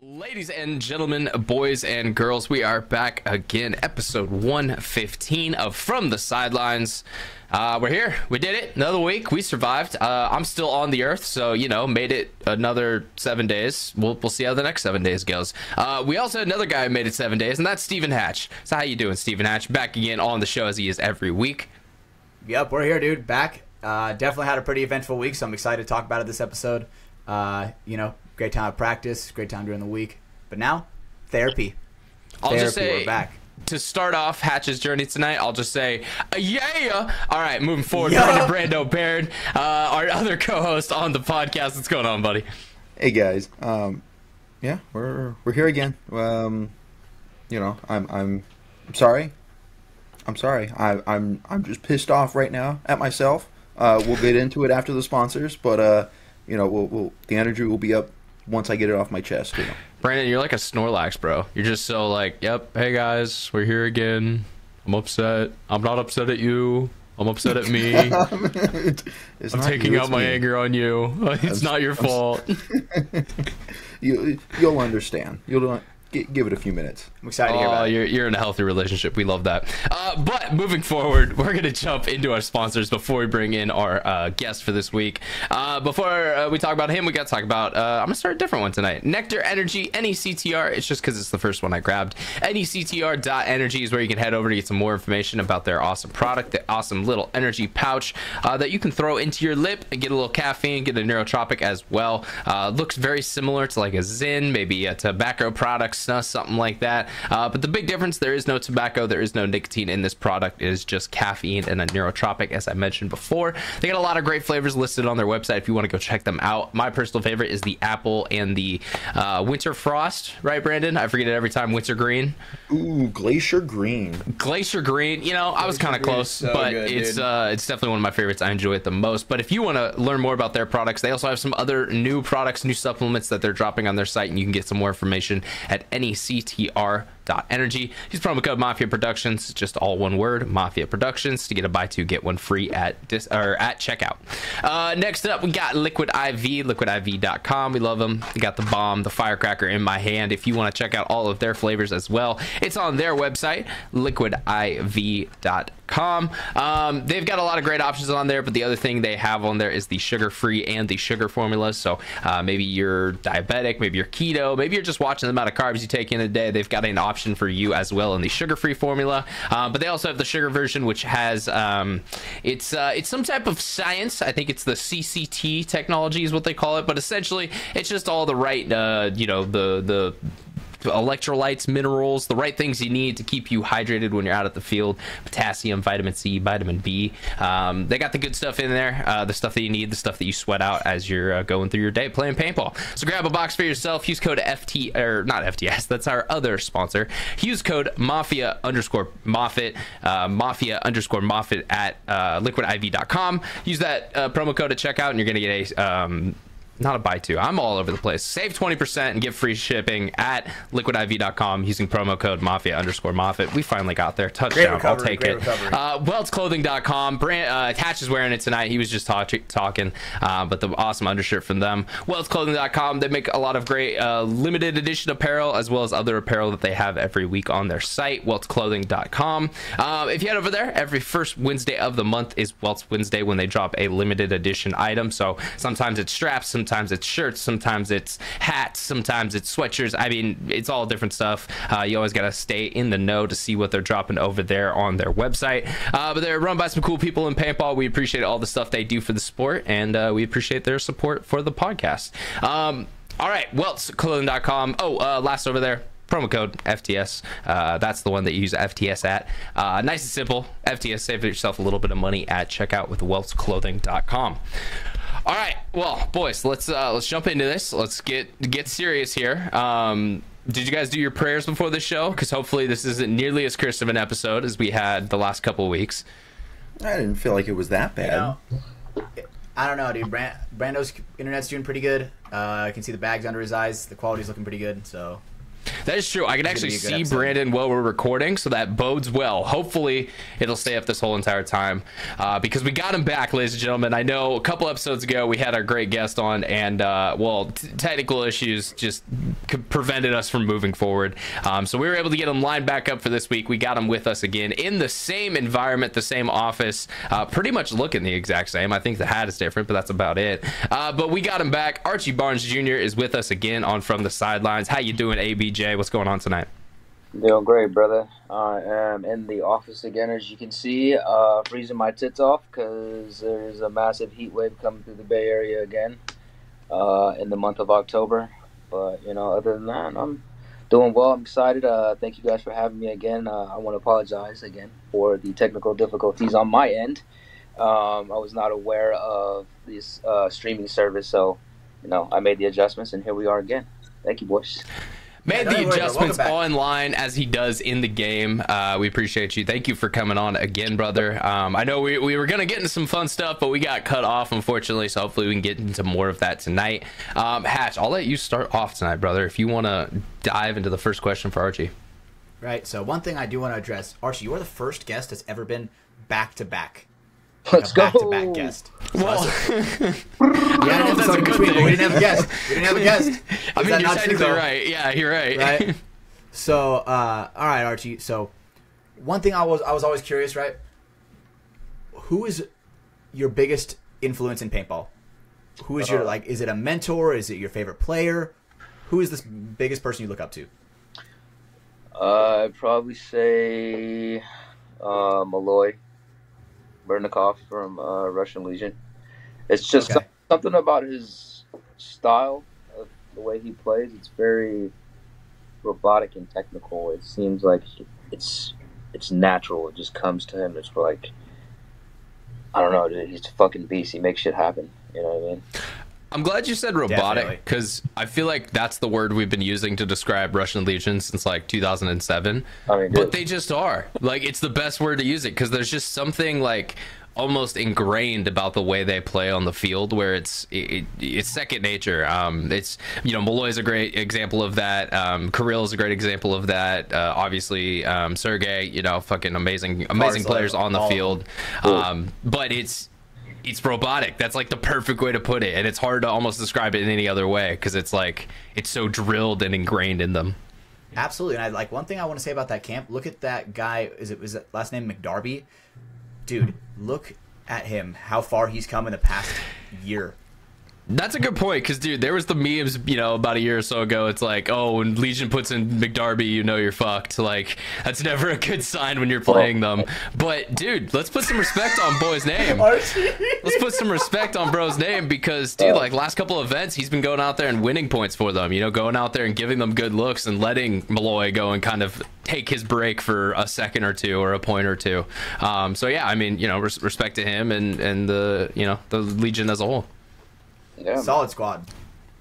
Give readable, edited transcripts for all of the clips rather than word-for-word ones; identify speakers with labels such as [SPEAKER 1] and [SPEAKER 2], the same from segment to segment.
[SPEAKER 1] Ladies and gentlemen, boys and girls, we are back again. Episode 115 of From the Sidelines. We're here. We did it. Another week. We survived. I'm still on the earth, so, you know, made it another 7 days. We'll see how the next 7 days goes. We also had another guy who made it 7 days, and that's Stephen Hatch. So how you doing, Stephen Hatch? Back again on the show as he is every week.
[SPEAKER 2] Yep, we're here, dude. Back. Definitely had a pretty eventful week, so I'm excited to talk about it this episode. You know, great time of practice, great time during the week. But now, therapy.
[SPEAKER 1] I'll just say,
[SPEAKER 2] we're back.
[SPEAKER 1] To start off Hatch's journey tonight, I'll just say, yeah. All right, moving forward, Brando, Baird, our other co-host on the podcast. What's going on, buddy?
[SPEAKER 3] Hey guys. Yeah, we're here again. You know, I'm sorry. I'm sorry. I'm just pissed off right now at myself. We'll get into it after the sponsors, but you know, the energy will be up once I get it off my chest. You know.
[SPEAKER 1] Brandon, you're like a Snorlax, bro. You're just so like, yep, hey guys, we're here again. I'm upset. I'm not upset at you. I'm upset at me. I'm taking out my anger on you. It's not your fault.
[SPEAKER 3] You'll understand. You'll give it a few minutes.
[SPEAKER 2] I'm excited to hear about it.
[SPEAKER 1] You're in a healthy relationship. We love that. But moving forward, we're going to jump into our sponsors before we bring in our guest for this week. Before we talk about him, we got to talk about, I'm going to start a different one tonight. NECTR Energy, NECTR. It's just because it's the first one I grabbed. NECTR.energy is where you can head over to get some more information about their awesome product, the awesome little energy pouch that you can throw into your lip and get a little caffeine, get a neurotropic as well. Looks very similar to like a Zyn, maybe a tobacco product, something like that. But the big difference, there is no tobacco, there is no nicotine in this product. It is just caffeine and a neurotropic, as I mentioned before. They got a lot of great flavors listed on their website if you want to go check them out. My personal favorite is the apple and the winter frost, right, Brandon? I forget it every time. Winter green.
[SPEAKER 3] Ooh, glacier green.
[SPEAKER 1] Glacier green. You know, I was kind of close, so but good, it's definitely one of my favorites. I enjoy it the most. But if you want to learn more about their products, they also have some other new products, new supplements that they're dropping on their site, and you can get some more information at NECTR.energy. Use promo code MafiaProductions, just all one word, MafiaProductions, to get a buy two get one free at checkout. Next up, we got Liquid IV, liquidiv.com. We love them. We got the bomb, the firecracker in my hand. If you want to check out all of their flavors as well, it's on their website, liquidiv.com. They've got a lot of great options on there, but the other thing they have on there is the sugar-free and the sugar formulas. So maybe you're diabetic, maybe you're keto, maybe you're just watching the amount of carbs you take in a day. They've got an option for you as well in the sugar-free formula. But they also have the sugar version, which has it's some type of science. I think it's the CCT technology is what they call it, but essentially it's just all the right you know, the electrolytes, minerals, the right things you need to keep you hydrated when you're out at the field. Potassium, vitamin C, vitamin B. They got the good stuff in there, the stuff that you need, the stuff that you sweat out as you're going through your day playing paintball. So grab a box for yourself. Use code FT, or not FTS, that's our other sponsor. Use code Mafia_Moffitt, Mafia_Moffitt at liquidiv.com. Use that promo code at checkout, and you're going to get a not a buy two. I'm all over the place. Save 20% and get free shipping at liquidiv.com using promo code Mafia_Moffitt. We finally got there. Touchdown. I'll take it. Weltsclothing.com. Hatch is wearing it tonight. He was just talking, but the awesome undershirt from them. Weltsclothing.com. They make a lot of great limited edition apparel as well as other apparel that they have every week on their site. Weltsclothing.com. If you head over there, every first Wednesday of the month is Welts Wednesday when they drop a limited edition item. So sometimes it's straps, sometimes it's shirts, sometimes it's hats, sometimes it's sweatshirts. I mean, it's all different stuff. You always got to stay in the know to see what they're dropping over there on their website. But they're run by some cool people in paintball. We appreciate all the stuff they do for the sport, and we appreciate their support for the podcast. All right, weltsclothing.com. Last over there, promo code FTS. That's the one that you use FTS at. Nice and simple. FTS, save yourself a little bit of money at checkout with weltsclothing.com. All right, well, boys, let's jump into this. Let's get serious here. Did you guys do your prayers before the show? Because hopefully this isn't nearly as cursed of an episode as we had the last couple of weeks.
[SPEAKER 3] I didn't feel like it was that bad.
[SPEAKER 2] You know, I don't know, dude. Brando's internet's doing pretty good. I can see the bags under his eyes. The quality's looking pretty good, so...
[SPEAKER 1] That is true. I can actually see Brandon while we're recording, so that bodes well. Hopefully, it'll stay up this whole entire time because we got him back, ladies and gentlemen. I know a couple episodes ago we had our great guest on, and technical issues just prevented us from moving forward. So we were able to get him lined back up for this week. We got him with us again in the same environment, the same office, pretty much looking the exact same. I think the hat is different, but that's about it. But we got him back. Archie Barnes Jr. is with us again on From the Sidelines. How you doing, ABJ? What's going on tonight?
[SPEAKER 4] Doing great, brother. I am in the office again, as you can see, freezing my tits off because there's a massive heat wave coming through the Bay Area again in the month of October. But, you know, other than that, I'm doing well. I'm excited. Thank you guys for having me again. I want to apologize again for the technical difficulties on my end. I was not aware of this streaming service, so, you know, I made the adjustments, and here we are again. Thank you, boys.
[SPEAKER 1] Made the adjustments online as he does in the game. We appreciate you. Thank you for coming on again, brother. I know we were going to get into some fun stuff, but we got cut off, unfortunately, so hopefully we can get into more of that tonight. Hatch, I'll let you start off tonight, brother, if you want to dive into the first question for Archie.
[SPEAKER 2] Right, so one thing I do want to address, Archie, you are the first guest that's ever been back-to-back.
[SPEAKER 4] Let's go.
[SPEAKER 2] Back-to-back guest.
[SPEAKER 1] Well,
[SPEAKER 2] we didn't have a guest.
[SPEAKER 1] I mean, you're technically right. Yeah, you're right.
[SPEAKER 2] Right. So, all right, Archie. So, one thing I was always curious, right? Who is your biggest influence in paintball? Who is your is it a mentor? Is it your favorite player? Who is the biggest person you look up to?
[SPEAKER 4] I'd probably say Malloy Bernikov from Russian Legion. It's just something about his style, of the way he plays. It's very robotic and technical. It seems like it's natural. It just comes to him. It's like, I don't know, dude, he's a fucking beast. He makes shit happen. You know what I mean?
[SPEAKER 1] I'm glad you said robotic, because I feel like that's the word we've been using to describe Russian Legion since like 2007. I mean, but they just are. Like, it's the best word to use it, because there's just something like almost ingrained about the way they play on the field, where it's second nature. It's, you know, Malloy's a great example of that. Kirill is a great example of that. Obviously, Sergey, you know, fucking amazing players on the field. But it's robotic. That's like the perfect way to put it, and it's hard to almost describe it in any other way, because it's like it's so drilled and ingrained in them.
[SPEAKER 2] Absolutely. And one thing I want to say about that camp, look at that guy. Was it last name McDarby? Dude, look at him, how far he's come in the past year.
[SPEAKER 1] That's a good point, because, dude, there was the memes, you know, about a year or so ago. It's like, oh, when Legion puts in McDarby, you know you're fucked. Like, that's never a good sign when you're playing them. But, dude, let's put some respect on boy's name. Let's put some respect on bro's name, because, dude, like, last couple of events, he's been going out there and winning points for them. You know, going out there and giving them good looks and letting Malloy go and kind of take his break for a second or two or a point or two. So, yeah, I mean, you know, respect to him and the, you know, the Legion as a whole.
[SPEAKER 2] Yeah, solid squad.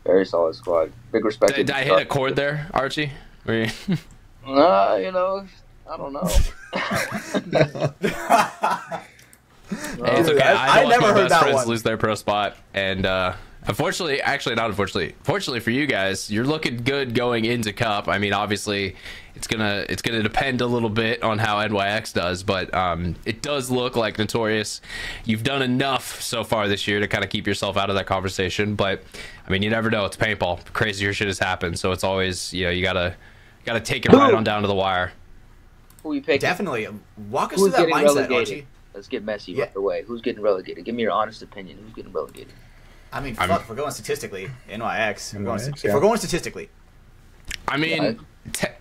[SPEAKER 4] Very solid squad. Big respect.
[SPEAKER 1] Did I hit a chord there, Archie? You
[SPEAKER 4] know, I don't know.
[SPEAKER 1] Hey, it's okay. I never heard that one. Lose their pro spot, and unfortunately, actually not unfortunately, fortunately for you guys, you're looking good going into Cup. I mean, obviously, it's gonna depend a little bit on how NYX does, but it does look like Notorious. You've done enough so far this year to kind of keep yourself out of that conversation. But I mean, you never know. It's paintball. Crazier shit has happened, so it's always, you know, you gotta take it right on down to the wire.
[SPEAKER 4] Who you pick?
[SPEAKER 2] Definitely. Walk us through that mindset, Archie.
[SPEAKER 4] Let's get messy right away. Who's getting relegated? Give me your honest opinion. Who's getting relegated?
[SPEAKER 2] I mean, fuck, if we're going statistically, NYX. If we're going statistically.
[SPEAKER 1] I mean,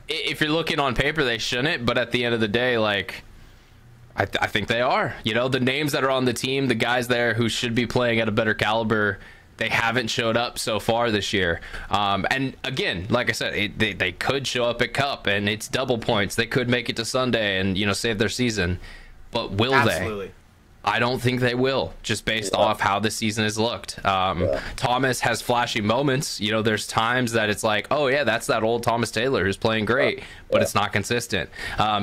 [SPEAKER 1] if you're looking on paper, they shouldn't, but at the end of the day, like, I think they are. You know, the names that are on the team, the guys there who should be playing at a better caliber, they haven't showed up so far this year. And again, like I said, they could show up at Cup, and it's double points. They could make it to Sunday and, you know, save their season. But will they? I don't think they will, just based off how the season has looked. Thomas has flashy moments. You know, there's times that it's like, oh yeah, that's that old Thomas Taylor who's playing great, but it's not consistent.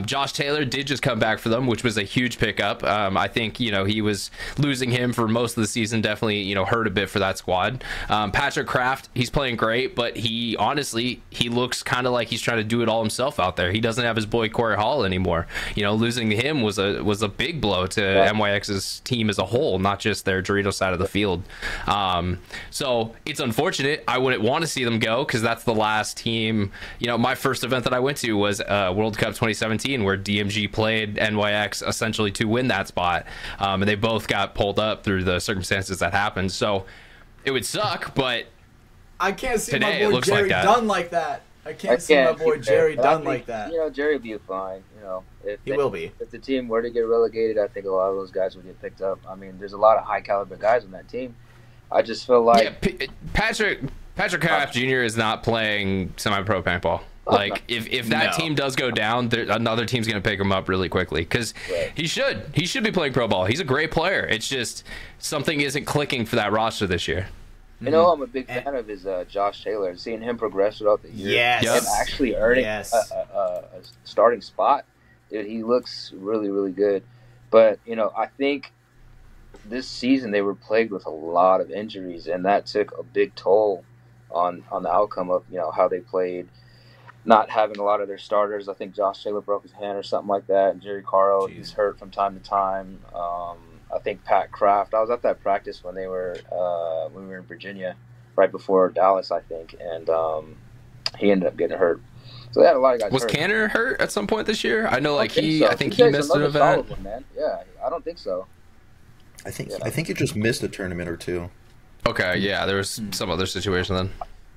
[SPEAKER 1] Josh Taylor did just come back for them, which was a huge pickup. I think, you know, he was losing him for most of the season, definitely, you know, hurt a bit for that squad. Patrick Kraft, he's playing great, but he honestly, he looks kind of like he's trying to do it all himself out there. He doesn't have his boy Corey Hall anymore. You know, losing to him was a big blow to NYX's team as a whole, not just their Dorito side of the field. So it's unfortunate. I wouldn't want to see them go, because that's the last team. You know, my first event that I went to was World Cup 2017, where DMG played NYX essentially to win that spot, and they both got pulled up through the circumstances that happened. So it would suck, but
[SPEAKER 2] I can't see
[SPEAKER 1] today,
[SPEAKER 2] my boy
[SPEAKER 1] it looks
[SPEAKER 2] Jerry
[SPEAKER 1] like that.
[SPEAKER 2] done like that. I can't see my boy Jerry done like that.
[SPEAKER 4] You know, Jerry will be fine. You know,
[SPEAKER 2] He will be.
[SPEAKER 4] If the team were to get relegated, I think a lot of those guys would get picked up. I mean, there's a lot of high caliber guys on that team. I just feel like
[SPEAKER 1] Patrick Kraft Jr. is not playing semi-pro paintball. Like, if that team does go down, another team's going to pick him up really quickly, because he should be playing pro ball. He's a great player. It's just something isn't clicking for that roster this year.
[SPEAKER 4] You know, I'm a big fan of his Josh Taylor. Seeing him progress throughout the year, and actually earning a starting spot, dude, he looks really, really good. But you know, I think this season they were plagued with a lot of injuries, and that took a big toll on the outcome of, you know, how they played. Not having a lot of their starters. I think Josh Taylor broke his hand or something like that. And Jerry Caro, he's hurt from time to time. I think Pat Kraft. I was at that practice when we were in Virginia, right before Dallas, I think, and he ended up getting hurt. So they had a lot of guys.
[SPEAKER 1] Was
[SPEAKER 4] hurt.
[SPEAKER 1] Canner hurt at some point this year? I know, like I think
[SPEAKER 4] he
[SPEAKER 1] missed an event.
[SPEAKER 4] One, man. Yeah, I don't think so.
[SPEAKER 3] I think he just missed a tournament or two.
[SPEAKER 1] Okay, yeah, there was some other situation then.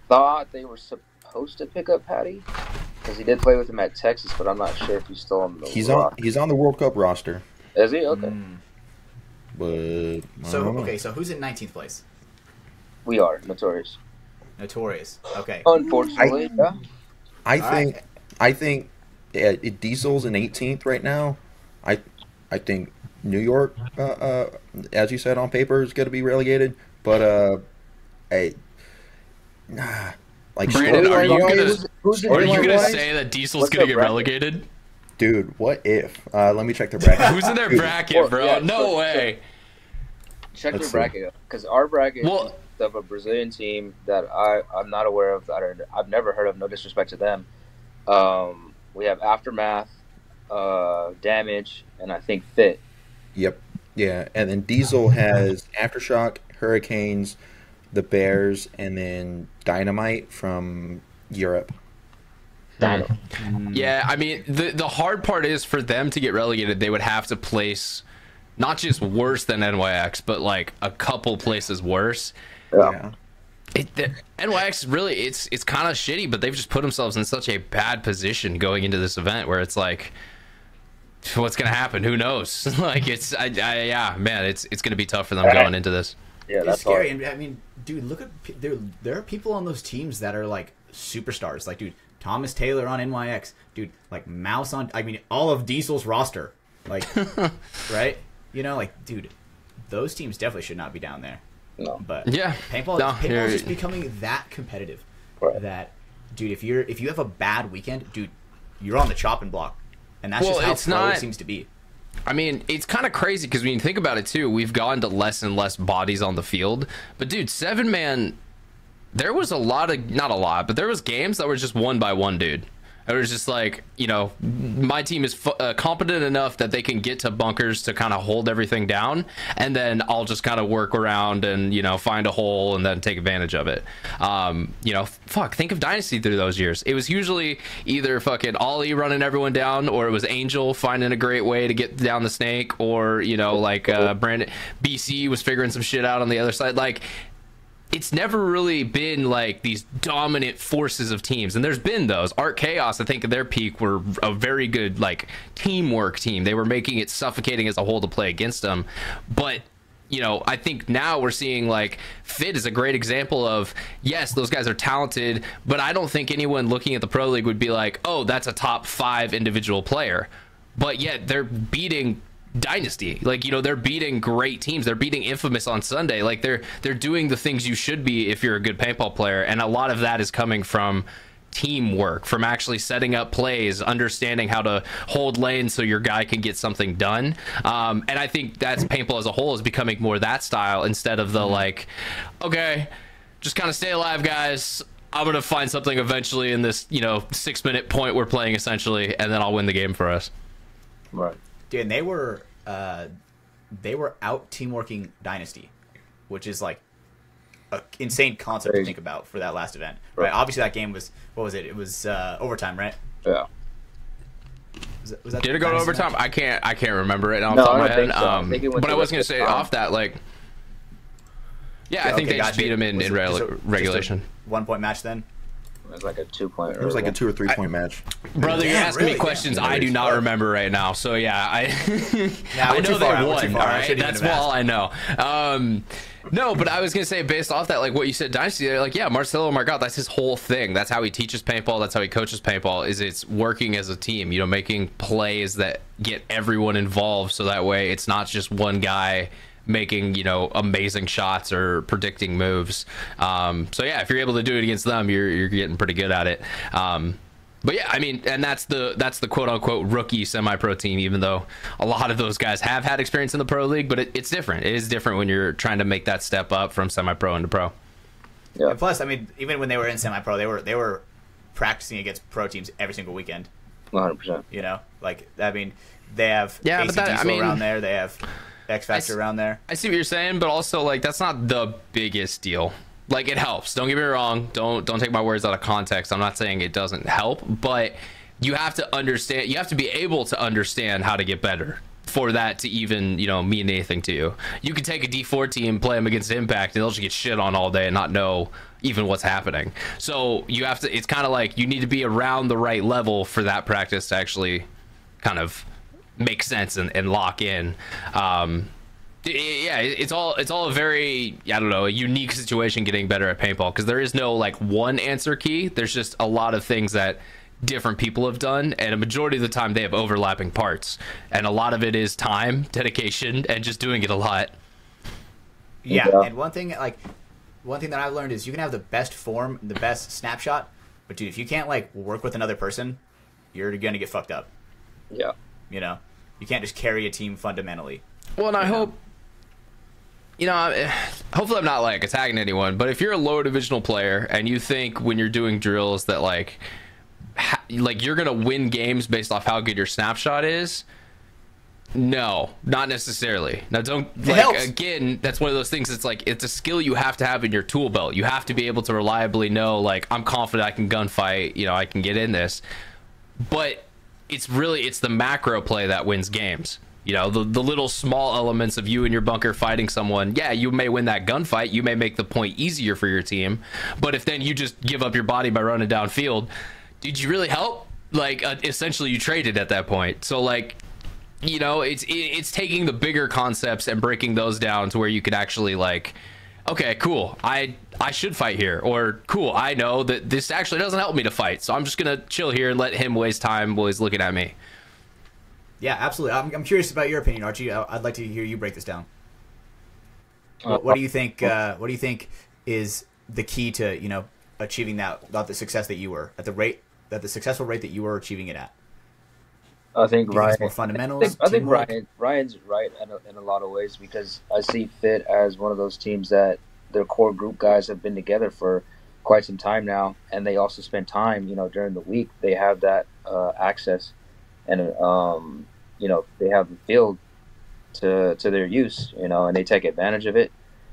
[SPEAKER 4] Thought they were supposed to pick up Patty, because he did play with him at Texas, but I'm not sure if he's still on the
[SPEAKER 3] He's on the World Cup roster.
[SPEAKER 4] Is he? Okay.
[SPEAKER 3] But
[SPEAKER 2] so who's in 19th place?
[SPEAKER 4] We are Notorious.
[SPEAKER 2] Notorious. Okay.
[SPEAKER 4] Unfortunately,
[SPEAKER 3] I think Diesel's in 18th right now. I think New York, as you said on paper, is going to be relegated. But like
[SPEAKER 1] Brandon, are you
[SPEAKER 3] gonna
[SPEAKER 1] gonna say that Diesel's gonna get relegated?
[SPEAKER 3] Dude, what if? Let me check the bracket.
[SPEAKER 1] Who's in their bracket, bro?
[SPEAKER 4] Yeah,
[SPEAKER 1] no way.
[SPEAKER 4] Check your bracket, because our bracket is of a Brazilian team that I'm not aware of. I've never heard of. No disrespect to them. We have Aftermath, Damage, and I think Fit.
[SPEAKER 3] Yep. Yeah, and then Diesel has Aftershock, Hurricanes, the Bears, and then Dynamite from Europe.
[SPEAKER 1] Yeah, I mean, the hard part is for them to get relegated, they would have to place not just worse than NYX, but like a couple places worse.
[SPEAKER 3] Yeah.
[SPEAKER 1] NYX really, it's kind of shitty, but they've just put themselves in such a bad position going into this event where it's like, what's gonna happen? Who knows? Like, it's gonna be tough for them going into this.
[SPEAKER 4] Yeah,
[SPEAKER 2] it's
[SPEAKER 4] that's
[SPEAKER 2] scary.
[SPEAKER 4] hard.
[SPEAKER 2] And I mean, dude, look at there are people on those teams that are like superstars. Like, dude, Thomas Taylor on NYX, dude, like Mouse on. I mean, all of Diesel's roster, like, right? You know, like, dude, those teams definitely should not be down there.
[SPEAKER 4] No.
[SPEAKER 2] But
[SPEAKER 1] yeah,
[SPEAKER 2] paintball is just becoming that competitive that, dude, if you have a bad weekend, dude, you're on the chopping block, and that's just how it seems to be.
[SPEAKER 1] I mean, it's kind of crazy because when you think about it too, we've gone to less and less bodies on the field. But dude, 7-man, there was not a lot, but there was games that were just one by one, dude. It was just like, you know, my team is competent enough that they can get to bunkers to kind of hold everything down, and then I'll just kind of work around and, you know, find a hole and then take advantage of it. You know, think of Dynasty through those years. It was usually either fucking Ollie running everyone down, or it was Angel finding a great way to get down the snake, or, you know, like Brandon BC was figuring some shit out on the other side. Like, it's never really been like these dominant forces of teams, and there's been those. Art Chaos, I think at their peak, were a very good like teamwork team. They were making it suffocating as a whole to play against them. But, you know, I think now we're seeing like Fit is a great example of, yes, those guys are talented, but I don't think anyone looking at the Pro League would be like, oh, that's a top 5 individual player. But yet they're beating Dynasty. Like, you know, they're beating great teams. They're beating Infamous on Sunday. Like, they're doing the things you should be if you're a good paintball player, and a lot of that is coming from teamwork, from actually setting up plays, understanding how to hold lanes so your guy can get something done. And I think that's paintball as a whole is becoming more that style instead of the like, okay, just kind of stay alive, guys. I'm gonna find something eventually in this, you know, 6-minute point we're playing essentially, and then I'll win the game for us.
[SPEAKER 4] Right.
[SPEAKER 2] Dude, and they were out teamworking Dynasty, which is like an insane concept to think about for that last event. Right? Obviously, that game was, what was it? It was overtime, right?
[SPEAKER 4] Yeah.
[SPEAKER 2] Was that
[SPEAKER 1] Did it go to overtime?
[SPEAKER 2] match?
[SPEAKER 1] I can't remember it off
[SPEAKER 4] No,
[SPEAKER 1] the top of
[SPEAKER 4] I
[SPEAKER 1] my
[SPEAKER 4] don't
[SPEAKER 1] head.
[SPEAKER 4] think so. I think it went
[SPEAKER 1] But
[SPEAKER 4] to
[SPEAKER 1] I was gonna say
[SPEAKER 4] overtime.
[SPEAKER 1] off that, like, yeah, I think they just beat him in regulation.
[SPEAKER 2] 1 point match then.
[SPEAKER 4] It was like a 2-point.
[SPEAKER 3] It was like a 2 or 3 point match.
[SPEAKER 1] Brother, you're
[SPEAKER 2] Damn,
[SPEAKER 1] asking
[SPEAKER 2] really?
[SPEAKER 1] me questions
[SPEAKER 2] Yeah.
[SPEAKER 1] I do not remember right now. So yeah, I
[SPEAKER 2] we're
[SPEAKER 1] know
[SPEAKER 2] too
[SPEAKER 1] they
[SPEAKER 2] far out, we're
[SPEAKER 1] won.
[SPEAKER 2] too
[SPEAKER 1] All
[SPEAKER 2] far out. I
[SPEAKER 1] right,
[SPEAKER 2] shouldn't even
[SPEAKER 1] that's
[SPEAKER 2] have
[SPEAKER 1] all I know. No, but I was gonna say based off that, like what you said, Dynasty, they're like, yeah, Marcelo Margot, that's his whole thing. That's how he teaches paintball. That's how he coaches paintball. Is it's working as a team. You know, making plays that get everyone involved, so that way it's not just one guy making, you know, amazing shots or predicting moves. So yeah, if you're able to do it against them, you're getting pretty good at it. But yeah, I mean, and that's the quote unquote rookie semi-pro team, even though a lot of those guys have had experience in the pro league, but it's different. It is different when you're trying to make that step up from semi-pro into pro.
[SPEAKER 4] Yeah.
[SPEAKER 2] And plus, I mean, even when they were in semi-pro, they were practicing against pro teams every single weekend.
[SPEAKER 4] 100%.
[SPEAKER 2] You know, like, I mean, they have
[SPEAKER 1] Yeah,
[SPEAKER 2] AC
[SPEAKER 1] but that, I
[SPEAKER 2] Diesel
[SPEAKER 1] mean,
[SPEAKER 2] around there. They have X Factor around there.
[SPEAKER 1] I see what you're saying, but also like that's not the biggest deal. Like, it helps. Don't get me wrong. Don't take my words out of context. I'm not saying it doesn't help, but you have to understand. You have to be able to understand how to get better for that to even, you know, mean anything to you. You can take a D4 team, play them against Impact, and they'll just get shit on all day and not know even what's happening. So you have to. It's kind of like you need to be around the right level for that practice to actually kind of make sense and lock in. Yeah, it's all a very, I don't know, a unique situation getting better at paintball, because there is no like one answer key. There's just a lot of things that different people have done, and a majority of the time they have overlapping parts, and a lot of it is time, dedication, and just doing it a lot.
[SPEAKER 2] Yeah, and one thing that I've learned is you can have the best form, the best snapshot, but dude, if you can't like work with another person, you're gonna get fucked up.
[SPEAKER 4] Yeah.
[SPEAKER 2] You know, you can't just carry a team fundamentally.
[SPEAKER 1] Well, and I hope, you know, hopefully I'm not like attacking anyone, but if you're a lower divisional player and you think when you're doing drills that like you're gonna win games based off how good your snapshot is, no, not necessarily. Now, don't, like, again, that's one of those things. It's like, it's a skill you have to have in your tool belt. You have to be able to reliably know, like, I'm confident I can gunfight, you know, I can get in this. But it's the macro play that wins games. You know, the little small elements of you in your bunker fighting someone. Yeah, you may win that gunfight. You may make the point easier for your team. But if then you just give up your body by running downfield, did you really help? Like, essentially you traded at that point. So, like, you know, it's taking the bigger concepts and breaking those down to where you could actually, like, okay, cool, I should fight here, or cool, I know that this actually doesn't help me to fight, so I'm just gonna chill here and let him waste time while he's looking at me.
[SPEAKER 2] Yeah, absolutely. I'm curious about your opinion, Archie. I'd like to hear you break this down. What do you think? What do you think is the key to, you know, achieving the success that you were at, the successful rate that you were achieving it at?
[SPEAKER 4] I think Ryan.
[SPEAKER 2] More fundamentals.
[SPEAKER 4] I think Ryan's right in a lot of ways, because I see Fit as one of those teams that their core group guys have been together for quite some time now, and they also spend time, you know, during the week. They have that access, and you know, they have the field to their use, you know, and they take advantage of it.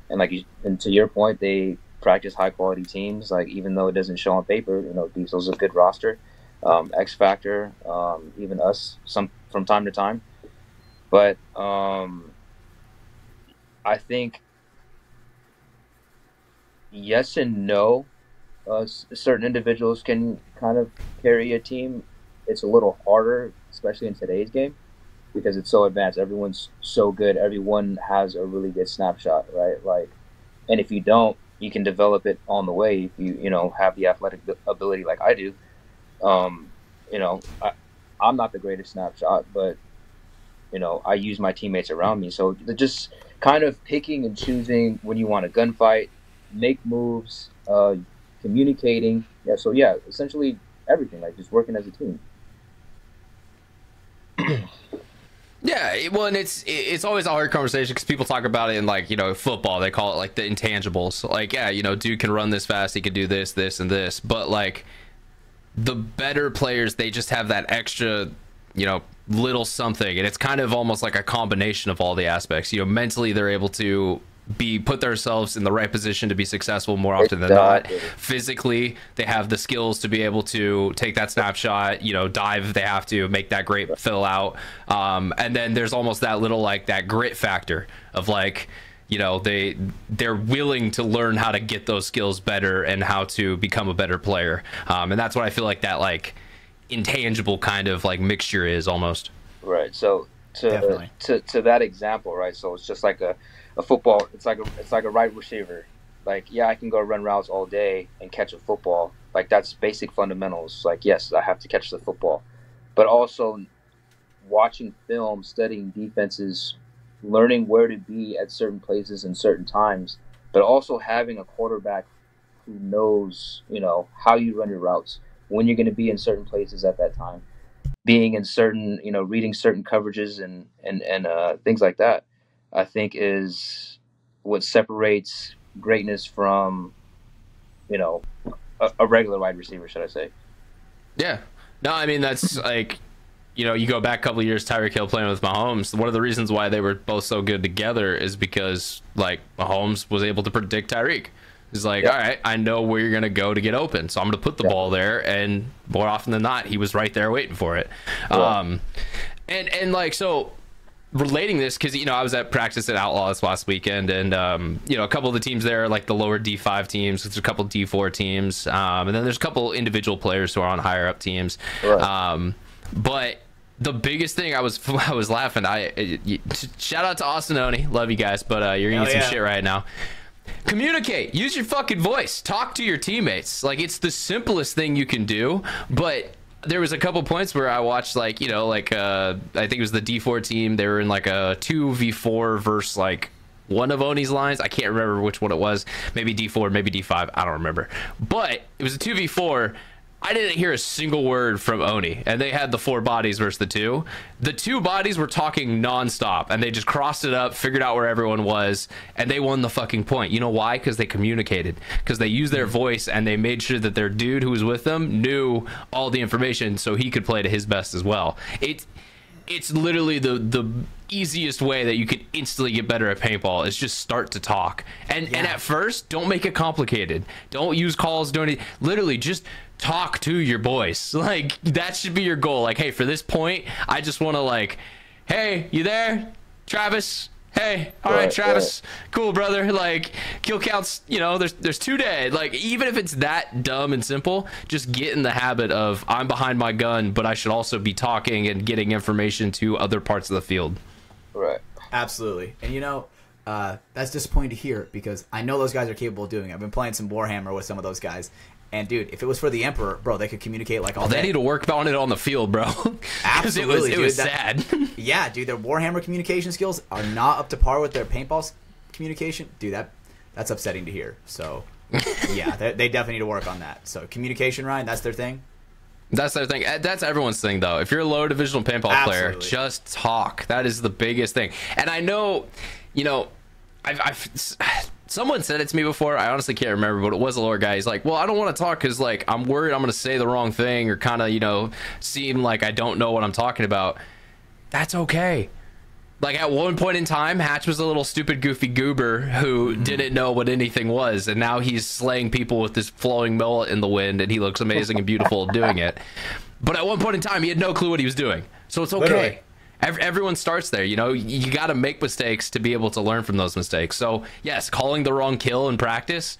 [SPEAKER 4] And to your point, they practice high quality teams. Like, even though it doesn't show on paper, you know, Diesel's a good roster. X Factor, even us from time to time. But I think yes and no. Certain individuals can kind of carry a team. It's a little harder, especially in today's game, because it's so advanced. Everyone's so good. Everyone has a really good snapshot, right? Like, and if you don't, you can develop it on the way if you know, have the athletic ability like I do. You know, I'm not the greatest snapshot, but I use my teammates around me. So they're just kind of picking and choosing when you want to gunfight, make moves, communicating. Yeah. So yeah, essentially everything, like just working as a team.
[SPEAKER 1] Yeah, well, and it's always a hard conversation because people talk about it in, like, football. They call it like the intangibles. Like, yeah, dude can run this fast, he can do this, this, and this. But like the better players, they just have that extra, little something, and it's kind of almost like a combination of all the aspects. Mentally, they're able to put themselves in the right position to be successful more often than not. Physically, they have the skills to be able to take that snapshot, dive if they have to, make that great fill out. And then there's almost that little, like, that grit factor of, like, they're willing to learn how to get those skills better and how to become a better player. And that's what I feel like that, like, intangible kind of, like, mixture is almost.
[SPEAKER 4] Right. So to that example, right? So it's just like a football. It's like a right receiver. Like, yeah, I can go run routes all day and catch a football. Like, that's basic fundamentals. Like, yes, I have to catch the football, but also watching film, studying defenses, learning where to be at certain places and certain times, but also having a quarterback who knows, how you run your routes, when you're going to be in certain places at that time, being in certain, reading certain coverages and things like that, I think is what separates greatness from, a regular wide receiver, should I say.
[SPEAKER 1] Yeah. No, I mean, that's like, you go back a couple of years, Tyreek Hill playing with Mahomes. One of the reasons why they were both so good together is because, like, Mahomes was able to predict Tyreek. He's like, all right, I know where you're going to go to get open, so I'm going to put the ball there. And more often than not, he was right there waiting for it. And like, so relating this, because, I was at practice at Outlaws last weekend, and, a couple of the teams there, like the lower D5 teams, there's a couple D4 teams, and then there's a couple individual players who are on higher up teams. Right. But the biggest thing I was laughing, shout out to Austin Oni, love you guys, but you're gonna get some shit right now. Communicate, use your fucking voice, talk to your teammates. Like, it's the simplest thing you can do. But there was a couple points where I watched, like, I think it was the D4 team, they were in like a 2v4 versus like one of Oni's lines. I can't remember which one it was, maybe D4, maybe D5, I don't remember, but it was a 2v4. I didn't hear a single word from Oni, and they had the 4 bodies versus the 2. The 2 bodies were talking nonstop, and they just crossed it up, figured out where everyone was, and they won the fucking point. You know why? Because they communicated, because they used their voice, and they made sure that their dude who was with them knew all the information so he could play to his best as well. It's literally the easiest way that you could instantly get better at paintball is just start to talk. And at first, don't make it complicated. Don't use calls, don't anything. Literally just talk to your boys. Like, that should be your goal. Like, hey, for this point, I just want to, like, hey, you there, Travis? Hey, all right, Travis, cool, brother. Like, kill counts, there's 2 dead. Like, even if it's that dumb and simple, just get in the habit of, I'm behind my gun, but I should also be talking and getting information to other parts of the field.
[SPEAKER 4] Right.
[SPEAKER 2] Absolutely. And that's disappointing to hear, because I know those guys are capable of doing it. I've been playing some Warhammer with some of those guys. And, dude, if it was for the Emperor, bro, they could communicate like all day.
[SPEAKER 1] They need to work on it on the field, bro.
[SPEAKER 2] Absolutely,
[SPEAKER 1] it was sad.
[SPEAKER 2] Yeah, dude, their Warhammer communication skills are not up to par with their paintball communication. Dude, that's upsetting to hear. So, yeah, they definitely need to work on that. So, communication, Ryan, that's their thing?
[SPEAKER 1] That's their thing. That's everyone's thing, though. If you're a lower divisional paintball player, just talk. That is the biggest thing. And I know, I've someone said it to me before. I honestly can't remember, but it was a lower guy. He's like, well, I don't want to talk because, like, I'm worried I'm going to say the wrong thing or kind of, seem like I don't know what I'm talking about. That's okay. Like, at one point in time, Hatch was a little stupid, goofy goober who didn't know what anything was, and now he's slaying people with this flowing mullet in the wind, and he looks amazing and beautiful doing it. But at one point in time, he had no clue what he was doing. So it's okay. Literally. Everyone starts there, you got to make mistakes to be able to learn from those mistakes. So, yes, calling the wrong kill in practice,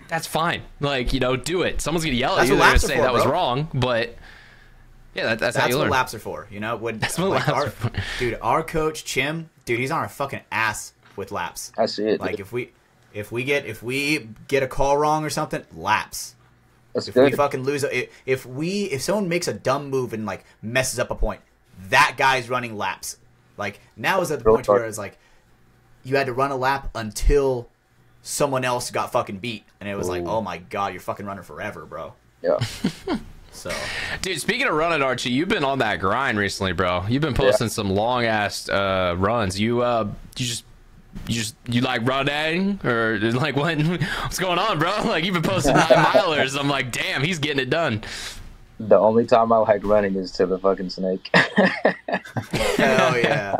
[SPEAKER 1] that's fine. Like, do it. Someone's going to yell at you. They're going to say that was wrong, but yeah, that's how you learn.
[SPEAKER 2] That's what laps are for,
[SPEAKER 1] That's what laps are for.
[SPEAKER 2] Dude, our coach, Chim, dude, he's on our fucking ass with laps.
[SPEAKER 4] I see it.
[SPEAKER 2] Like, dude. if we get a call wrong or something, laps.
[SPEAKER 4] That's
[SPEAKER 2] if
[SPEAKER 4] good.
[SPEAKER 2] we fucking lose, if someone makes a dumb move and, like, messes up a point, that guy's running laps. Like now is at the
[SPEAKER 4] Real
[SPEAKER 2] point
[SPEAKER 4] talk.
[SPEAKER 2] where it's like you had to run a lap until someone else got fucking beat, and it was like, oh my god, you're fucking running forever, bro.
[SPEAKER 4] Yeah.
[SPEAKER 2] So,
[SPEAKER 1] Dude, speaking of running, Archie, you've been on that grind recently, bro. You've been posting some long ass runs. You like running, or like what's going on, bro? Like you've been posting 9-milers. I'm like, damn, he's getting it done.
[SPEAKER 4] The only time I like running is to the fucking snake.
[SPEAKER 2] hell yeah.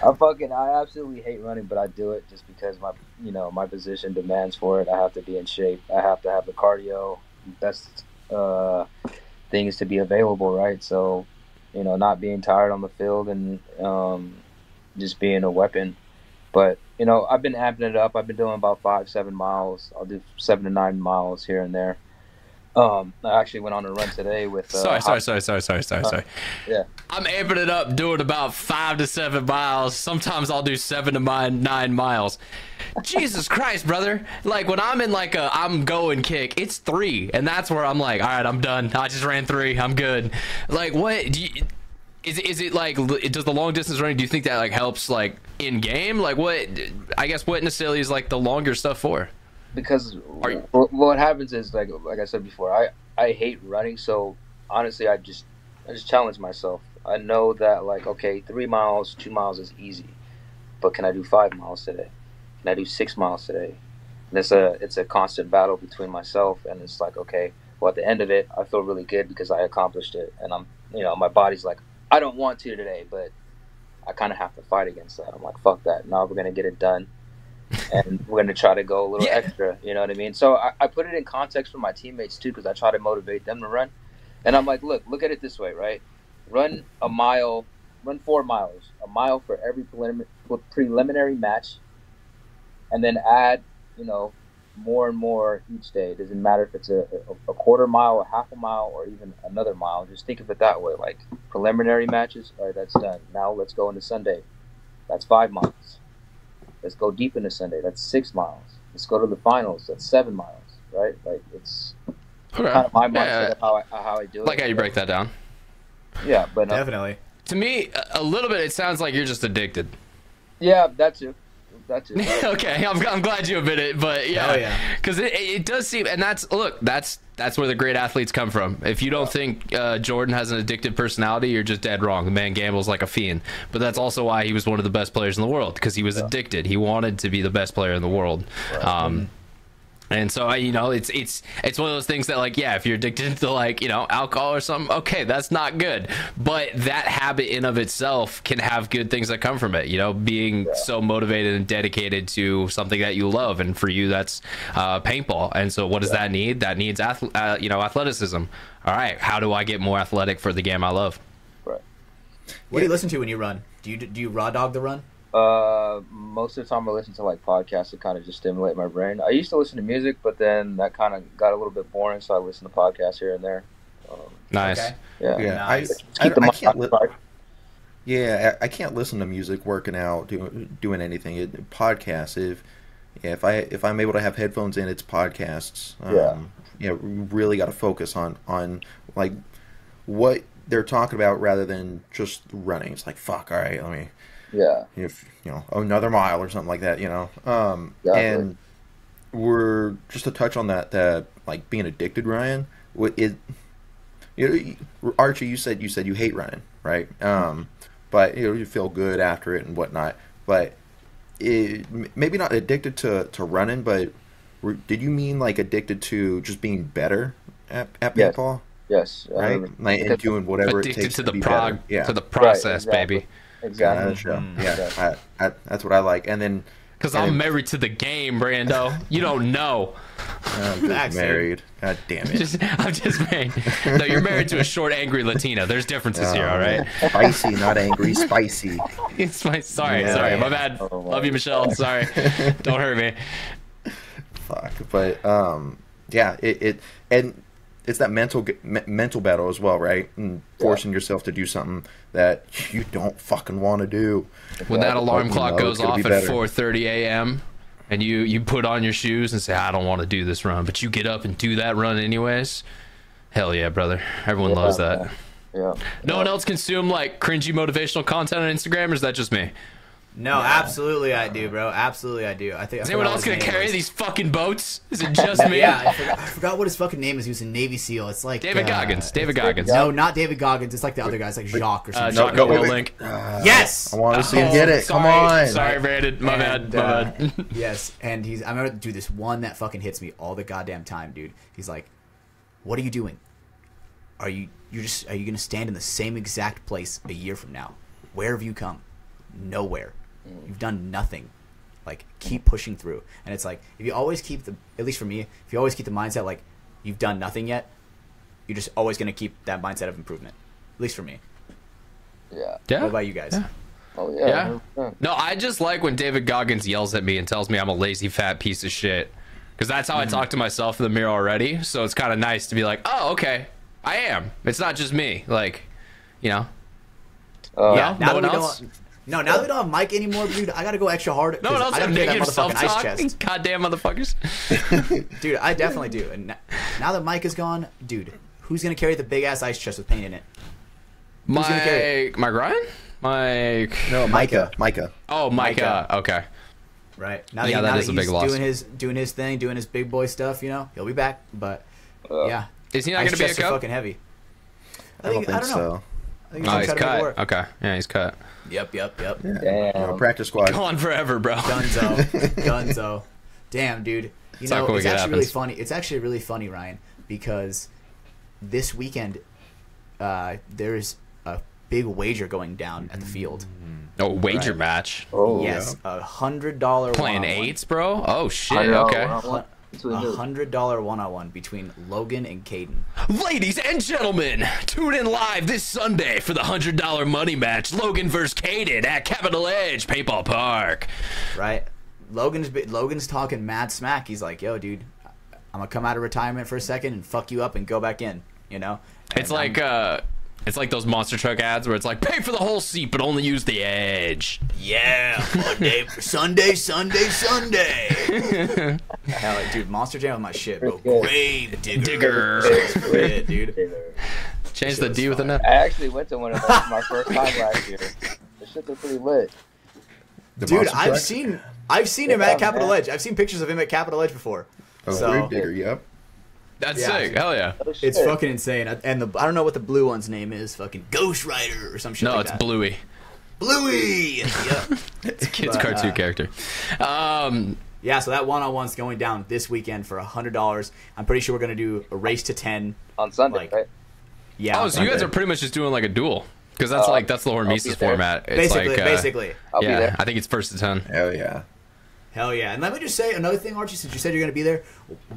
[SPEAKER 4] I absolutely hate running, but I do it just because my position demands for it. I have to be in shape. I have to have the cardio, best things to be available, right? So, not being tired on the field and just being a weapon. But I've been amping it up. I've been doing about 5-7 miles. I'll do 7 to 9 miles here and there. I actually went on a run today with.
[SPEAKER 1] Sorry.
[SPEAKER 4] Yeah.
[SPEAKER 1] I'm amping it up, doing about 5 to 7 miles. Sometimes I'll do 7 to 9 miles. Jesus Christ, brother! Like when I'm in like I'm going kick, it's 3, and that's where I'm like, all right, I'm done. I just ran 3. I'm good. Like what? Is it like, does the long distance running? Do you think that like helps like in game? Like what? I guess what necessarily is like the longer stuff for?
[SPEAKER 4] Because what happens is like I said before, I hate running, so honestly I just challenge myself. I know that like, okay, 3 miles, 2 miles is easy, but can I do 5 miles today? Can I do 6 miles today? And it's a constant battle between myself, and it's like, okay, well at the end of it I feel really good because I accomplished it, and I'm my body's like, I don't want to today, but I kind of have to fight against that. I'm like, fuck that, now we're gonna get it done. And we're going to try to go a little extra, you know what I mean? So I put it in context for my teammates too, because I try to motivate them to run. And I'm like, look at it this way, right? Run 4 miles, a mile for every preliminary match, and then add, more and more each day. It doesn't matter if it's a quarter mile, a half a mile, or even another mile. Just think of it that way, like preliminary matches, all right, that's done. Now let's go into Sunday. That's 5 miles. Let's go deep into Sunday. That's 6 miles. Let's go to the finals. That's 7 miles, right? Like it's kind of my mindset of how I do it.
[SPEAKER 1] Like how you break that down.
[SPEAKER 4] Yeah, but
[SPEAKER 2] Definitely.
[SPEAKER 1] To me, a little bit, it sounds like you're just addicted.
[SPEAKER 4] Yeah, that too.
[SPEAKER 1] Okay, I'm glad you admit it, but
[SPEAKER 2] Oh, yeah.
[SPEAKER 1] because it does seem, and that's where the great athletes come from. If you don't think Jordan has an addictive personality, you're just dead wrong. The man gambles like a fiend, but that's also why he was one of the best players in the world, because he was addicted. He wanted to be the best player in the world. Right. And so, it's one of those things that, like, yeah, if you're addicted to, like, alcohol or something, okay, that's not good. But that habit in of itself can have good things that come from it, being so motivated and dedicated to something that you love. And for you, that's paintball. And so what does that need? That needs, athleticism. All right, how do I get more athletic for the game I love?
[SPEAKER 4] Right.
[SPEAKER 2] What do you listen to when you run? Do you raw dog the run?
[SPEAKER 4] Most of the time I listen to like podcasts to kind of just stimulate my brain. I used to listen to music, but then that kind of got a little bit boring, so I listen to podcasts here and there.
[SPEAKER 1] Nice.
[SPEAKER 2] Okay.
[SPEAKER 3] Yeah,
[SPEAKER 2] Nice.
[SPEAKER 3] I can't listen to music working out, doing anything. Podcasts, if I'm able to have headphones in, it's podcasts. Really got to focus on like what they're talking about rather than just running. It's like, fuck, all right, let me.
[SPEAKER 4] Yeah.
[SPEAKER 3] If another mile or something like that, and we're just to touch on that like being addicted, Ryan. Archie, you said you hate running, right? But you feel good after it and whatnot. But maybe not addicted to running, but did you mean like addicted to just being better at paintball?
[SPEAKER 4] Yes.
[SPEAKER 3] Right. And doing whatever it takes
[SPEAKER 1] to the
[SPEAKER 3] be better. Yeah.
[SPEAKER 1] to the process,
[SPEAKER 4] right, exactly.
[SPEAKER 1] baby.
[SPEAKER 4] Exactly.
[SPEAKER 3] Yeah, that's what I like. And then
[SPEAKER 1] because I'm married to the game, Brando. You don't know.
[SPEAKER 3] I'm just married. God damn it.
[SPEAKER 1] I'm just married. No, you're married to a short, angry Latina. There's differences here, all right?
[SPEAKER 3] Spicy, not angry. Spicy.
[SPEAKER 1] It's my sorry. My bad. Love you, Michelle. Sorry. Don't hurt me.
[SPEAKER 3] Fuck. But and it's that mental battle as well, right? And forcing yourself to do something that you don't fucking want to do.
[SPEAKER 1] When that alarm clock goes off at 4:30 a.m. and you put on your shoes and say, I don't want to do this run, but you get up and do that run anyways. Hell yeah, brother. Everyone loves that.
[SPEAKER 4] Yeah.
[SPEAKER 1] No one else consume like cringy motivational content on Instagram, or is that just me?
[SPEAKER 2] No, absolutely I do, bro. Absolutely I do. I think.
[SPEAKER 1] Is anyone else gonna carry these fucking boats? Is it just me?
[SPEAKER 2] Yeah, I forgot what his fucking name is. He was a Navy SEAL. It's like
[SPEAKER 1] David Goggins. David Goggins.
[SPEAKER 2] No, not David Goggins. It's like the other guy. It's like Jacques or something.
[SPEAKER 1] Jacques Link.
[SPEAKER 2] Yes.
[SPEAKER 3] I want to see him get it. Come
[SPEAKER 1] Sorry.
[SPEAKER 3] on.
[SPEAKER 1] Sorry, Brandon. My bad.
[SPEAKER 2] Yes, and he's. I'm gonna do this one that fucking hits me all the goddamn time, dude. He's like, "What are you doing? Are you gonna stand in the same exact place a year from now? Where have you come? Nowhere. You've done nothing. Like, keep pushing through." And it's like, if you always keep at least for me, if you always keep the mindset like you've done nothing yet, you're just always gonna keep that mindset of improvement. At least for me.
[SPEAKER 4] Yeah.
[SPEAKER 1] Yeah.
[SPEAKER 2] What about you guys?
[SPEAKER 1] Yeah.
[SPEAKER 4] Oh yeah.
[SPEAKER 1] Yeah.
[SPEAKER 4] 100%.
[SPEAKER 1] No, I just like when David Goggins yells at me and tells me I'm a lazy fat piece of shit. Because that's how I talk to myself in the mirror already. So it's kind of nice to be like, oh, okay, I am. It's not just me. Like, you know.
[SPEAKER 2] Yeah.
[SPEAKER 1] No one else.
[SPEAKER 2] Now that we don't have Mike anymore, dude, I gotta go extra hard.
[SPEAKER 1] No one else
[SPEAKER 2] I
[SPEAKER 1] have
[SPEAKER 2] gotta get that
[SPEAKER 1] negative
[SPEAKER 2] motherfucking ice
[SPEAKER 1] self-talk.
[SPEAKER 2] chest.
[SPEAKER 1] Goddamn motherfuckers.
[SPEAKER 2] Dude, I definitely do. And now that Mike is gone, dude, who's gonna carry the big ass ice chest with paint in it? Who's gonna carry it?
[SPEAKER 1] Mike Ryan? Mike.
[SPEAKER 3] No, Micah.
[SPEAKER 1] Oh, Micah. Okay.
[SPEAKER 2] Right. Now
[SPEAKER 1] Yeah, that is a big loss.
[SPEAKER 2] doing his thing, doing his big boy stuff, you know, he'll be back. But yeah.
[SPEAKER 1] Is he not
[SPEAKER 2] Ice
[SPEAKER 1] going to be a
[SPEAKER 2] chests are
[SPEAKER 1] cup?
[SPEAKER 2] fucking heavy.
[SPEAKER 3] I don't think
[SPEAKER 2] know.
[SPEAKER 3] so.
[SPEAKER 2] I think
[SPEAKER 1] Oh, he's
[SPEAKER 2] gonna try to make it
[SPEAKER 1] cut.
[SPEAKER 2] work.
[SPEAKER 1] Okay. Yeah, he's cut.
[SPEAKER 2] Yep.
[SPEAKER 3] Yeah.
[SPEAKER 4] Damn.
[SPEAKER 3] Practice squad.
[SPEAKER 1] Gone forever, bro.
[SPEAKER 2] Dunzo. Damn, dude. You know,
[SPEAKER 1] not
[SPEAKER 2] it's
[SPEAKER 1] quick it
[SPEAKER 2] actually really
[SPEAKER 1] happens.
[SPEAKER 2] funny. It's actually really funny, Ryan, because this weekend there's a big wager going down at the field.
[SPEAKER 1] Oh, wager
[SPEAKER 2] Right.
[SPEAKER 1] match.
[SPEAKER 4] Oh
[SPEAKER 2] Yes, $100
[SPEAKER 1] Playing
[SPEAKER 2] one-on-one.
[SPEAKER 1] eights, bro? Oh, shit.
[SPEAKER 4] I know,
[SPEAKER 1] Okay.
[SPEAKER 4] one-on-one. Between who?
[SPEAKER 2] $100 one-on-one between Logan and Caden.
[SPEAKER 1] Ladies and gentlemen, tune in live this Sunday for the $100 money match. Logan versus Caden at Capitol Edge Paintball Park.
[SPEAKER 2] Right? Logan's talking mad smack. He's like, "Yo, dude, I'm gonna come out of retirement for a second and fuck you up and go back in." You know?
[SPEAKER 1] It's like those monster truck ads where it's like, pay for the whole seat, but only use the edge.
[SPEAKER 2] Yeah, Monday, Sunday. Hell, like, dude, Monster Jam was my shit, bro. Grave digger. Yeah, dude.
[SPEAKER 1] Change
[SPEAKER 2] Shit
[SPEAKER 1] the
[SPEAKER 2] was
[SPEAKER 1] D with an
[SPEAKER 2] fire.
[SPEAKER 1] F.
[SPEAKER 4] I actually went to one of those my first time last year. The shits are pretty lit.
[SPEAKER 3] The
[SPEAKER 2] Dude,
[SPEAKER 3] monster truck?
[SPEAKER 2] I've seen him at Capitol
[SPEAKER 4] man.
[SPEAKER 2] Edge. I've seen pictures of him at Capitol Edge before.
[SPEAKER 3] Oh,
[SPEAKER 2] So-
[SPEAKER 3] Grave digger. Yep.
[SPEAKER 1] That's
[SPEAKER 2] Yeah.
[SPEAKER 1] sick. Hell yeah.
[SPEAKER 4] Oh, shit.
[SPEAKER 2] It's fucking insane. And I don't know what the blue one's name is. Fucking Ghost Rider or some shit
[SPEAKER 1] No,
[SPEAKER 2] like
[SPEAKER 1] it's
[SPEAKER 2] that.
[SPEAKER 1] Bluey.
[SPEAKER 2] Bluey! Yeah.
[SPEAKER 1] It's a kid's
[SPEAKER 2] But,
[SPEAKER 1] cartoon character.
[SPEAKER 2] Yeah, so that one-on-one's going down this weekend for $100. I'm pretty sure we're going to do a race to 10.
[SPEAKER 4] On Sunday,
[SPEAKER 2] like-
[SPEAKER 4] right?
[SPEAKER 2] Yeah.
[SPEAKER 1] Oh,
[SPEAKER 2] on
[SPEAKER 1] so you guys
[SPEAKER 2] Sunday.
[SPEAKER 1] are pretty much just doing like a duel. Because that's that's the
[SPEAKER 4] I'll be
[SPEAKER 1] Hormesis
[SPEAKER 4] there.
[SPEAKER 1] format. It's
[SPEAKER 2] Basically.
[SPEAKER 4] I'll be
[SPEAKER 1] yeah,
[SPEAKER 4] there.
[SPEAKER 1] I think it's first to 10.
[SPEAKER 3] Hell yeah.
[SPEAKER 2] Hell yeah. And let me just say another thing, Archie, since you said you're going to be there.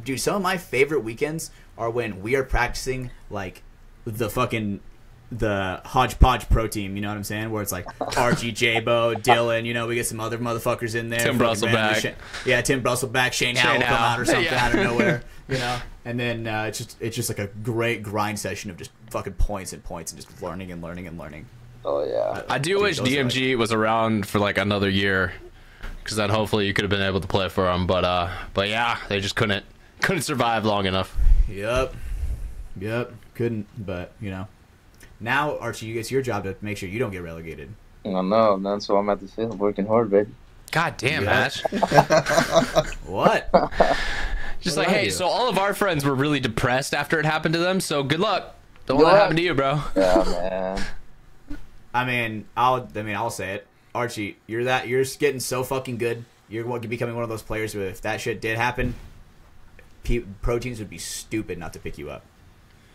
[SPEAKER 2] Dude, some of my favorite weekends are when we are practicing, like, the hodgepodge pro team, you know what I'm saying? Where it's like Archie, J-Bo, Dylan, you know, we get some other motherfuckers in there.
[SPEAKER 1] Tim
[SPEAKER 2] Fucking
[SPEAKER 1] Brustleback.
[SPEAKER 2] Yeah, Tim Brustleback, Shane Howe will come
[SPEAKER 1] Howe.
[SPEAKER 2] out or something
[SPEAKER 1] Yeah.
[SPEAKER 2] out of nowhere, you know? And then it's just like a great grind session of just fucking points and just learning and learning and learning.
[SPEAKER 4] Oh yeah.
[SPEAKER 1] I do
[SPEAKER 2] Dude,
[SPEAKER 1] wish
[SPEAKER 2] those are
[SPEAKER 1] DMG was around for like another year. Because then hopefully you could have been able to play for them. But yeah, they just couldn't survive long enough.
[SPEAKER 2] Yep. Couldn't, but, you know. Now, Archie, it's your job to make sure you don't get relegated.
[SPEAKER 4] I know, man. So I'm at the field working hard, baby.
[SPEAKER 1] God damn,
[SPEAKER 2] Yeah.
[SPEAKER 1] Match.
[SPEAKER 2] What?
[SPEAKER 1] Just
[SPEAKER 2] What
[SPEAKER 1] like,
[SPEAKER 2] did I
[SPEAKER 1] hey,
[SPEAKER 2] do?
[SPEAKER 1] so all of our friends were really depressed after it happened to them. So good luck. Don't
[SPEAKER 4] Good
[SPEAKER 1] let that
[SPEAKER 4] luck.
[SPEAKER 1] happen to you, bro.
[SPEAKER 4] Yeah, man.
[SPEAKER 2] I'll say it. Archie, you're just getting so fucking good. You're becoming one of those players who, if that shit did happen, pro teams would be stupid not to pick you up.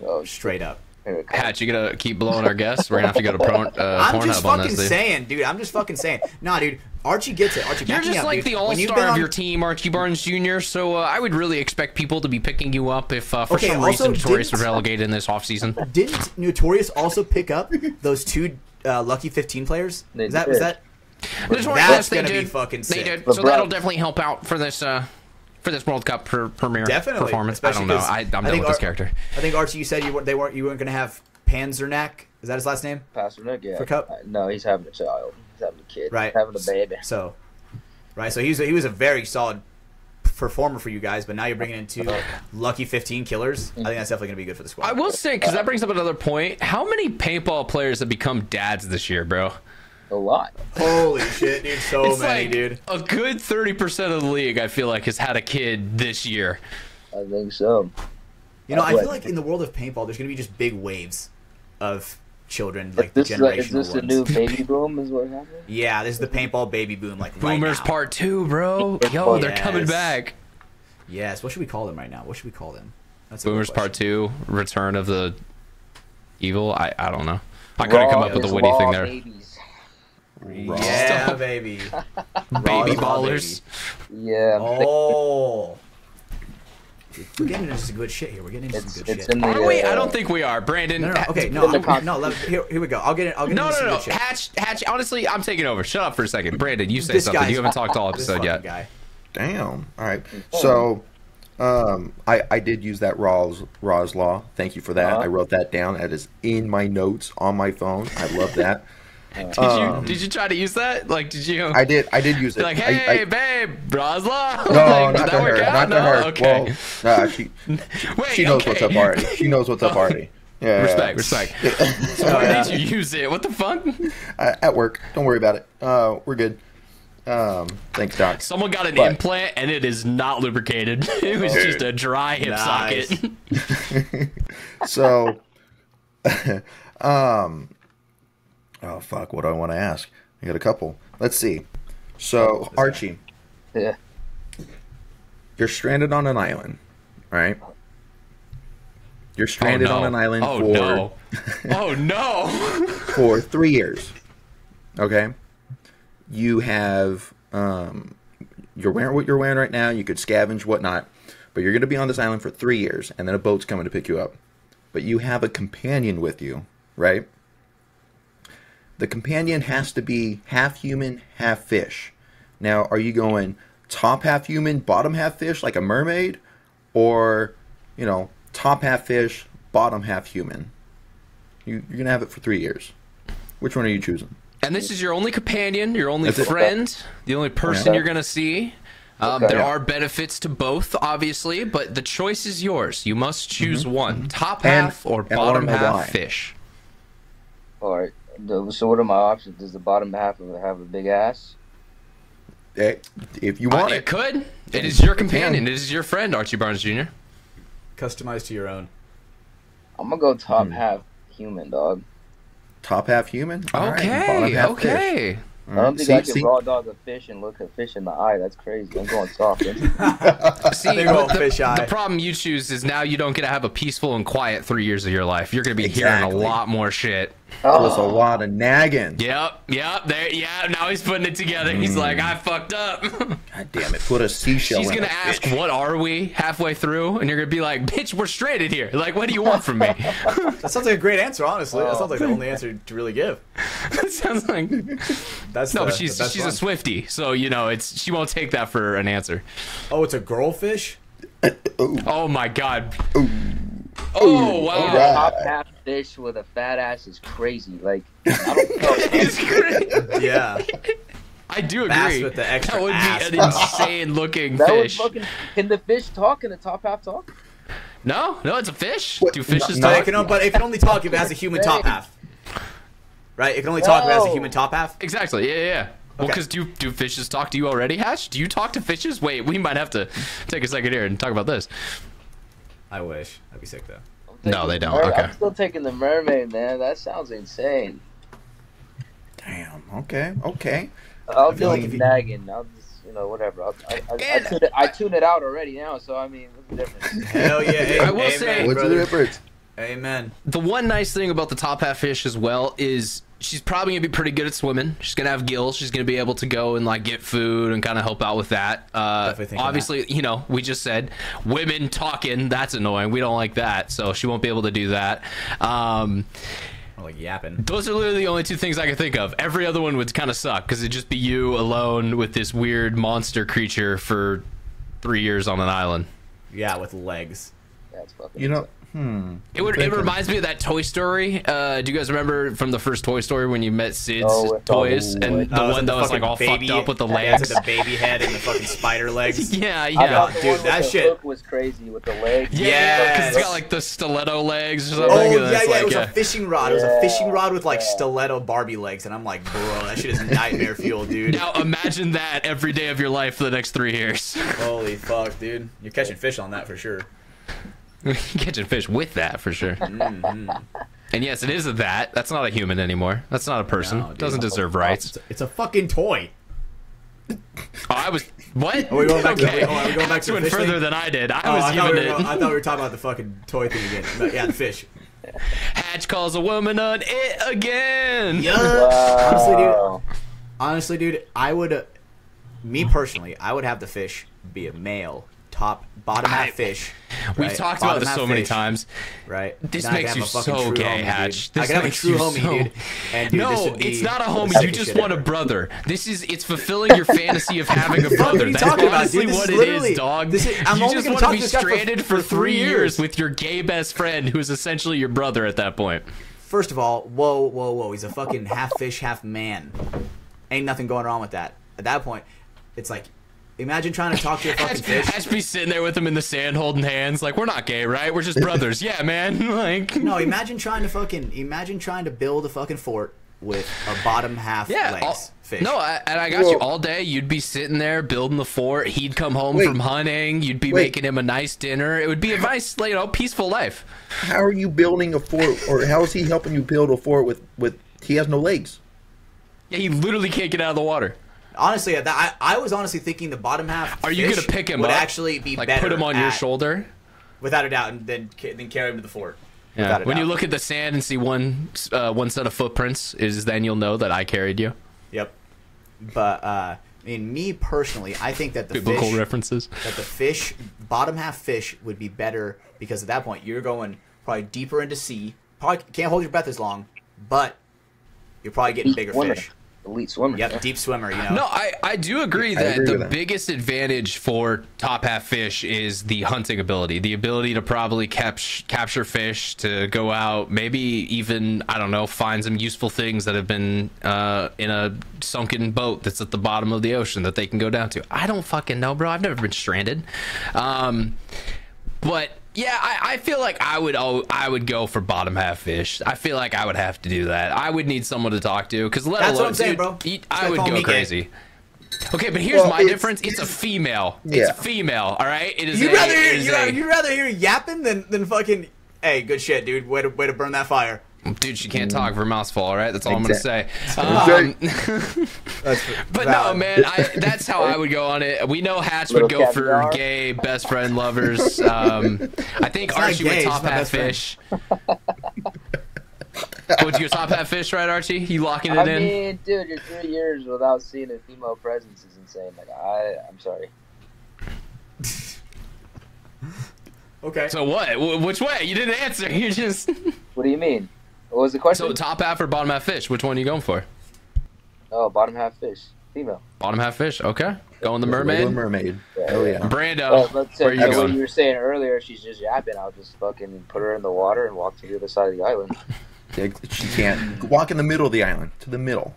[SPEAKER 4] Oh,
[SPEAKER 2] Straight up.
[SPEAKER 4] here it comes.
[SPEAKER 1] Hatch, you gonna keep blowing our guests? We're gonna have to go to
[SPEAKER 2] I'm just
[SPEAKER 1] Pornhub on
[SPEAKER 2] fucking
[SPEAKER 1] this, dude.
[SPEAKER 2] saying, dude. I'm just fucking saying. Nah, dude. Archie gets it. Archie,
[SPEAKER 1] You're
[SPEAKER 2] back me
[SPEAKER 1] just
[SPEAKER 2] up,
[SPEAKER 1] like
[SPEAKER 2] dude.
[SPEAKER 1] the
[SPEAKER 2] When you've been
[SPEAKER 1] all-star of
[SPEAKER 2] on-
[SPEAKER 1] your team, Archie Barnes Jr., so I would really expect people to be picking you up if for
[SPEAKER 2] Okay,
[SPEAKER 1] some
[SPEAKER 2] also,
[SPEAKER 1] reason Notorious was
[SPEAKER 2] didn't-
[SPEAKER 1] relegated in this offseason.
[SPEAKER 2] Didn't Notorious also pick up those two Lucky 15 players?
[SPEAKER 4] They
[SPEAKER 2] Was that
[SPEAKER 4] did.
[SPEAKER 1] Notorious,
[SPEAKER 2] That's
[SPEAKER 1] they
[SPEAKER 2] gonna be
[SPEAKER 1] did.
[SPEAKER 2] fucking
[SPEAKER 1] They
[SPEAKER 2] sick.
[SPEAKER 1] did,
[SPEAKER 4] But
[SPEAKER 1] so
[SPEAKER 4] bro-
[SPEAKER 1] that'll definitely help out for this World Cup premiere
[SPEAKER 2] Definitely,
[SPEAKER 1] performance. I
[SPEAKER 2] especially
[SPEAKER 1] don't know.
[SPEAKER 2] 'cause
[SPEAKER 1] I'm done
[SPEAKER 2] think
[SPEAKER 1] with this
[SPEAKER 2] Ar-
[SPEAKER 1] character.
[SPEAKER 2] I think Archie, you said you weren't gonna have Panzernak. Is that his last name?
[SPEAKER 4] Pastor Nick, yeah.
[SPEAKER 2] For Cup?
[SPEAKER 4] No, he's having a child. He's having a kid.
[SPEAKER 2] Right.
[SPEAKER 4] He's having a baby.
[SPEAKER 2] So, right. So he was a very solid performer for you guys, but now you're bringing in 2 lucky 15 killers. I think that's definitely going to be good for the squad.
[SPEAKER 1] I will say, because that brings up another point. How many paintball players have become dads this year, bro?
[SPEAKER 4] A lot.
[SPEAKER 2] Holy shit, dude. So
[SPEAKER 1] It's
[SPEAKER 2] many,
[SPEAKER 1] like
[SPEAKER 2] dude.
[SPEAKER 1] a good 30% of the league, I feel like, has had a kid this year.
[SPEAKER 4] I think so.
[SPEAKER 2] You know, I feel like in the world of paintball, there's going to be just big waves of children, like the generational
[SPEAKER 4] Is this a
[SPEAKER 2] ones.
[SPEAKER 4] new baby boom? Is what happening?
[SPEAKER 2] Yeah, this is the paintball baby boom, like
[SPEAKER 1] Boomers
[SPEAKER 2] right now.
[SPEAKER 1] Part 2, bro. Yo, they're
[SPEAKER 2] Yes.
[SPEAKER 1] coming back.
[SPEAKER 2] Yes. What should we call them right now? What should we call them? That's a
[SPEAKER 1] Boomers
[SPEAKER 2] good
[SPEAKER 1] Part
[SPEAKER 2] question.
[SPEAKER 1] 2, Return of the Evil. I don't know. I couldn't come up with a witty thing there.
[SPEAKER 4] Babies.
[SPEAKER 2] Yeah, baby.
[SPEAKER 1] Baby
[SPEAKER 2] Raw
[SPEAKER 1] ballers.
[SPEAKER 4] Yeah.
[SPEAKER 2] Oh. We're getting into some good shit here. We're getting into some good
[SPEAKER 4] It's
[SPEAKER 2] shit.
[SPEAKER 4] in the.
[SPEAKER 1] Are we? I don't think we are. Brandon.
[SPEAKER 2] No, okay, here we go. I'll get
[SPEAKER 1] No,
[SPEAKER 2] into some
[SPEAKER 1] no.
[SPEAKER 2] good shit.
[SPEAKER 1] Hatch, honestly, I'm taking over. Shut up for a second. Brandon, you say
[SPEAKER 2] This
[SPEAKER 1] something.
[SPEAKER 2] guy's-
[SPEAKER 1] You haven't talked all
[SPEAKER 2] This
[SPEAKER 1] episode
[SPEAKER 2] fucking
[SPEAKER 1] yet.
[SPEAKER 2] guy.
[SPEAKER 3] Damn. All right. So, I did use that Raw's law. Thank you for that. I wrote that down. That is in my notes on my phone. I love that.
[SPEAKER 1] Did you try to use that? Like, did you?
[SPEAKER 3] I did use it.
[SPEAKER 1] Like, hey, babe, Brasla.
[SPEAKER 3] No,
[SPEAKER 1] like,
[SPEAKER 3] not
[SPEAKER 1] did
[SPEAKER 3] to
[SPEAKER 1] that
[SPEAKER 3] her.
[SPEAKER 1] work out?
[SPEAKER 3] Not to
[SPEAKER 1] No?
[SPEAKER 3] her.
[SPEAKER 1] Okay.
[SPEAKER 3] Well, nah, she
[SPEAKER 1] Wait,
[SPEAKER 3] knows what's up already. She knows what's up already. Yeah.
[SPEAKER 1] Respect. So why did you use it? What the fuck?
[SPEAKER 3] At work. Don't worry about it. We're good. Thanks, Doc.
[SPEAKER 1] Someone got an
[SPEAKER 3] But-
[SPEAKER 1] implant and it is not lubricated. It was just a dry hip
[SPEAKER 2] Nice.
[SPEAKER 1] socket.
[SPEAKER 3] So, oh fuck, what do I want to ask? I got a couple. Let's see. So, Archie,
[SPEAKER 4] Yeah.
[SPEAKER 3] you're stranded on an island, right? You're stranded on an island
[SPEAKER 1] Oh
[SPEAKER 3] for
[SPEAKER 1] no. Oh no.
[SPEAKER 3] for 3 years. Okay. You have you're wearing what you're wearing right now. You could scavenge, whatnot, but you're going to be on this island for 3 years, and then a boat's coming to pick you up. But you have a companion with you, right? The companion has to be half human, half fish. Now, are you going top half human, bottom half fish, like a mermaid, or top half fish, bottom half human? You're going to have it for 3 years. Which one are you choosing?
[SPEAKER 1] And this is your only companion, your only
[SPEAKER 3] That's it.
[SPEAKER 1] friend, the only person
[SPEAKER 4] Okay.
[SPEAKER 1] you're going to see. There are benefits to both, obviously, but the choice is yours. You must choose one. Top half or
[SPEAKER 3] and I wanna
[SPEAKER 1] bottom
[SPEAKER 3] know
[SPEAKER 1] half
[SPEAKER 3] why.
[SPEAKER 1] fish.
[SPEAKER 4] All right. So what are my options? Does the bottom half of it have a big ass?
[SPEAKER 3] If you want
[SPEAKER 1] It
[SPEAKER 3] it.
[SPEAKER 1] could. It is your companion. It is your friend, Archie Barnes Jr.
[SPEAKER 2] Customized to your own.
[SPEAKER 4] I'm gonna go top half human, dog.
[SPEAKER 3] Top half human? All right, bottom
[SPEAKER 1] Okay,
[SPEAKER 3] half
[SPEAKER 1] okay.
[SPEAKER 3] fish.
[SPEAKER 4] I don't think
[SPEAKER 3] See-
[SPEAKER 4] I can
[SPEAKER 3] see-
[SPEAKER 4] raw dog a fish and look a fish in the eye. That's crazy. I'm going soft.
[SPEAKER 1] See,
[SPEAKER 2] Big ol'
[SPEAKER 1] but
[SPEAKER 2] fish eye.
[SPEAKER 1] the problem you choose is now you don't get to have a peaceful and quiet 3 years of your life. You're going to be hearing
[SPEAKER 3] Exactly.
[SPEAKER 1] a lot more shit.
[SPEAKER 3] Plus a lot of nagging.
[SPEAKER 1] Yep, there, yeah, now he's putting it together. He's like, I fucked up.
[SPEAKER 3] God damn it. Put a seashell
[SPEAKER 1] She's
[SPEAKER 3] in
[SPEAKER 1] going to
[SPEAKER 3] a
[SPEAKER 1] ask,
[SPEAKER 3] fish.
[SPEAKER 1] what are we halfway through? And you're going to be like, bitch, we're stranded here. Like, what do you want from me?
[SPEAKER 2] That sounds like a great answer, honestly. That sounds like the only answer to really give.
[SPEAKER 1] It sounds like...
[SPEAKER 2] That's
[SPEAKER 1] No,
[SPEAKER 2] the,
[SPEAKER 1] but she's
[SPEAKER 2] the best
[SPEAKER 1] a
[SPEAKER 2] one.
[SPEAKER 1] Swiftie, so, she won't take that for an answer.
[SPEAKER 2] Oh, it's a girl fish?
[SPEAKER 1] Oh, my God. Oh, wow.
[SPEAKER 3] Alright.
[SPEAKER 4] Top half fish with a fat ass is crazy. Like, I don't know.
[SPEAKER 1] It's great.
[SPEAKER 2] Yeah.
[SPEAKER 1] I do
[SPEAKER 2] Bass
[SPEAKER 1] agree.
[SPEAKER 2] with the extra
[SPEAKER 1] That would
[SPEAKER 2] ass,
[SPEAKER 1] be
[SPEAKER 2] bro.
[SPEAKER 1] an insane looking
[SPEAKER 4] That was
[SPEAKER 1] fish.
[SPEAKER 4] fucking. Can the fish talk? Can the top half talk?
[SPEAKER 1] No, it's a fish.
[SPEAKER 3] What?
[SPEAKER 1] Do fishes
[SPEAKER 3] No,
[SPEAKER 1] talk?
[SPEAKER 2] But it can only talk if it has a human top half. Right? It can only talk if it has a human top half.
[SPEAKER 1] Exactly. Yeah. Well,
[SPEAKER 2] Okay.
[SPEAKER 1] because do fishes talk to you already, Hatch? Do you talk to fishes? Wait, we might have to take a second here and talk about this.
[SPEAKER 2] I wish. That'd be sick, though.
[SPEAKER 1] No, they don't.
[SPEAKER 4] I'm
[SPEAKER 1] Okay.
[SPEAKER 4] still taking the mermaid, man. That sounds insane.
[SPEAKER 3] Damn. Okay.
[SPEAKER 4] I'll
[SPEAKER 2] feel
[SPEAKER 4] do
[SPEAKER 2] like
[SPEAKER 4] like
[SPEAKER 2] if you-
[SPEAKER 4] nagging. I'll just, whatever. I tune it out already now, so I mean, what's the difference?
[SPEAKER 2] Hell yeah. Hey,
[SPEAKER 1] I will
[SPEAKER 2] amen,
[SPEAKER 1] say-
[SPEAKER 3] What's the
[SPEAKER 2] brother.
[SPEAKER 3] difference?
[SPEAKER 2] Amen.
[SPEAKER 1] The one nice thing about the top half fish as well is she's probably gonna be pretty good at swimming. She's gonna have gills. She's gonna be able to go and like get food and kind of help out with that.
[SPEAKER 2] Definitely thinking
[SPEAKER 1] Obviously, we just said women talking. That's annoying. We don't like that, so she won't be able to do that.
[SPEAKER 2] Or like yapping.
[SPEAKER 1] Those are literally the only two things I can think of. Every other one would kind of suck because it'd just be you alone with this weird monster creature for 3 years on an island.
[SPEAKER 2] Yeah, with legs.
[SPEAKER 4] That's fucking.
[SPEAKER 3] You know,
[SPEAKER 1] It reminds me of that Toy Story. Do you guys remember from the first Toy Story when you met Sid's toys and the one that was like all fucked up with the legs,
[SPEAKER 2] the baby head and the fucking spider legs?
[SPEAKER 1] Yeah,
[SPEAKER 2] dude, that shit
[SPEAKER 4] was crazy with the legs.
[SPEAKER 1] Yeah, because it's got like the stiletto legs or something.
[SPEAKER 2] Oh yeah, it was a fishing rod. It was a fishing rod with like stiletto Barbie legs, and I'm like, bro, that shit is nightmare fuel, dude.
[SPEAKER 1] Now imagine that every day of your life for the next 3 years.
[SPEAKER 2] Holy fuck, dude! You're catching fish on that for sure.
[SPEAKER 1] Catching fish with that for sure. And yes, it is a that. That's not a human anymore. That's not a person.
[SPEAKER 2] No,
[SPEAKER 1] doesn't deserve rights.
[SPEAKER 2] It's a fucking toy.
[SPEAKER 1] Oh, I was what?
[SPEAKER 2] Are we going back
[SPEAKER 1] okay.
[SPEAKER 2] are we going back to the
[SPEAKER 1] went
[SPEAKER 2] fish
[SPEAKER 1] further
[SPEAKER 2] thing?
[SPEAKER 1] than I did. I
[SPEAKER 2] I thought we were talking about the fucking toy thing again. But yeah, the fish.
[SPEAKER 1] Hatch calls a woman on it again.
[SPEAKER 2] Yeah.
[SPEAKER 4] Wow.
[SPEAKER 2] Honestly, dude, I would, me personally, I would have the fish be a male, bottom half fish.
[SPEAKER 1] We've talked about this so many times.
[SPEAKER 2] Right.
[SPEAKER 1] This
[SPEAKER 2] Then I
[SPEAKER 1] makes
[SPEAKER 2] can
[SPEAKER 1] you
[SPEAKER 2] have a fucking
[SPEAKER 1] so
[SPEAKER 2] true
[SPEAKER 1] gay,
[SPEAKER 2] homie,
[SPEAKER 1] Hatch.
[SPEAKER 2] dude. I
[SPEAKER 1] This
[SPEAKER 2] can have a
[SPEAKER 1] makes
[SPEAKER 2] true
[SPEAKER 1] you
[SPEAKER 2] homie,
[SPEAKER 1] so...
[SPEAKER 2] dude. And, dude, this
[SPEAKER 1] No,
[SPEAKER 2] would be
[SPEAKER 1] it's not a
[SPEAKER 2] the
[SPEAKER 1] homie. You
[SPEAKER 2] sickest
[SPEAKER 1] just
[SPEAKER 2] shit
[SPEAKER 1] want a
[SPEAKER 2] ever.
[SPEAKER 1] brother. It's fulfilling your fantasy of having a brother.
[SPEAKER 2] What are you
[SPEAKER 1] That's
[SPEAKER 2] talking about,
[SPEAKER 1] honestly
[SPEAKER 2] dude? This
[SPEAKER 1] what
[SPEAKER 2] is
[SPEAKER 1] it
[SPEAKER 2] literally-
[SPEAKER 1] is, dog.
[SPEAKER 2] I'm
[SPEAKER 1] You
[SPEAKER 2] only
[SPEAKER 1] just
[SPEAKER 2] gonna
[SPEAKER 1] want
[SPEAKER 2] talk
[SPEAKER 1] to
[SPEAKER 2] to
[SPEAKER 1] be
[SPEAKER 2] this guy
[SPEAKER 1] stranded for 3
[SPEAKER 2] 3
[SPEAKER 1] years with your gay best friend who is essentially your brother at that point.
[SPEAKER 2] First of all, whoa. He's a fucking half fish, half man. Ain't nothing going wrong with that. At that point, it's like, imagine trying to talk to a fucking fish.
[SPEAKER 1] Hatch be sitting there with him in the sand holding hands like, we're not gay, right? We're just brothers. Yeah, man. Like,
[SPEAKER 2] No, imagine trying to build a fucking fort with a bottom half legs fish.
[SPEAKER 1] No, I got you. All day, you'd be sitting there building the fort. He'd come home from hunting. You'd be making him a nice dinner. It would be a nice, peaceful life.
[SPEAKER 3] How are you building a fort, or how is he helping you build a fort with he has no legs?
[SPEAKER 1] Yeah, he literally can't get out of the water.
[SPEAKER 2] Honestly, I was honestly thinking the bottom half.
[SPEAKER 1] Are you
[SPEAKER 2] fish
[SPEAKER 1] gonna pick him
[SPEAKER 2] would
[SPEAKER 1] up?
[SPEAKER 2] actually be
[SPEAKER 1] Like
[SPEAKER 2] better
[SPEAKER 1] put him on your
[SPEAKER 2] at-
[SPEAKER 1] shoulder?
[SPEAKER 2] without a doubt, and then carry him to the fort.
[SPEAKER 1] Yeah.
[SPEAKER 2] Without a
[SPEAKER 1] When you
[SPEAKER 2] doubt.
[SPEAKER 1] look at the sand and see one set of footprints, then you'll know that I carried you.
[SPEAKER 2] Yep. But I mean, me personally, I think that the
[SPEAKER 1] Biblical references.
[SPEAKER 2] bottom half fish would be better because at that point you're going probably deeper into sea. Probably can't hold your breath as long, but you're probably getting bigger fish.
[SPEAKER 4] Elite swimmer.
[SPEAKER 2] Yep, deep swimmer. You know.
[SPEAKER 1] No, I do agree
[SPEAKER 3] I
[SPEAKER 1] that
[SPEAKER 3] agree
[SPEAKER 1] the
[SPEAKER 3] with that.
[SPEAKER 1] biggest advantage for top half fish is the hunting ability. The ability to probably capture fish, to go out, maybe even, I don't know, find some useful things that have been in a sunken boat that's at the bottom of the ocean that they can go down to. I don't fucking know, bro. I've never been stranded. But yeah, I feel like I would go for bottom half fish. I feel like I would have to do that. I would need someone to talk to, because
[SPEAKER 2] That's what I'm saying, bro.
[SPEAKER 1] I would
[SPEAKER 2] call
[SPEAKER 1] go
[SPEAKER 2] me gay.
[SPEAKER 1] crazy. Okay, but here's my difference. It's a female.
[SPEAKER 3] Yeah.
[SPEAKER 1] It's a female. All right. It is.
[SPEAKER 2] You'd rather hear yapping than fucking. Hey, good shit, dude. Way to burn that fire.
[SPEAKER 1] Dude, she can't talk. Her mouth's full. All right. That's all I'm gonna say. But no, man. That's how I would go on it. We know Hatch would go for
[SPEAKER 4] caviar.
[SPEAKER 1] gay best friend lovers. I think Archie
[SPEAKER 2] gay,
[SPEAKER 1] would
[SPEAKER 2] it's
[SPEAKER 1] top
[SPEAKER 2] my
[SPEAKER 1] half
[SPEAKER 2] best friend.
[SPEAKER 1] fish. Would you go top half fish, right, Archie? You locking it
[SPEAKER 4] I
[SPEAKER 1] in?
[SPEAKER 4] mean, dude, you're 3 years without seeing a female presence is insane. Like, I'm sorry.
[SPEAKER 2] Okay.
[SPEAKER 1] So what? Which way? You didn't answer. You just.
[SPEAKER 4] What do you mean? What was the question?
[SPEAKER 1] So top half or bottom half fish? Which one are you going for?
[SPEAKER 4] Oh, bottom half fish, female.
[SPEAKER 1] Bottom half fish. Okay. Going the
[SPEAKER 3] Regular
[SPEAKER 1] mermaid.
[SPEAKER 3] mermaid. Oh yeah.
[SPEAKER 1] Brando.
[SPEAKER 4] Let's
[SPEAKER 1] where
[SPEAKER 4] say
[SPEAKER 1] are you
[SPEAKER 4] what
[SPEAKER 1] going?
[SPEAKER 4] you were saying earlier. She's just yapping. I'll just fucking put her in the water and walk to the other side of the island.
[SPEAKER 3] Yeah, she can't walk in the middle of the island to the middle.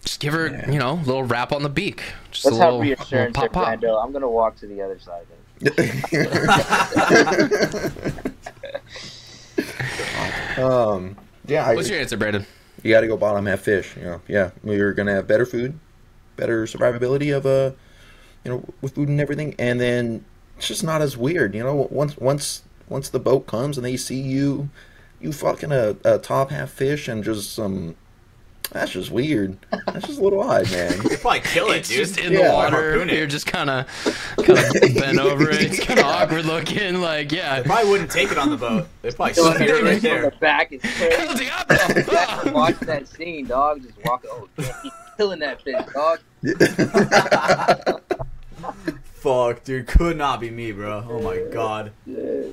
[SPEAKER 1] Just give her, a little rap on the beak. Just
[SPEAKER 4] Let's
[SPEAKER 1] a
[SPEAKER 4] have
[SPEAKER 1] little
[SPEAKER 4] reassurance
[SPEAKER 1] pop,
[SPEAKER 4] here,
[SPEAKER 1] pop.
[SPEAKER 4] Brando. I'm gonna walk to the other side.
[SPEAKER 3] Yeah.
[SPEAKER 1] What's your answer, Brandon?
[SPEAKER 3] You got to go bottom half fish. Yeah. We're gonna have better food, better survivability of with food and everything, and then it's just not as weird. Once the boat comes and they see you fucking a top half fish and just some. That's just weird. That's just a little odd, man.
[SPEAKER 2] You'd probably kill it,
[SPEAKER 1] It's
[SPEAKER 2] dude.
[SPEAKER 1] just in
[SPEAKER 3] Yeah.
[SPEAKER 1] the water.
[SPEAKER 2] Harpoon it.
[SPEAKER 1] You're just kind of bent over it. It's kind of awkward looking. Like, yeah.
[SPEAKER 2] Probably wouldn't take it on the boat. They'd probably
[SPEAKER 4] So
[SPEAKER 2] spear it right
[SPEAKER 4] from
[SPEAKER 2] there.
[SPEAKER 4] the back is
[SPEAKER 1] El
[SPEAKER 4] crazy.
[SPEAKER 1] Diablo!
[SPEAKER 4] Watch that scene, dog. Just walk. Oh, damn, he's killing that fish, dog.
[SPEAKER 2] Fuck, dude. Could not be me, bro. Oh my god.
[SPEAKER 4] Yeah,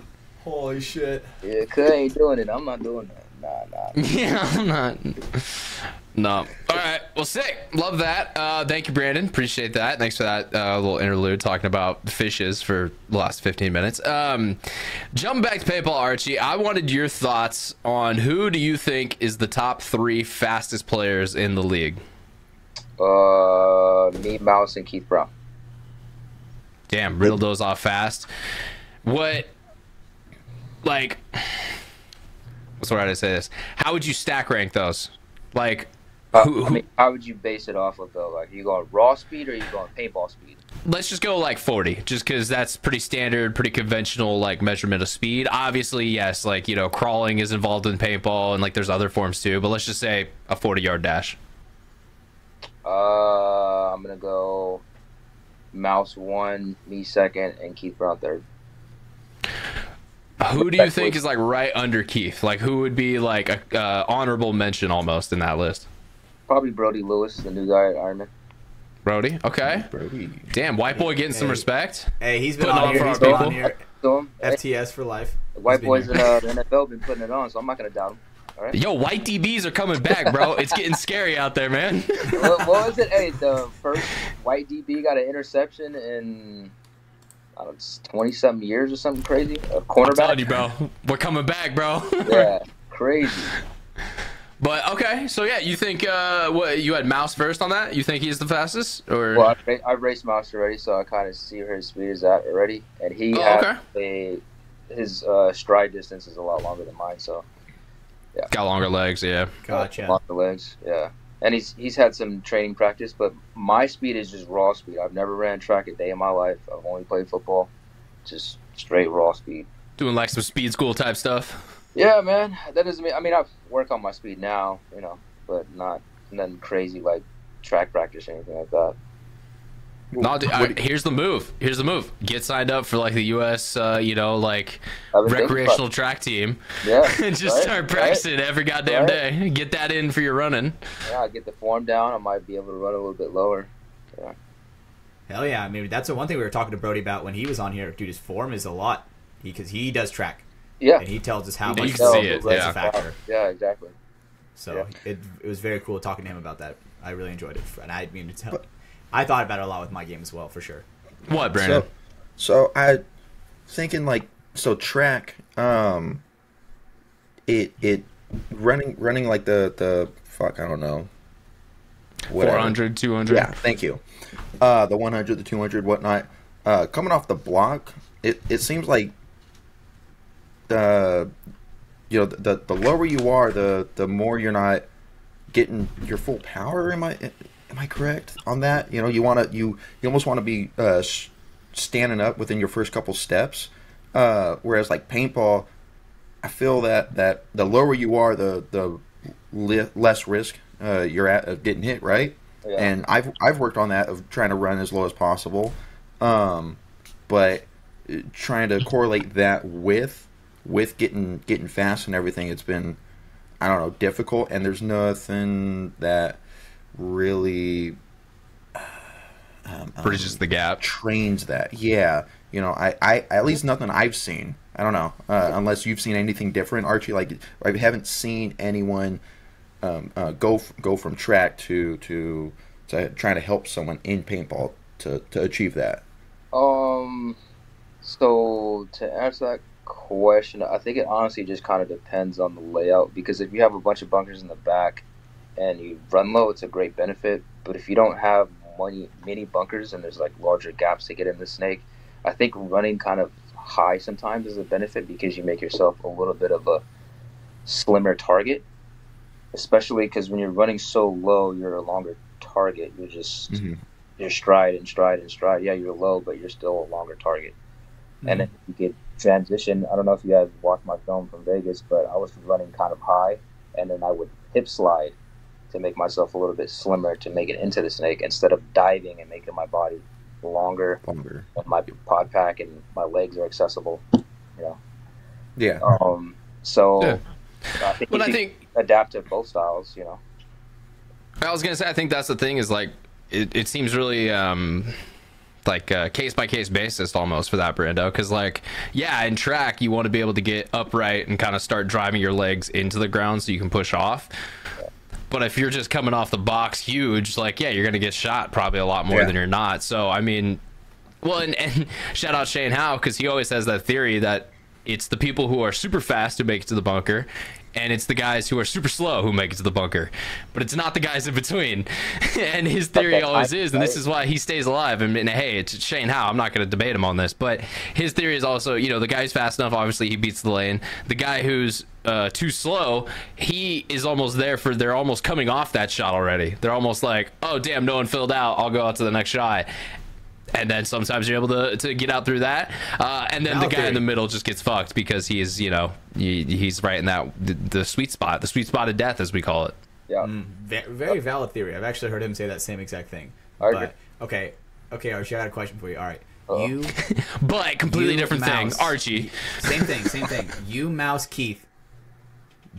[SPEAKER 2] Holy shit.
[SPEAKER 4] yeah, cuz ain't doing it. I'm not doing that. Nah.
[SPEAKER 1] Yeah, I'm not. No. All right. Well, sick. Love that. Thank you, Brandon. Appreciate that. Thanks for that little interlude talking about fishes for the last 15 minutes. Jumping back to paintball, Archie, I wanted your thoughts on who do you think is the top 3 fastest players in the league?
[SPEAKER 4] Me, Mouse, and Keith Brown.
[SPEAKER 1] Damn, riddled those off fast. What, like, what's the right way to say this? How would you stack rank those? Like,
[SPEAKER 4] I mean, how would you base it off of though? Like, are you going raw speed or are you going paintball speed?
[SPEAKER 1] let's just go like 40, just because that's pretty standard, pretty conventional like measurement of speed. Obviously, yes, like, you know, crawling is involved in paintball and like there's other forms too, but let's just say a 40-yard dash.
[SPEAKER 4] I'm gonna go Mouse 1, me 2nd, and Keith Brown 3rd.
[SPEAKER 1] Who do you think is like right under Keith? Like, who would be like a honorable mention almost in that list?
[SPEAKER 4] Probably Brody Lewis, the new guy at Ironman.
[SPEAKER 1] Brody, okay.
[SPEAKER 3] Brody.
[SPEAKER 1] Damn, white boy getting some respect.
[SPEAKER 2] Hey, he's been
[SPEAKER 1] Putting
[SPEAKER 2] on
[SPEAKER 1] on
[SPEAKER 2] here.
[SPEAKER 1] for
[SPEAKER 2] He's
[SPEAKER 1] our
[SPEAKER 2] been
[SPEAKER 1] people.
[SPEAKER 2] on here. FTS for life.
[SPEAKER 4] The white
[SPEAKER 2] He's been
[SPEAKER 4] boys in
[SPEAKER 2] here.
[SPEAKER 4] the NFL been putting it on, so I'm not gonna doubt him. All right.
[SPEAKER 1] Yo, white DBs are coming back, bro. It's getting scary out there, man.
[SPEAKER 4] What was it? Hey, the first white DB got an interception in, I don't know, 20-something years or something crazy. A
[SPEAKER 1] I'm
[SPEAKER 4] cornerback.
[SPEAKER 1] telling you, bro. We're coming back, bro.
[SPEAKER 4] Yeah, crazy.
[SPEAKER 1] But okay, so yeah, you think what you had Mouse first on that? You think he's the fastest, or?
[SPEAKER 4] Well, I raced Mouse already, so I kind of see where his speed is at already, and he has his stride distance is a lot longer than mine, so yeah.
[SPEAKER 1] Got longer legs, yeah.
[SPEAKER 2] Gotcha.
[SPEAKER 4] Longer legs, yeah. And he's had some training practice, but my speed is just raw speed. I've never ran track a day in my life. I've only played football, just straight raw speed.
[SPEAKER 1] Doing like some speed school type stuff.
[SPEAKER 4] Yeah, man. That doesn't mean. I mean, I work on my speed now, you know, but not nothing crazy like track practice or anything like that.
[SPEAKER 1] No, dude, here's the move. Here's the move. Get signed up for like the U.S. You know, like
[SPEAKER 4] I've been
[SPEAKER 1] recreational track team.
[SPEAKER 4] Yeah,
[SPEAKER 1] And just start practicing every goddamn day. Get that in for your running.
[SPEAKER 4] Yeah, I get the form down. I might be able to run a little bit lower. Yeah.
[SPEAKER 2] Hell yeah. I mean, that's the one thing we were talking to Brody about when he was on here. Dude, his form is a lot because he does track.
[SPEAKER 4] Yeah.
[SPEAKER 2] And he tells us how
[SPEAKER 1] You
[SPEAKER 2] much
[SPEAKER 1] can see it,
[SPEAKER 2] plays
[SPEAKER 1] yeah.
[SPEAKER 2] a factor.
[SPEAKER 4] Yeah, exactly.
[SPEAKER 2] So it was very cool talking to him about that. I really enjoyed it. And I mean, I thought about it a lot with my game as well, for sure.
[SPEAKER 1] What, Brandon?
[SPEAKER 3] So I thinking like track, it running like the fuck, I don't know. Whatever.
[SPEAKER 1] 400, 200.
[SPEAKER 3] Yeah, thank you. The 100, the 200, whatnot. Coming off the block, it seems like the lower you are, the more you're not getting your full power. Am I correct on that? You know, you almost want to be standing up within your first couple steps. Whereas like paintball, I feel that the lower you are, the less risk you're at of getting hit, right?
[SPEAKER 4] Yeah.
[SPEAKER 3] And I've worked on that of trying to run as low as possible, but trying to correlate that with getting fast and everything, it's been, I don't know, difficult. And there's nothing that really
[SPEAKER 1] Bridges the gap.
[SPEAKER 3] trains that. Yeah, you know, I at least nothing I've seen. I don't know, unless you've seen anything different, Archie. Like, I haven't seen anyone go from track to trying to help someone in paintball to achieve that.
[SPEAKER 4] So to answer that question, I think it honestly just kind of depends on the layout, because if you have a bunch of bunkers in the back and you run low, it's a great benefit. But if you don't have many bunkers and there's like larger gaps to get in the snake, I think running kind of high sometimes is a benefit, because you make yourself a little bit of a slimmer target, especially because when you're running so low, you're a longer target. You're just you're stride and stride and stride. Yeah, you're low, but you're still a longer target. And then you get transition. I don't know if you guys watched my film from Vegas, but I was running kind of high, and then I would hip slide to make myself a little bit slimmer to make it into the snake, instead of diving and making my body longer. And my pod pack and my legs are accessible, you know.
[SPEAKER 3] Yeah.
[SPEAKER 4] So
[SPEAKER 1] Yeah.
[SPEAKER 4] I think
[SPEAKER 1] But
[SPEAKER 4] you
[SPEAKER 1] I
[SPEAKER 4] can
[SPEAKER 1] think
[SPEAKER 4] adapt to both styles, you know.
[SPEAKER 1] I was gonna say, I think that's the thing, is like it seems really like case by case basis almost for that, Brando, because like, yeah, in track you want to be able to get upright and kind of start driving your legs into the ground so you can push off. But if you're just coming off the box huge, like, yeah, you're gonna get shot probably a lot more than you're not. So I mean, well, and shout out Shane Howe, because he always has that theory that it's the people who are super fast who make it to the bunker, and it's the guys who are super slow who make it to the bunker, but it's not the guys in between. And his theory always is, and this is why he stays alive. And hey, it's Shane Howe. I'm not going to debate him on this, but his theory is also, you know, the guy's fast enough, obviously he beats the lane. The guy who's too slow, he is almost there for, they're almost coming off that shot already. They're almost like, oh damn, no one filled out, I'll go out to the next shot. And then sometimes you're able to get out through that, and then the guy in the middle just gets fucked because he's, you know, he's right in that the sweet spot of death, as we call it.
[SPEAKER 4] Yeah,
[SPEAKER 2] very valid theory. I've actually heard him say that same exact thing. But okay, Archie, I got a question for you. All right, you,
[SPEAKER 1] but completely different thing, Archie.
[SPEAKER 2] Same thing. You, Mouse, Keith,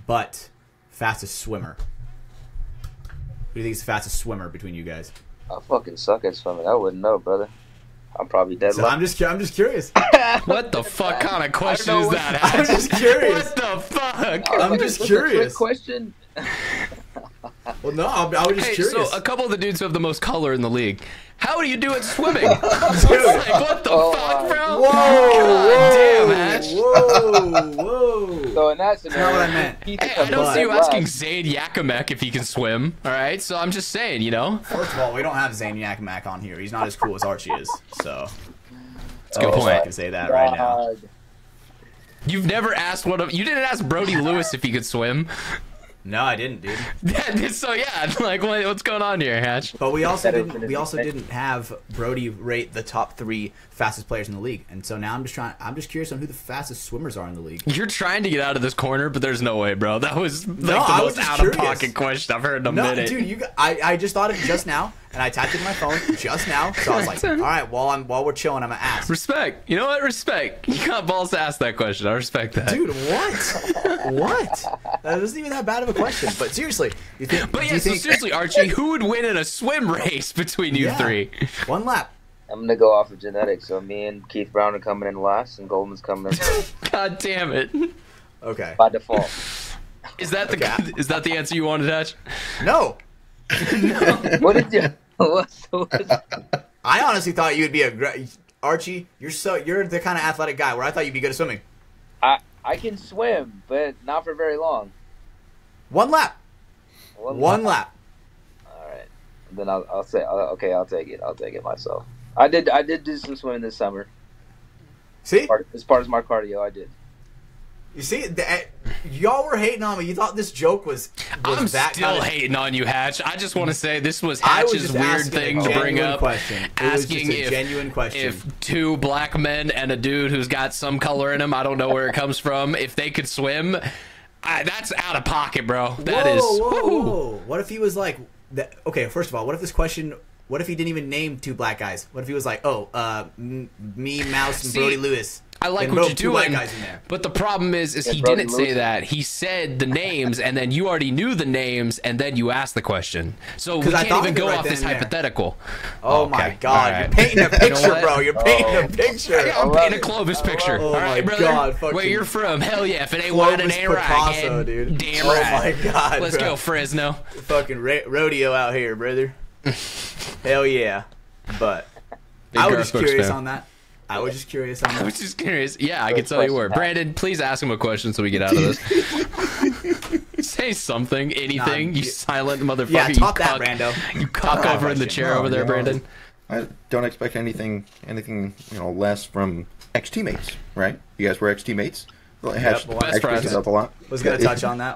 [SPEAKER 2] but fastest swimmer. Who do you think is the fastest swimmer between you guys?
[SPEAKER 4] I fucking suck at swimming. I wouldn't know, brother. I'm probably dead.
[SPEAKER 2] So I'm just curious.
[SPEAKER 1] What the fuck kind of question is that?
[SPEAKER 2] I'm just curious.
[SPEAKER 1] What the fuck?
[SPEAKER 2] I'm just curious.
[SPEAKER 4] Question.
[SPEAKER 2] Well, no, I was just curious.
[SPEAKER 1] So a couple of the dudes who have the most color in the league, how do you do at swimming? Dude, like, what the fuck, bro?
[SPEAKER 2] Whoa,
[SPEAKER 1] damn, Ash.
[SPEAKER 2] Whoa.
[SPEAKER 4] So in that scenario,
[SPEAKER 2] not what I meant.
[SPEAKER 1] Hey, I don't see you asking Zayn Yakimek if he can swim. All right, so I'm just saying, you know.
[SPEAKER 2] First of all, we don't have Zayn Yakimek on here. He's not as cool as Archie is. So
[SPEAKER 1] that's a good point.
[SPEAKER 2] I can say that right now.
[SPEAKER 1] You've never asked you didn't ask Brody Lewis if he could swim.
[SPEAKER 2] No, I didn't, dude.
[SPEAKER 1] So yeah, like what's going on here, Hatch?
[SPEAKER 2] But we also didn't have Brody rate the top 3 fastest players in the league, and so now I'm just curious on who the fastest swimmers are in the league.
[SPEAKER 1] You're trying to get out of this corner, but there's no way, bro. That was like the most out of pocket question I've heard in a minute.
[SPEAKER 2] Dude, I just thought of it just now, and I typed it in my phone just now. So I was like, all right, while we're chilling, I'm gonna ask.
[SPEAKER 1] Respect. You know what? Respect. You got balls to ask that question. I respect that.
[SPEAKER 2] Dude, what? What? That wasn't even that bad of a question. But seriously, you think?
[SPEAKER 1] But yeah, so seriously, Archie, who would win in a swim race between you three?
[SPEAKER 2] One lap.
[SPEAKER 4] I'm gonna go off of genetics. So me and Keith Brown are coming in last, and Goldman's coming in first.
[SPEAKER 1] God damn it.
[SPEAKER 2] Okay.
[SPEAKER 4] By default.
[SPEAKER 1] Is that the answer you wanted, Hatch?
[SPEAKER 2] No.
[SPEAKER 4] No. What did you?
[SPEAKER 2] I honestly thought you'd be a great Archie. You're the kind of athletic guy where I thought you'd be good at swimming.
[SPEAKER 4] I can swim, but not for very long.
[SPEAKER 2] One lap. One lap.
[SPEAKER 4] All right. Then I'll say okay. I'll take it. I'll take it myself. I did do some swimming this summer.
[SPEAKER 2] See?
[SPEAKER 4] As part of my cardio, I did.
[SPEAKER 2] You see, y'all were hating on me. You thought this joke was
[SPEAKER 1] I'm
[SPEAKER 2] that
[SPEAKER 1] still hating on you, Hatch. I just want to say this was Hatch's weird thing to bring up. Asking if 2 black men and a dude who's got some color in him, I don't know where it comes from, if they could swim, that's out of pocket, bro.
[SPEAKER 2] Whoa. What if he was like, okay, first of all, what if this question... What if he didn't even name 2 black guys? What if he was like, me, Mouse, and Brody Lewis?
[SPEAKER 1] I like what you're doing, but the problem is he didn't say that. He said the names, and then you already knew the names, and then you asked the question. So we can't even go off this hypothetical.
[SPEAKER 2] Oh my God, you're painting a picture, bro. You're painting a picture.
[SPEAKER 1] I'm painting a Clovis picture.
[SPEAKER 2] Oh
[SPEAKER 1] all right, brother.
[SPEAKER 2] God,
[SPEAKER 1] where you're from? Hell yeah. If it ain't white, it ain't right.
[SPEAKER 2] Dude.
[SPEAKER 1] Damn right.
[SPEAKER 2] Oh my God,
[SPEAKER 1] let's go, Fresno.
[SPEAKER 2] Fucking rodeo out here, brother. Hell yeah. But I was just curious on that. I was just curious.
[SPEAKER 1] Yeah, I can tell you were. Brandon, please ask him a question so we get out of this. Say something, anything, you silent motherfucker.
[SPEAKER 2] Yeah, talk that, Brando.
[SPEAKER 1] You cock over in the chair over there, Brandon.
[SPEAKER 3] I don't expect anything less from ex-teammates, right? You guys were ex-teammates.
[SPEAKER 1] Best friends.
[SPEAKER 3] Up a lot.
[SPEAKER 2] Was gonna touch on that.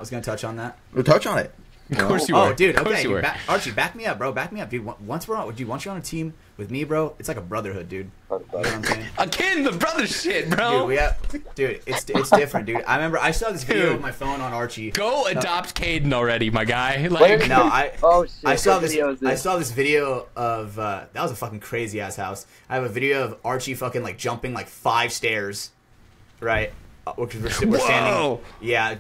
[SPEAKER 3] We'll touch on it.
[SPEAKER 1] Of course you were.
[SPEAKER 2] Oh, dude. Okay, Archie, back me up, bro. Back me up, dude. Once you're on a team with me, bro, it's like a brotherhood, dude. You know what I'm saying?
[SPEAKER 1] Again, the brother shit, bro.
[SPEAKER 2] Dude, it's different, dude. I remember I saw this video on my phone on Archie.
[SPEAKER 1] Go adopt Caden already, my guy. Like,
[SPEAKER 2] no, I saw this video of that was a fucking crazy ass house. I have a video of Archie fucking like jumping like 5 stairs, right? Because we're standing. Yeah,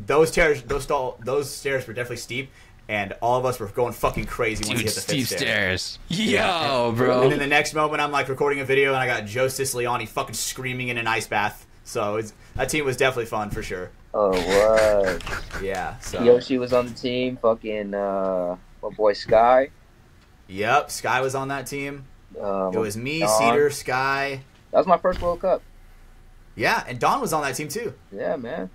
[SPEAKER 2] those stairs were definitely steep, and all of us were going fucking crazy once we hit the 5th
[SPEAKER 1] steep
[SPEAKER 2] stair.
[SPEAKER 1] stairs. Yo, bro.
[SPEAKER 2] And then the next moment, I'm like recording a video, and I got Joe Siciliani fucking screaming in an ice bath. So that team was definitely fun for sure.
[SPEAKER 4] Oh, what?
[SPEAKER 2] Yeah. So.
[SPEAKER 4] Yoshi was on the team. Fucking my boy Sky.
[SPEAKER 2] Yep. Sky was on that team. It was me,
[SPEAKER 4] Don.
[SPEAKER 2] Cedar, Sky.
[SPEAKER 4] That was my first World Cup.
[SPEAKER 2] Yeah, and Don was on that team too.
[SPEAKER 4] Yeah, man.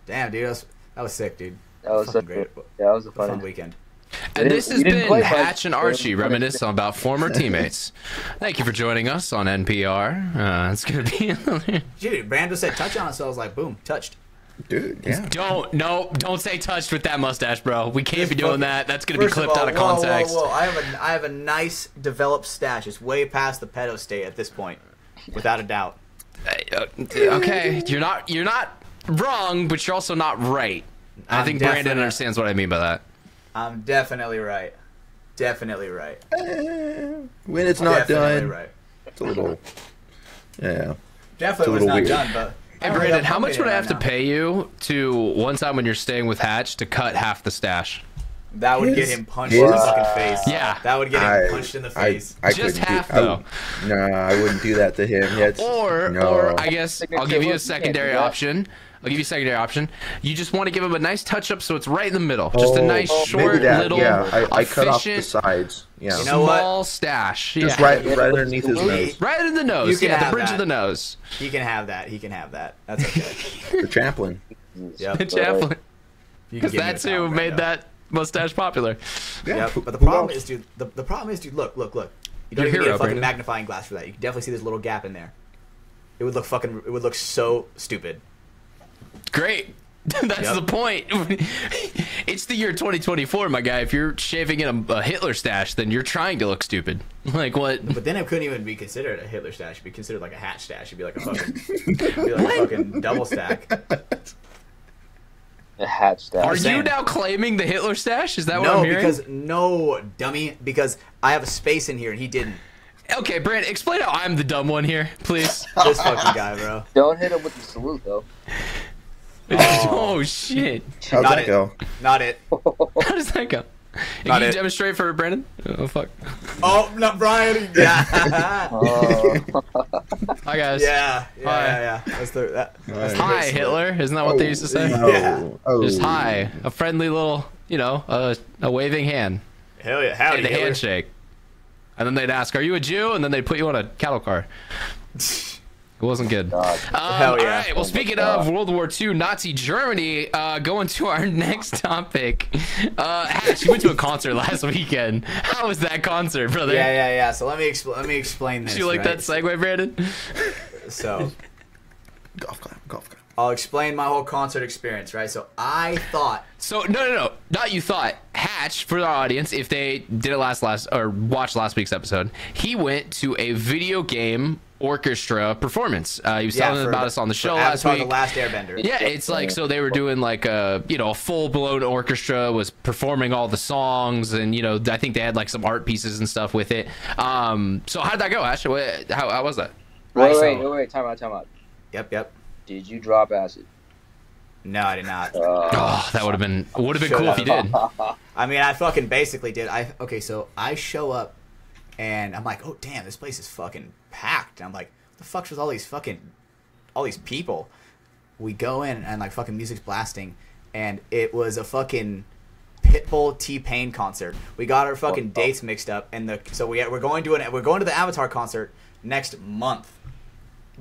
[SPEAKER 2] Damn, dude, that was sick, dude.
[SPEAKER 4] That was such
[SPEAKER 2] great.
[SPEAKER 4] that was a
[SPEAKER 2] Fun
[SPEAKER 4] fun
[SPEAKER 2] weekend.
[SPEAKER 1] And this has been
[SPEAKER 4] play
[SPEAKER 1] Hatch and
[SPEAKER 4] much.
[SPEAKER 1] Archie reminiscing about former teammates. Thank you for joining us on NPR. It's gonna be
[SPEAKER 2] Dude, Brando said touch on us, so I was like, boom, touched.
[SPEAKER 3] Dude, yeah.
[SPEAKER 1] Don't say touched with that mustache, bro. We can't be doing that. That's gonna be
[SPEAKER 2] First of
[SPEAKER 1] clipped
[SPEAKER 2] all,
[SPEAKER 1] out of context.
[SPEAKER 2] Whoa. I have a nice developed stash. It's way past the pedo state at this point, without a doubt.
[SPEAKER 1] Okay, you're not wrong, but you're also not right. I think Brandon understands what I mean by that.
[SPEAKER 2] I'm definitely right. Definitely right.
[SPEAKER 3] When it's not
[SPEAKER 2] Definitely
[SPEAKER 3] done,
[SPEAKER 2] right.
[SPEAKER 3] it's a little. Yeah.
[SPEAKER 2] Definitely was
[SPEAKER 3] little
[SPEAKER 2] not
[SPEAKER 3] weird.
[SPEAKER 2] done, but.
[SPEAKER 1] Hey, Brandon, how much would I have to pay you to one time when you're staying with Hatch to cut half the stash?
[SPEAKER 2] That would get him punched in the fucking face.
[SPEAKER 1] Yeah.
[SPEAKER 2] That would get him punched in the face.
[SPEAKER 3] I
[SPEAKER 1] Just
[SPEAKER 3] couldn't
[SPEAKER 1] half,
[SPEAKER 3] do,
[SPEAKER 1] though.
[SPEAKER 3] I wouldn't do that to him. Yeah,
[SPEAKER 1] Or I guess I'll give you a secondary option. You just want to give him a nice touch-up so it's right in the middle. Just a nice, short, little,
[SPEAKER 3] I cut off the
[SPEAKER 1] efficient,
[SPEAKER 3] sides. Yeah.
[SPEAKER 2] You know what?
[SPEAKER 1] small stash.
[SPEAKER 3] Just
[SPEAKER 1] Yeah.
[SPEAKER 3] right underneath his nose.
[SPEAKER 1] Right in the nose.
[SPEAKER 2] You can
[SPEAKER 1] Yeah, the
[SPEAKER 2] have
[SPEAKER 1] bridge
[SPEAKER 2] that.
[SPEAKER 1] of the nose.
[SPEAKER 2] He can have that. That's okay.
[SPEAKER 3] The Champlin.
[SPEAKER 2] Yep.
[SPEAKER 1] The chaplain.
[SPEAKER 2] You can
[SPEAKER 1] Because
[SPEAKER 2] give me
[SPEAKER 1] that's
[SPEAKER 2] the
[SPEAKER 1] who
[SPEAKER 2] pound,
[SPEAKER 1] made
[SPEAKER 2] Brando.
[SPEAKER 1] that mustache popular.
[SPEAKER 3] Yeah.
[SPEAKER 2] Yep. But the problem is, dude. The problem is, dude. Look. You don't
[SPEAKER 1] Your
[SPEAKER 2] even need
[SPEAKER 1] hero,
[SPEAKER 2] a fucking
[SPEAKER 1] Brandon.
[SPEAKER 2] magnifying glass for that. You can definitely see this little gap in there. It would look so stupid.
[SPEAKER 1] Great. That's
[SPEAKER 2] Yep.
[SPEAKER 1] the point. It's the year 2024, my guy. If you're shaving in a Hitler stash, then you're trying to look stupid. Like what?
[SPEAKER 2] But then it couldn't even be considered a Hitler stash. It'd be considered like a Hatch stash. It'd be like a fucking double stack.
[SPEAKER 4] A hat stash.
[SPEAKER 1] Are you
[SPEAKER 2] saying.
[SPEAKER 1] now claiming the Hitler stash? Is that what
[SPEAKER 2] No,
[SPEAKER 1] I'm hearing?
[SPEAKER 2] no, dummy. Because I have a space in here and he didn't.
[SPEAKER 1] Okay, Brand, explain how I'm the dumb one here, please.
[SPEAKER 2] This fucking guy, bro.
[SPEAKER 4] Don't hit him with the salute though.
[SPEAKER 1] Oh shit!
[SPEAKER 3] How'd
[SPEAKER 2] Not
[SPEAKER 3] that
[SPEAKER 2] it.
[SPEAKER 3] go?
[SPEAKER 2] Not it.
[SPEAKER 1] How does that go?
[SPEAKER 2] Not
[SPEAKER 1] Can you
[SPEAKER 2] it.
[SPEAKER 1] demonstrate for Brandon? Oh fuck!
[SPEAKER 2] Oh, not Brian. Yeah.
[SPEAKER 4] Oh.
[SPEAKER 1] Hi guys.
[SPEAKER 2] Yeah. That's the
[SPEAKER 1] Hi Hitler. Isn't that what they used to say?
[SPEAKER 2] Yeah.
[SPEAKER 1] Just hi, a friendly little, a waving hand,
[SPEAKER 2] Hell yeah. Howdy,
[SPEAKER 1] and a
[SPEAKER 2] Hitler.
[SPEAKER 1] handshake. And then they'd ask, "Are you a Jew?" And then they'd put you on a cattle car. It wasn't good.
[SPEAKER 4] God.
[SPEAKER 2] Hell yeah.
[SPEAKER 1] All right. Well, speaking of World War II, Nazi Germany, going to our next topic. Hatch, you went to a concert last weekend. How was that concert, brother?
[SPEAKER 2] Yeah. So let me explain this.
[SPEAKER 1] Did you like that segue, Brandon?
[SPEAKER 2] So
[SPEAKER 3] Golf clap.
[SPEAKER 2] I'll explain my whole concert experience, right? So I thought.
[SPEAKER 1] So no, not you thought. Hatch, for our audience, if they didn't watch last week's episode, he went to a video game orchestra performance. He was telling about us on the show last week.
[SPEAKER 2] The Last Airbender.
[SPEAKER 1] Yeah, it's like, so they were doing like a full-blown orchestra was performing all the songs, and I think they had like some art pieces and stuff with it. So how did that go, Ash? How was that?
[SPEAKER 4] Wait, time out.
[SPEAKER 2] Yep.
[SPEAKER 4] Did you drop acid?
[SPEAKER 2] No, I did not.
[SPEAKER 1] Oh, that would have been cool if you did.
[SPEAKER 2] I mean, I fucking basically did. So I show up, and I'm like, oh damn, this place is fucking packed. And I'm like, what the fuck's with all these people? We go in and like fucking music's blasting, and it was a fucking Pitbull T-Pain concert. We got our fucking dates mixed up, and we're going to the Avatar concert next month,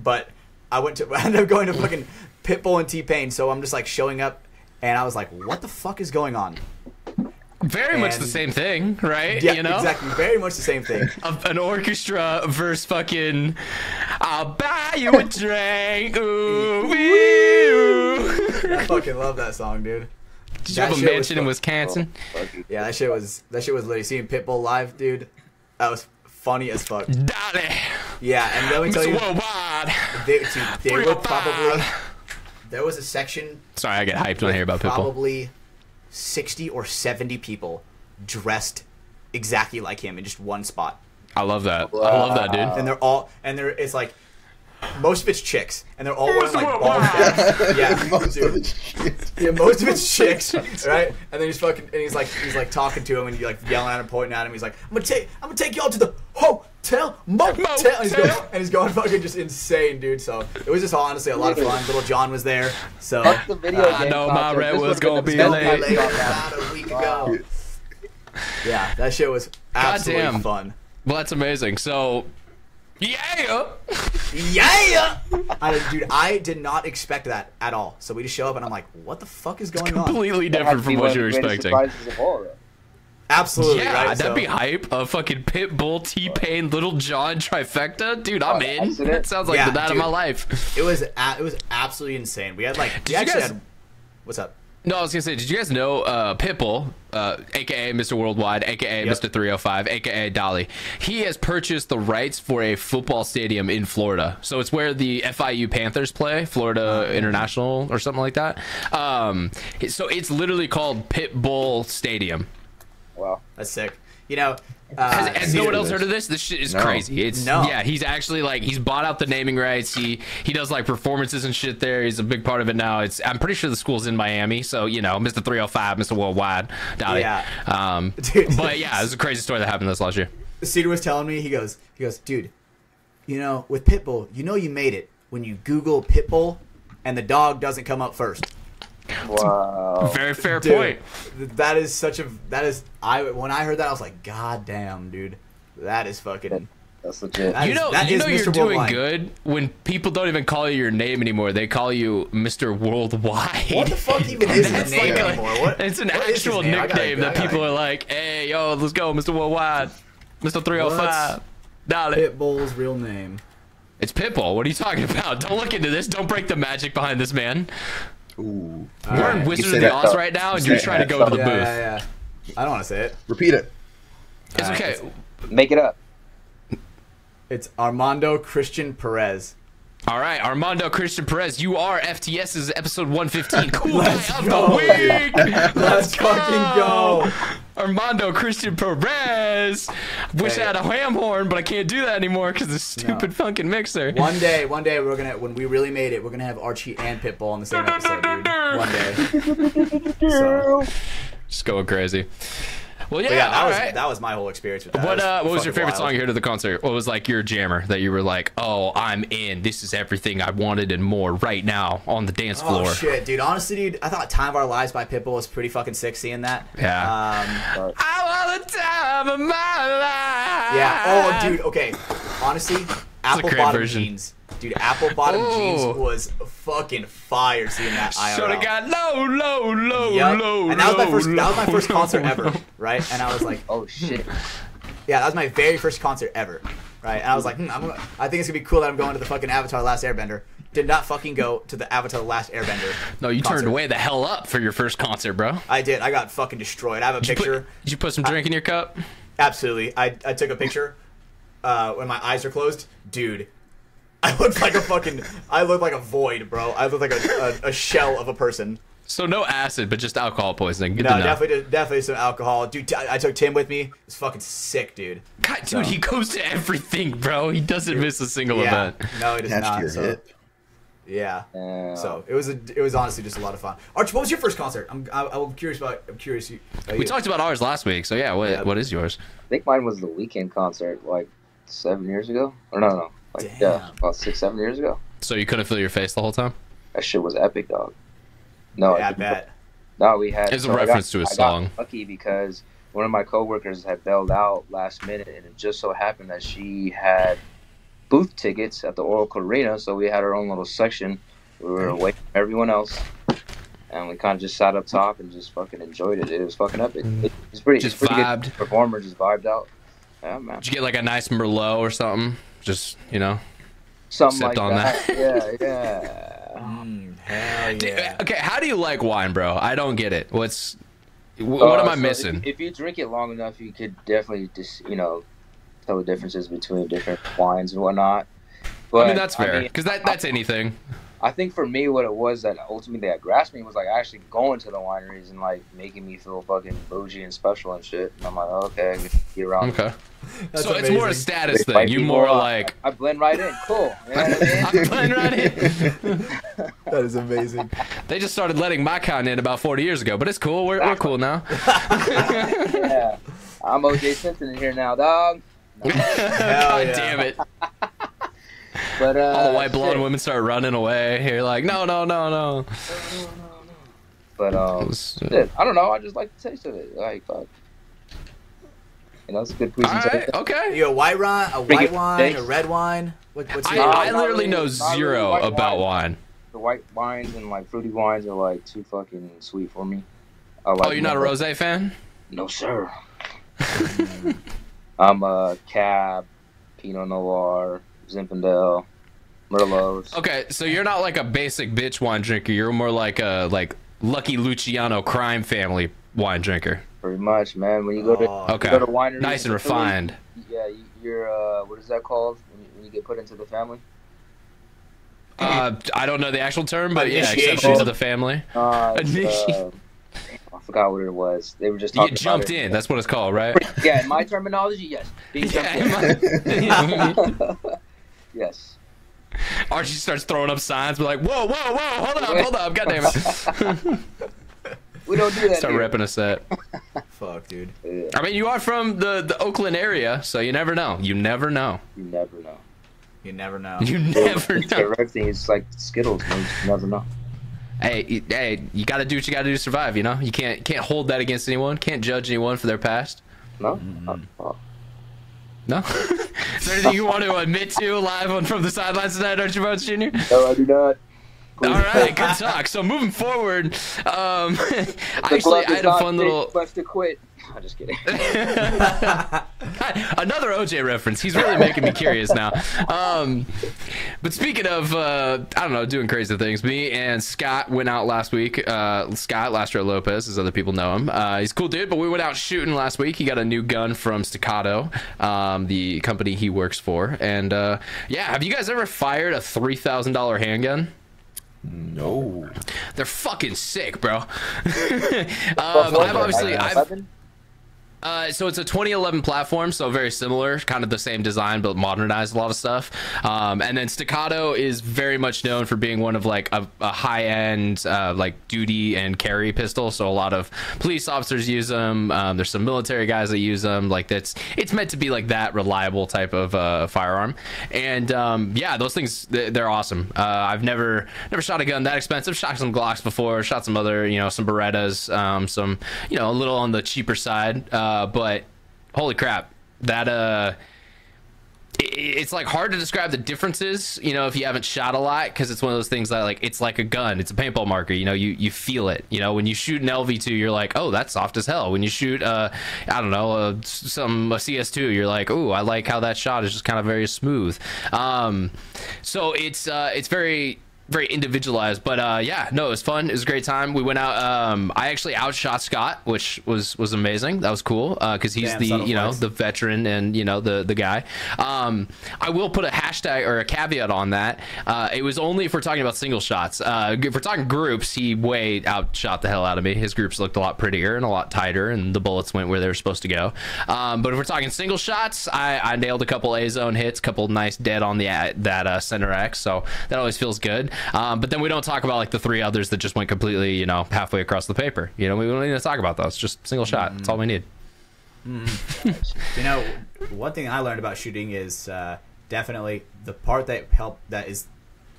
[SPEAKER 2] but I ended up going to fucking Pitbull and T-Pain. So I'm just like showing up, and I was like, what the fuck is going on?
[SPEAKER 1] Very much the same thing, right?
[SPEAKER 2] Yeah, exactly. Very much the same thing.
[SPEAKER 1] An orchestra versus fucking I'll buy you a drink. Ooh, wee,
[SPEAKER 2] I fucking love that song, dude.
[SPEAKER 1] Did you have a mansion in Wisconsin?
[SPEAKER 2] Yeah, that shit was literally seeing Pitbull live, dude. That was funny as fuck.
[SPEAKER 1] Dolly.
[SPEAKER 2] Yeah, and let me tell you,
[SPEAKER 1] Worldwide.
[SPEAKER 2] they were probably. There was a section.
[SPEAKER 1] Sorry, I get hyped when I hear about Pitbull.
[SPEAKER 2] Probably 60 or 70 people dressed exactly like him in just one spot.
[SPEAKER 1] I love that. I love that, dude.
[SPEAKER 2] And it's like most of it's chicks, and they're all wearing like ball caps. Yeah,
[SPEAKER 3] Most of
[SPEAKER 2] dude.
[SPEAKER 3] it's shit.
[SPEAKER 2] Yeah, most of it's chicks, right? And then he's like talking to him and you like yelling at him, pointing at him. He's like, I'm gonna take y'all to the hotel, motel. And he's going fucking just insane, dude. So it was just honestly a lot of fun. Little John was there, so
[SPEAKER 4] That's the video game
[SPEAKER 1] I know my
[SPEAKER 4] concept.
[SPEAKER 1] rent
[SPEAKER 4] This
[SPEAKER 1] was
[SPEAKER 4] would've
[SPEAKER 1] gonna
[SPEAKER 4] been
[SPEAKER 1] be
[SPEAKER 4] the
[SPEAKER 1] late.
[SPEAKER 4] best game
[SPEAKER 2] about a week ago. Yeah, that shit was absolutely
[SPEAKER 1] Goddamn.
[SPEAKER 2] fun.
[SPEAKER 1] Well, that's amazing. So, yeah.
[SPEAKER 2] Yeah, dude, I did not expect that at all. So we just show up and I'm like, what the fuck is going on?
[SPEAKER 1] Completely
[SPEAKER 4] That had
[SPEAKER 1] different
[SPEAKER 4] to
[SPEAKER 1] from
[SPEAKER 4] be
[SPEAKER 1] what
[SPEAKER 4] one of
[SPEAKER 1] you were
[SPEAKER 4] the greatest
[SPEAKER 1] expecting.
[SPEAKER 4] surprises of all, though.
[SPEAKER 2] Absolutely,
[SPEAKER 1] Yeah,
[SPEAKER 2] right?
[SPEAKER 1] that'd
[SPEAKER 2] So-
[SPEAKER 1] be hype. A fucking Pitbull, T-Pain, Little John trifecta, dude. I'm in.
[SPEAKER 4] accident?
[SPEAKER 1] That sounds like
[SPEAKER 2] Yeah,
[SPEAKER 1] the night of
[SPEAKER 2] dude.
[SPEAKER 1] my life.
[SPEAKER 2] It was absolutely insane. We had like,
[SPEAKER 1] Did you guys-
[SPEAKER 2] what's up?
[SPEAKER 1] No, I was gonna say, did you guys know Pitbull, aka Mr. Worldwide, aka
[SPEAKER 2] Yep.
[SPEAKER 1] Mr. 305, aka Dolly? He has purchased the rights for a football stadium in Florida. So it's where the FIU Panthers play, Florida International or something like that. So it's literally called Pitbull Stadium.
[SPEAKER 4] Wow.
[SPEAKER 2] That's sick. You know,
[SPEAKER 1] Has no one else
[SPEAKER 3] this.
[SPEAKER 1] heard of this? This shit is
[SPEAKER 3] No.
[SPEAKER 1] crazy. It's
[SPEAKER 2] No.
[SPEAKER 1] yeah, he's actually like he's bought out the naming rights. He does like performances and shit there. He's a big part of it now. I'm pretty sure the school's in Miami, so you know, Mr. 305, Mr. Worldwide, Dolly.
[SPEAKER 2] Yeah. Dude.
[SPEAKER 1] But yeah, it was a crazy story that happened this last year.
[SPEAKER 2] Cedar was telling me, he goes, dude, you know, with Pitbull, you know you made it when you Google Pitbull and the dog doesn't come up first.
[SPEAKER 4] Wow.
[SPEAKER 1] Very fair
[SPEAKER 2] Dude,
[SPEAKER 1] point.
[SPEAKER 2] when I heard that, I was like, God damn, dude. That is fucking...
[SPEAKER 4] That's legit.
[SPEAKER 2] That
[SPEAKER 1] You
[SPEAKER 2] is-
[SPEAKER 1] know,
[SPEAKER 2] that
[SPEAKER 1] you
[SPEAKER 2] is
[SPEAKER 1] know you're
[SPEAKER 2] Mr.
[SPEAKER 1] doing
[SPEAKER 2] Worldwide.
[SPEAKER 1] good when people don't even call you your name anymore. They call you Mr. Worldwide.
[SPEAKER 2] What the fuck even is his
[SPEAKER 1] That's
[SPEAKER 2] name
[SPEAKER 1] like
[SPEAKER 2] anymore? What?
[SPEAKER 1] It's an
[SPEAKER 2] what is his
[SPEAKER 1] actual
[SPEAKER 2] name? I gotta-
[SPEAKER 1] nickname that people are like, hey, yo, let's go, Mr. Worldwide, Mr. 305, Dolly.
[SPEAKER 2] Pitbull's real name.
[SPEAKER 1] It's Pitbull. What are you talking about? Don't look into this. Don't break the magic behind this man.
[SPEAKER 3] Ooh.
[SPEAKER 1] We're in
[SPEAKER 2] right.
[SPEAKER 1] Wizard
[SPEAKER 3] You
[SPEAKER 1] of
[SPEAKER 3] say
[SPEAKER 1] the
[SPEAKER 3] that
[SPEAKER 1] Oz
[SPEAKER 3] stuff.
[SPEAKER 1] right now, and
[SPEAKER 3] You
[SPEAKER 1] you're
[SPEAKER 3] say
[SPEAKER 1] trying to
[SPEAKER 3] that
[SPEAKER 1] go to the
[SPEAKER 2] Yeah,
[SPEAKER 1] booth.
[SPEAKER 2] yeah. I don't want to say it.
[SPEAKER 3] Repeat it.
[SPEAKER 1] It's
[SPEAKER 2] All right,
[SPEAKER 1] okay.
[SPEAKER 4] Make it up.
[SPEAKER 2] It's Armando Christian Perez.
[SPEAKER 1] All right, Armando Christian Perez, you are FTS's episode 115. Cool
[SPEAKER 2] Let's
[SPEAKER 1] guy of
[SPEAKER 2] go,
[SPEAKER 1] the week.
[SPEAKER 2] Let's fucking go.
[SPEAKER 1] Armando Christian Perez. Wish I had a ham horn, but I can't do that anymore because of the stupid fucking mixer.
[SPEAKER 2] One day we're gonna, when we really made it, we're gonna have Archie and Pitbull on the same episode, dude. One day. So,
[SPEAKER 1] Just going crazy. Well,
[SPEAKER 2] but
[SPEAKER 1] yeah,
[SPEAKER 2] yeah,
[SPEAKER 1] all right.
[SPEAKER 2] that was my whole experience with that.
[SPEAKER 1] What was your
[SPEAKER 2] fucking
[SPEAKER 1] favorite
[SPEAKER 2] wild.
[SPEAKER 1] song you heard at the concert? What was like your jammer that you were like, oh, I'm in. This is everything I wanted and more right now on the dance floor.
[SPEAKER 2] Oh shit, dude! Honestly, dude, I thought "Time of Our Lives" by Pitbull was pretty fucking sick. Seeing that.
[SPEAKER 1] Yeah. I want the time of my life.
[SPEAKER 2] Yeah. Oh, dude. Okay. Honestly, apple
[SPEAKER 1] great
[SPEAKER 2] bottom
[SPEAKER 1] version.
[SPEAKER 2] jeans. Dude, apple bottom
[SPEAKER 1] Ooh.
[SPEAKER 2] jeans was fucking fire. Seeing that IRL.
[SPEAKER 1] Shoulda got low,
[SPEAKER 2] Yep.
[SPEAKER 1] low.
[SPEAKER 2] And that was my first.
[SPEAKER 1] low,
[SPEAKER 2] That was my first
[SPEAKER 1] low,
[SPEAKER 2] concert
[SPEAKER 1] low.
[SPEAKER 2] ever, right? And I was like,
[SPEAKER 4] Oh shit.
[SPEAKER 2] yeah, that was my very first concert ever, right? And I was like, I think it's gonna be cool that I'm going to the fucking Avatar: The Last Airbender. Did not fucking go to the Avatar: The Last Airbender.
[SPEAKER 1] No, you
[SPEAKER 2] concert.
[SPEAKER 1] turned way the hell up for your first concert, bro.
[SPEAKER 2] I did. I got fucking destroyed. I have a picture.
[SPEAKER 1] Did you put some drink in your cup?
[SPEAKER 2] Absolutely. I took a picture when my eyes are closed. Dude, I looked like a void, bro. I looked like a shell of a person.
[SPEAKER 1] So no acid, but just alcohol poisoning. Good
[SPEAKER 2] No,
[SPEAKER 1] to know.
[SPEAKER 2] definitely some alcohol. Dude, I took Tim with me. It's fucking sick, dude.
[SPEAKER 1] God, dude, he goes to everything, bro. He doesn't miss a single
[SPEAKER 2] Yeah.
[SPEAKER 1] event.
[SPEAKER 2] No, it does
[SPEAKER 3] Attached to
[SPEAKER 2] not.
[SPEAKER 3] your
[SPEAKER 2] So,
[SPEAKER 3] hip.
[SPEAKER 2] yeah.
[SPEAKER 4] Yeah.
[SPEAKER 2] So it was honestly just a lot of fun. Arch, what was your first concert? I'm curious about. I'm curious.
[SPEAKER 1] We talked about ours last week, so yeah, what is yours?
[SPEAKER 4] I think mine was the Weekend concert like 7 years ago. Or no. Like
[SPEAKER 2] Damn.
[SPEAKER 4] yeah, about 6-7 years ago.
[SPEAKER 1] So you couldn't feel your face the whole time?
[SPEAKER 4] That shit was epic, dog. No,
[SPEAKER 2] Yeah, I bet.
[SPEAKER 4] No, we had.
[SPEAKER 1] It's a
[SPEAKER 4] so
[SPEAKER 1] reference to a song.
[SPEAKER 4] I got lucky because one of my coworkers had bailed out last minute, and it just so happened that she had booth tickets at the Oracle Arena, so we had our own little section. We were away from everyone else, and we kind of just sat up top and just fucking enjoyed it. It was fucking epic. It's pretty.
[SPEAKER 1] Just
[SPEAKER 4] it's pretty
[SPEAKER 1] vibed.
[SPEAKER 4] good performer, just vibed out. Yeah, man.
[SPEAKER 1] Did you get like a nice Merlot or something? Just, you know?
[SPEAKER 4] Something
[SPEAKER 1] sipped
[SPEAKER 4] like
[SPEAKER 1] on
[SPEAKER 4] that. Yeah.
[SPEAKER 2] Hell yeah.
[SPEAKER 1] Okay, how do you like wine, bro? I don't get it. What am I
[SPEAKER 4] So
[SPEAKER 1] missing?
[SPEAKER 4] If you drink it long enough, you could definitely just, tell the differences between different wines and whatnot. But
[SPEAKER 1] I mean, that's fair, because that's anything.
[SPEAKER 4] I think for me, what it was that ultimately that grasped me was like actually going to the wineries and like making me feel fucking bougie and special and shit. And I'm like, okay, I can be around.
[SPEAKER 1] Okay.
[SPEAKER 2] That's
[SPEAKER 1] so
[SPEAKER 2] amazing.
[SPEAKER 1] it's more a status
[SPEAKER 4] Like,
[SPEAKER 1] thing. You
[SPEAKER 4] people,
[SPEAKER 1] more like
[SPEAKER 4] I blend right in. Cool. You know what I mean?
[SPEAKER 1] I blend right in.
[SPEAKER 2] That is amazing.
[SPEAKER 1] They just started letting my kind in about 40 years ago, but it's cool. We're cool now.
[SPEAKER 4] Yeah. I'm OJ Simpson in here now, dog. No.
[SPEAKER 1] God
[SPEAKER 2] yeah.
[SPEAKER 1] damn it.
[SPEAKER 4] But
[SPEAKER 1] All the white blonde
[SPEAKER 4] shit.
[SPEAKER 1] women start running away. You're like, no.
[SPEAKER 4] But shit, I don't know. I just like the taste of it. Like, fuck. You know, it's a good
[SPEAKER 1] All
[SPEAKER 4] presentation.
[SPEAKER 1] right, okay.
[SPEAKER 2] You a white wine,
[SPEAKER 4] Drink it.
[SPEAKER 2] a
[SPEAKER 4] Thanks.
[SPEAKER 2] red wine? What's your
[SPEAKER 1] I
[SPEAKER 4] not
[SPEAKER 1] literally
[SPEAKER 4] really-
[SPEAKER 1] know
[SPEAKER 4] not really
[SPEAKER 1] zero
[SPEAKER 4] white
[SPEAKER 1] about
[SPEAKER 4] wine.
[SPEAKER 1] wine.
[SPEAKER 4] The white wines and like fruity wines are like too fucking sweet for me. I like
[SPEAKER 1] Oh, you're not a
[SPEAKER 4] them.
[SPEAKER 1] rosé fan?
[SPEAKER 4] No, sir. I'm a Cab, Pinot Noir, Zinfandel, Merlots.
[SPEAKER 1] Okay, so you're not like a basic bitch wine drinker. You're more like a Lucky Luciano crime family wine drinker.
[SPEAKER 4] Pretty much, man. When you go to
[SPEAKER 1] Okay.
[SPEAKER 4] you go to wineries,
[SPEAKER 1] Nice and
[SPEAKER 4] in Philly,
[SPEAKER 1] refined.
[SPEAKER 4] Yeah, you're what is that called when you get put into the family?
[SPEAKER 1] I don't know the actual term, but yeah,
[SPEAKER 2] Initiation.
[SPEAKER 1] exception to the family.
[SPEAKER 4] It's, damn, I forgot what it was. They were just
[SPEAKER 1] You
[SPEAKER 4] talking
[SPEAKER 1] get jumped
[SPEAKER 4] about it.
[SPEAKER 1] in. That's what it's called, right?
[SPEAKER 4] Yeah, in my terminology, yes. Being jumped
[SPEAKER 1] Yeah.
[SPEAKER 4] Yes.
[SPEAKER 1] Archie starts throwing up signs, but like, whoa, hold up, goddamn it.
[SPEAKER 4] We don't do that.
[SPEAKER 1] Start
[SPEAKER 4] here.
[SPEAKER 1] ripping a set.
[SPEAKER 2] Fuck, dude.
[SPEAKER 4] Yeah,
[SPEAKER 1] I mean, you are from the Oakland area, so you never know. You never know.
[SPEAKER 4] you never know.
[SPEAKER 2] You never know.
[SPEAKER 1] You never know.
[SPEAKER 4] Everything is like Skittles. Man. You never know.
[SPEAKER 1] Hey, you got to do what you got to do to survive. You know, you can't hold that against anyone. Can't judge anyone for their past.
[SPEAKER 4] No.
[SPEAKER 1] No. Is there anything you want to admit to live on From the Sidelines tonight, Archie Bones Jr.?
[SPEAKER 4] No, I do not.
[SPEAKER 1] All right, good talk. So moving forward, I had a fun little.
[SPEAKER 4] Quest to quit. I'm just kidding.
[SPEAKER 1] Another OJ reference. He's really making me curious now. But speaking of, I don't know, doing crazy things, me and Scott went out last week. Scott Lastro Lopez, as other people know him. He's a cool dude, but we went out shooting last week. He got a new gun from Staccato, the company he works for. And yeah, have you guys ever fired a $3,000 handgun?
[SPEAKER 3] No.
[SPEAKER 1] They're fucking sick, bro. So it's a 2011 platform, so very similar, kind of the same design, but modernized a lot of stuff. And then Staccato is very much known for being one of like a high-end like duty and carry pistol. So a lot of police officers use them. There's some military guys that use them. Like it's meant to be like that reliable type of firearm. And yeah, those things they're awesome. I've never shot a gun that expensive. Shot some Glocks before. Shot some other some Berettas. Some a little on the cheaper side. But holy crap, that it's like hard to describe the differences, if you haven't shot a lot, because it's one of those things that like it's like a gun, it's a paintball marker, you feel it. When you shoot an LV2, you're like, oh, that's soft as hell. When you shoot I don't know, a CS2, you're like, oh, I like how that shot is just kind of very smooth. So it's very individualized, but yeah, no, it was fun. It was a great time. We went out. I actually outshot Scott, which was amazing. That was cool because he's the veteran and the guy. I will put a hashtag or a caveat on that. It was only if we're talking about single shots. If we're talking groups, he way outshot the hell out of me. His groups looked a lot prettier and a lot tighter, and the bullets went where they were supposed to go. But if we're talking single shots, I nailed a couple A zone hits, couple nice dead on that center X. So that always feels good. But then we don't talk about like the three others that just went completely, halfway across the paper. We don't need to talk about those. Just single shot. That's all we need.
[SPEAKER 2] One thing I learned about shooting is definitely the part that is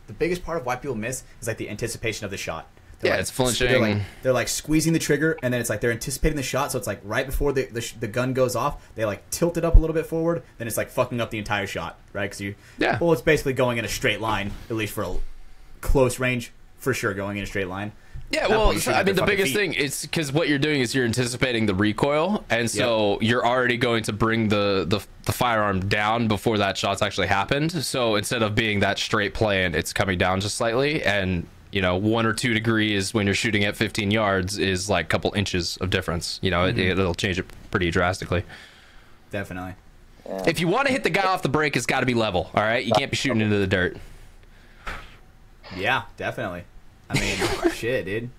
[SPEAKER 2] the biggest part of why people miss is like the anticipation of the shot.
[SPEAKER 1] It's flinching.
[SPEAKER 2] They're like squeezing the trigger, and then it's like they're anticipating the shot. So it's like right before the gun goes off, they like tilt it up a little bit forward. Then it's like fucking up the entire shot, right? Because the bullet's basically going in a straight line, at least for a close range, for sure, going in a straight line.
[SPEAKER 1] Yeah, well, I mean, the biggest thing is because what you're doing is you're anticipating the recoil, and so you're already going to bring the firearm down before that shot's actually happened. So instead of being that straight plane, it's coming down just slightly, and 1 or 2 degrees when you're shooting at 15 yards is like a couple inches of difference. It'll change it pretty drastically.
[SPEAKER 2] Definitely.
[SPEAKER 4] Yeah.
[SPEAKER 1] If you want to hit the guy off the break, it's got to be level. All right, you can't be shooting into the dirt.
[SPEAKER 2] Yeah, definitely. I mean, shit, dude.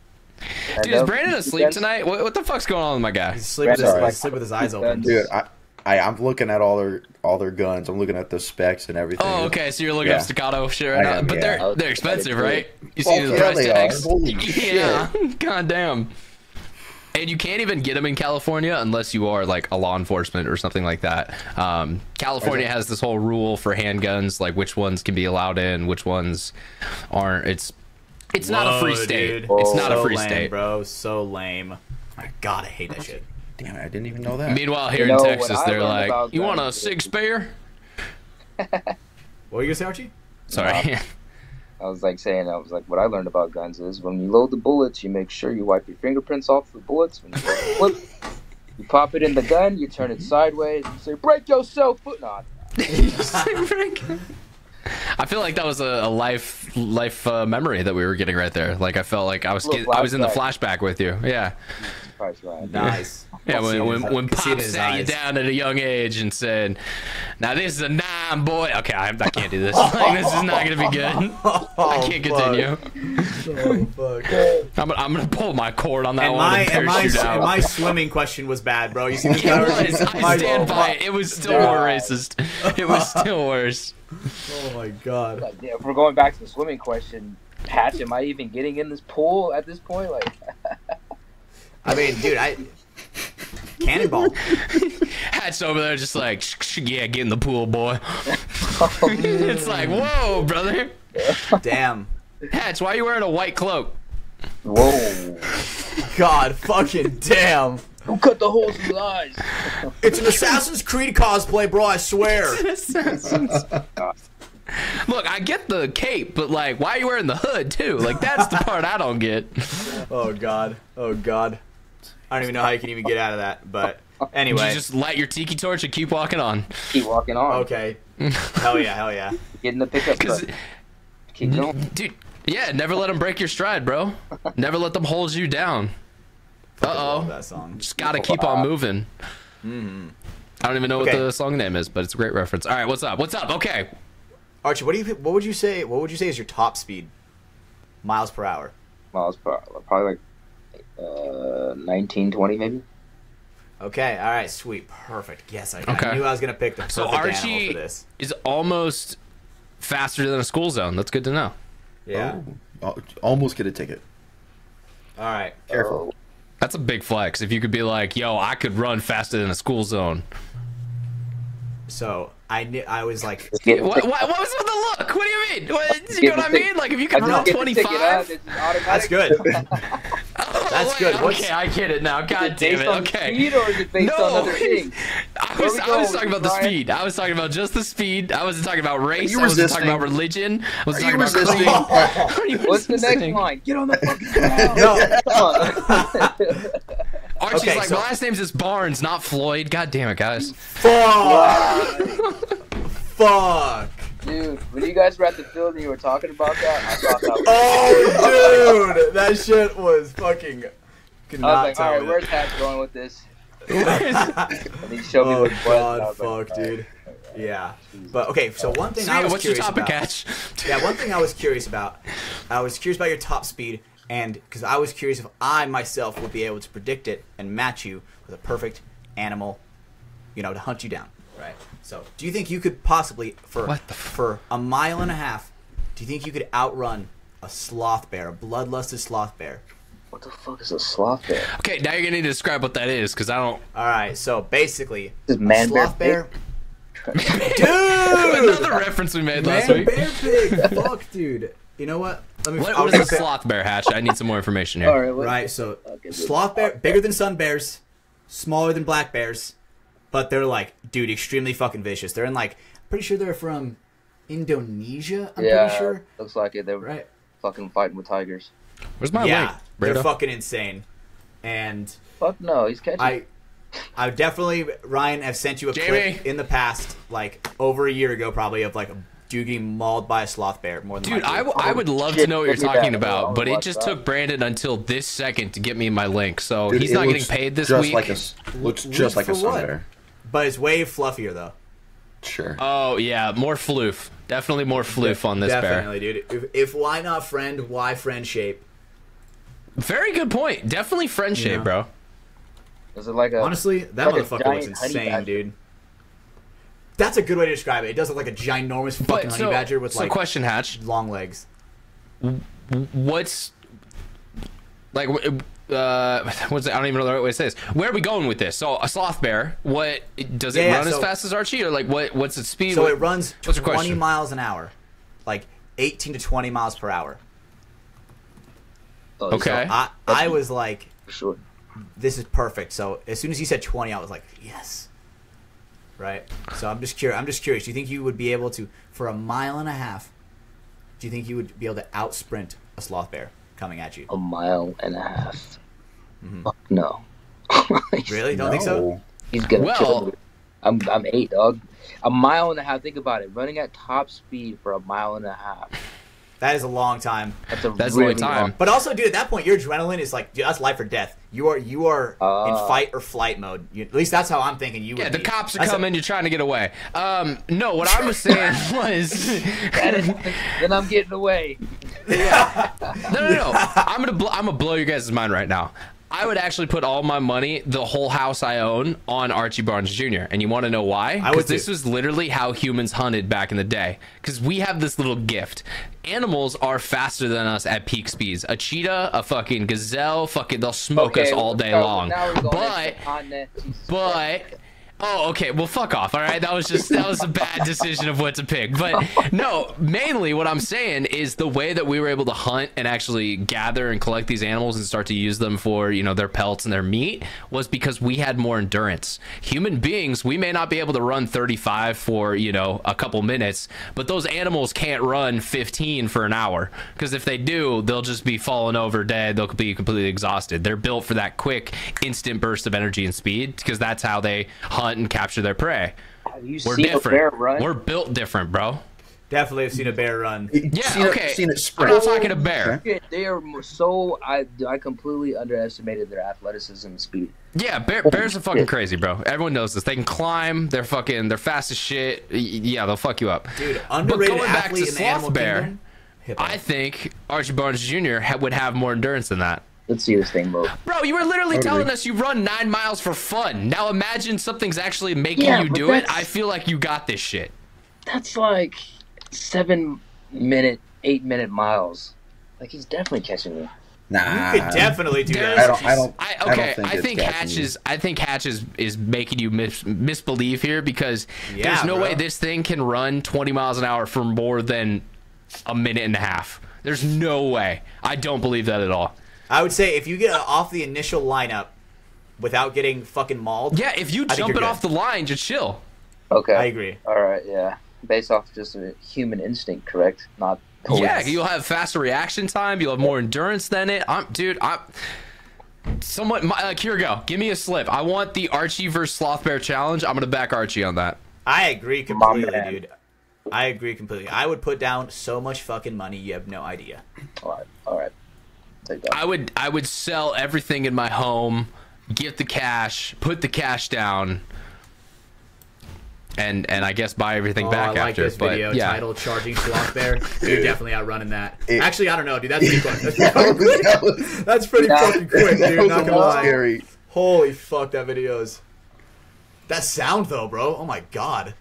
[SPEAKER 1] Dude, is Brandon asleep tonight? What the fuck's going on with my guy?
[SPEAKER 2] He's sleeping with his eyes open.
[SPEAKER 3] Dude, I'm looking at all their guns. I'm looking at the specs and everything.
[SPEAKER 1] Oh, okay. So you're looking up staccato shit right now, but they're expensive, right? You see the
[SPEAKER 3] yeah,
[SPEAKER 1] price
[SPEAKER 3] they
[SPEAKER 1] tags?
[SPEAKER 3] are. Holy
[SPEAKER 1] Yeah, god damn. And you can't even get them in California unless you are like a law enforcement or something like that. California has this whole rule for handguns, like which ones can be allowed in, which ones aren't. It's not a free state.
[SPEAKER 2] Dude.
[SPEAKER 1] It's not a free
[SPEAKER 2] lame,
[SPEAKER 1] state,
[SPEAKER 2] bro. So lame. My God, I hate that shit.
[SPEAKER 3] Damn it, I didn't even know that.
[SPEAKER 1] Meanwhile, here in Texas, they're like, "You want a SIG spare?"
[SPEAKER 2] What were you gonna say, Archie?
[SPEAKER 1] Sorry.
[SPEAKER 4] I was like, what I learned about guns is when you load the bullets, you make sure you wipe your fingerprints off the bullets. When you load the flip, you pop it in the gun, you turn it sideways, you say, "Break yourself, foot not."
[SPEAKER 1] I feel like that was a life memory that we were getting right there. Like I felt like I was in the flashback with you. Yeah.
[SPEAKER 2] Nice.
[SPEAKER 1] Yeah, when Pop sat you down at a young age and said, "Now this is a 9, boy." Okay, I can't do this. Like, this is not gonna be good. I can't continue.
[SPEAKER 2] Oh, fuck.
[SPEAKER 1] I'm gonna pull my cord on that
[SPEAKER 2] And
[SPEAKER 1] one
[SPEAKER 2] my,
[SPEAKER 1] and
[SPEAKER 2] and, my,
[SPEAKER 1] parachute out.
[SPEAKER 2] and my swimming question was bad, bro. You see this?
[SPEAKER 1] I stand by it. It was still more racist. It was still worse.
[SPEAKER 2] Oh my God.
[SPEAKER 4] Like, yeah, if we're going back to the swimming question, Patch, am I even getting in this pool at this point? Like,
[SPEAKER 2] I mean, dude, cannonball.
[SPEAKER 1] Hatch over there just like, yeah, get in the pool, boy. It's like, whoa, brother.
[SPEAKER 2] Damn.
[SPEAKER 1] Hatch, why are you wearing a white cloak?
[SPEAKER 4] whoa.
[SPEAKER 2] God, fucking damn.
[SPEAKER 4] Who cut the holes in the eyes?
[SPEAKER 2] It's an Assassin's Creed cosplay, bro, I swear.
[SPEAKER 1] Look, I get the cape, but like, why are you wearing the hood too? Like, that's the part I don't get.
[SPEAKER 2] Oh God. Oh God. I don't even know how you can even get out of that, but anyway.
[SPEAKER 1] You just light your tiki torch and keep walking on.
[SPEAKER 4] Keep walking on.
[SPEAKER 2] Okay. Hell yeah, hell yeah.
[SPEAKER 4] Get in the pickup truck. Keep going.
[SPEAKER 1] Dude, yeah, never let them break your stride, bro. Never let them hold you down.
[SPEAKER 2] Love that song.
[SPEAKER 1] Just gotta keep on moving. I don't even know what the song name is, but it's a great reference. All right, what's up? What's up? Okay.
[SPEAKER 2] Archie, what would you say is your top speed? Miles per hour.
[SPEAKER 4] Miles per hour. Probably like 19, 20 maybe.
[SPEAKER 2] Okay, all right, sweet, perfect. Yes, I
[SPEAKER 1] Okay.
[SPEAKER 2] knew I was gonna pick the perfect animal
[SPEAKER 1] Archie
[SPEAKER 2] for this.
[SPEAKER 1] is almost faster than a school zone. That's good to know.
[SPEAKER 2] Yeah.
[SPEAKER 3] Oh, almost get a ticket.
[SPEAKER 2] All right.
[SPEAKER 3] Careful.
[SPEAKER 1] That's a big flex. If you could be like, yo, I could run faster than a school zone.
[SPEAKER 2] So I was like,
[SPEAKER 1] What was with the look? What do you mean? You know what I mean? Like, if you could run 25?
[SPEAKER 2] that's good. That's good.
[SPEAKER 1] Okay, I get it now. God damn it. Okay.
[SPEAKER 4] Speed or is it based on other things?
[SPEAKER 1] I was talking about the speed. I was talking about just the speed. I wasn't talking about race. I wasn't talking about religion. I was talking about clean.
[SPEAKER 4] What's the next line? Get on the fucking ground.
[SPEAKER 1] Archie's
[SPEAKER 2] Okay,
[SPEAKER 1] like,
[SPEAKER 2] so-
[SPEAKER 1] my last name's just Barnes, not Floyd. God damn it, guys.
[SPEAKER 2] Fuck.
[SPEAKER 4] Dude, when you guys were at the field and you were talking about that, I thought that was
[SPEAKER 2] Oh, dude, that shit was fucking. Could
[SPEAKER 4] I was
[SPEAKER 2] not
[SPEAKER 4] like,
[SPEAKER 2] tell
[SPEAKER 4] alright,
[SPEAKER 2] me
[SPEAKER 4] where's
[SPEAKER 2] that.
[SPEAKER 4] Pat going with this? And he showed me
[SPEAKER 2] Oh
[SPEAKER 4] what it was. and I
[SPEAKER 2] God,
[SPEAKER 4] was like,
[SPEAKER 2] fuck,
[SPEAKER 4] alright.
[SPEAKER 2] dude. Yeah, but okay. So one thing
[SPEAKER 1] So,
[SPEAKER 2] I was
[SPEAKER 1] what's your
[SPEAKER 2] curious
[SPEAKER 1] topic,
[SPEAKER 2] about.
[SPEAKER 1] Catch?
[SPEAKER 2] Yeah, one thing I was curious about. I was curious about your top speed, and because I was curious if I myself would be able to predict it and match you with a perfect animal, to hunt you down. Right. So, do you think you could possibly for a mile and a half? Do you think you could outrun a sloth bear, a bloodlusted sloth bear?
[SPEAKER 4] What the fuck is a sloth bear?
[SPEAKER 1] Okay, now you're gonna need to describe what that is, because I don't.
[SPEAKER 2] All right. So basically,
[SPEAKER 4] Is man
[SPEAKER 2] sloth
[SPEAKER 4] bear
[SPEAKER 2] bear. Dude,
[SPEAKER 1] Another reference we made last
[SPEAKER 2] man
[SPEAKER 1] week.
[SPEAKER 2] bear pig. Fuck, dude. You know what?
[SPEAKER 1] What is a sloth bear, Hatch? I need some more information here.
[SPEAKER 4] Alright,
[SPEAKER 2] Right. So sloth bear, bigger than sun bears, smaller than black bears, but they're like, dude, extremely fucking vicious. They're in like, pretty sure they're from Indonesia. I'm pretty sure.
[SPEAKER 4] Looks like it. They're
[SPEAKER 2] Right.
[SPEAKER 4] fucking fighting with tigers.
[SPEAKER 1] Where's my
[SPEAKER 2] Yeah,
[SPEAKER 1] link?
[SPEAKER 2] they're
[SPEAKER 1] Brando?
[SPEAKER 2] fucking insane. And
[SPEAKER 4] Fuck no, he's catching.
[SPEAKER 2] I definitely, Ryan, have sent you a
[SPEAKER 1] Jamie.
[SPEAKER 2] clip in the past, like over a year ago, probably, of like a dude getting mauled by a sloth bear. More than
[SPEAKER 1] Dude,
[SPEAKER 2] likely.
[SPEAKER 1] I would love to
[SPEAKER 4] shit,
[SPEAKER 1] know what you're
[SPEAKER 4] give me
[SPEAKER 1] talking
[SPEAKER 4] that.
[SPEAKER 1] about, but it
[SPEAKER 4] Watch
[SPEAKER 1] just
[SPEAKER 4] that.
[SPEAKER 1] took Brandon until this second to get me my link, so
[SPEAKER 3] Dude,
[SPEAKER 1] he's
[SPEAKER 3] it
[SPEAKER 1] not getting
[SPEAKER 3] looks
[SPEAKER 1] paid this
[SPEAKER 3] just
[SPEAKER 1] week.
[SPEAKER 3] looks just like a
[SPEAKER 2] For
[SPEAKER 3] sun
[SPEAKER 2] what?
[SPEAKER 3] bear.
[SPEAKER 2] But it's way fluffier though.
[SPEAKER 3] Sure.
[SPEAKER 1] Oh yeah, more floof. Definitely more floof on this
[SPEAKER 2] Definitely, dude. If why not friend, why friend shape?
[SPEAKER 1] Very good point. Definitely friend shape, bro.
[SPEAKER 4] Is it like a
[SPEAKER 2] honestly, that
[SPEAKER 4] like
[SPEAKER 2] motherfucker looks insane, dude. That's a good way to describe it. It does look like a ginormous fucking honey badger with like
[SPEAKER 1] question, Hatch.
[SPEAKER 2] long legs.
[SPEAKER 1] What's like? What's it? I don't even know the right way to say this. Where are we going with this? So a sloth bear, what does it run as fast as Archie, or like what's its speed?
[SPEAKER 2] So it runs
[SPEAKER 1] what's
[SPEAKER 2] 20 miles an hour, like 18 to 20 miles per hour.
[SPEAKER 1] Okay.
[SPEAKER 2] So I was like,
[SPEAKER 4] sure,
[SPEAKER 2] this is perfect. So as soon as you said 20, I was like, yes. Right. So I'm just curious. Do you think you would be able to, for a mile and a half? Do you think you would be able to out sprint a sloth bear coming at you?
[SPEAKER 4] a mile and a half.
[SPEAKER 2] Mm-hmm.
[SPEAKER 4] Fuck no.
[SPEAKER 2] Really? Don't think so?
[SPEAKER 4] He's gonna kill me. I'm 8, dog. A mile and a half. Think about it. Running at top speed for a mile and a half.
[SPEAKER 2] That is a long time.
[SPEAKER 4] That's
[SPEAKER 1] a really long time.
[SPEAKER 2] But also, dude, at that point, your adrenaline is like, dude, that's life or death. You are in fight or flight mode. At least that's how I'm thinking. You would
[SPEAKER 1] the cops are coming. You're trying to get away. No, what I was saying was,
[SPEAKER 4] then I'm getting away.
[SPEAKER 1] Yeah. No. I'm gonna blow your guys' mind right now. I would actually put all my money, the whole house I own, on Archie Barnes Jr. And you want to know why? Because this was literally how humans hunted back in the day. Because we have this little gift. Animals are faster than us at peak speeds. A cheetah, a fucking gazelle, they'll smoke us all day long. But oh, okay. Well, fuck off. All right. That was a bad decision of what to pick. But no, mainly what I'm saying is the way that we were able to hunt and actually gather and collect these animals and start to use them for, their pelts and their meat was because we had more endurance. Human beings, we may not be able to run 35 for, a couple minutes, but those animals can't run 15 for an hour. Because if they do, they'll just be falling over dead. They'll be completely exhausted. They're built for that quick, instant burst of energy and speed because that's how they hunt and capture their prey. We're different.
[SPEAKER 4] A bear run?
[SPEAKER 1] We're built different, bro.
[SPEAKER 2] Definitely have seen a bear run.
[SPEAKER 1] Yeah, seen it sprint. I'm not talking a bear.
[SPEAKER 4] They are so I completely underestimated their athleticism and speed.
[SPEAKER 1] Yeah, bears are fucking crazy, bro. Everyone knows this. They can climb. They're fast as shit. Yeah, they'll fuck you up.
[SPEAKER 2] Dude, underrated
[SPEAKER 1] but going back to
[SPEAKER 2] athlete in the animal
[SPEAKER 1] bear,
[SPEAKER 2] kingdom,
[SPEAKER 1] I think Archie Barnes Jr. would have more endurance than that.
[SPEAKER 4] Let's see this thing move.
[SPEAKER 1] Bro, you were literally telling us you run 9 miles for fun. Now imagine something's actually making you do it. I feel like you got this shit.
[SPEAKER 4] That's like 7-minute, 8-minute miles. Like he's definitely catching me.
[SPEAKER 3] Nah,
[SPEAKER 2] you could definitely do that.
[SPEAKER 1] I think Hatch is making you misbelieve here because there's no way this thing can run 20 miles an hour for more than a minute and a half. There's no way. I don't believe that at all.
[SPEAKER 2] I would say if you get off the initial lineup without getting fucking mauled.
[SPEAKER 1] Yeah, if you jump it off the line, just chill.
[SPEAKER 4] Okay.
[SPEAKER 2] I agree.
[SPEAKER 4] All right, yeah. Based off just a human instinct, correct? Not
[SPEAKER 1] Yeah, you'll have faster reaction time. You'll have more endurance than it. Somewhat. Here we go. Give me a slip. I want the Archie versus Sloth Bear challenge. I'm gonna back Archie on that.
[SPEAKER 2] I agree completely, dude. I agree completely. I would put down so much fucking money. You have no idea.
[SPEAKER 4] All right. Take that.
[SPEAKER 1] I would sell everything in my home, get the cash, put the cash down, and I guess buy everything back
[SPEAKER 2] I like
[SPEAKER 1] after.
[SPEAKER 2] This video titled "Charging Sloth Bear." You're definitely outrunning that. Actually, I don't know, dude. That's pretty quick. That's pretty fucking quick, dude. Not gonna lie.
[SPEAKER 3] Scary.
[SPEAKER 2] Holy fuck, that video's. That sound though, bro. Oh my god.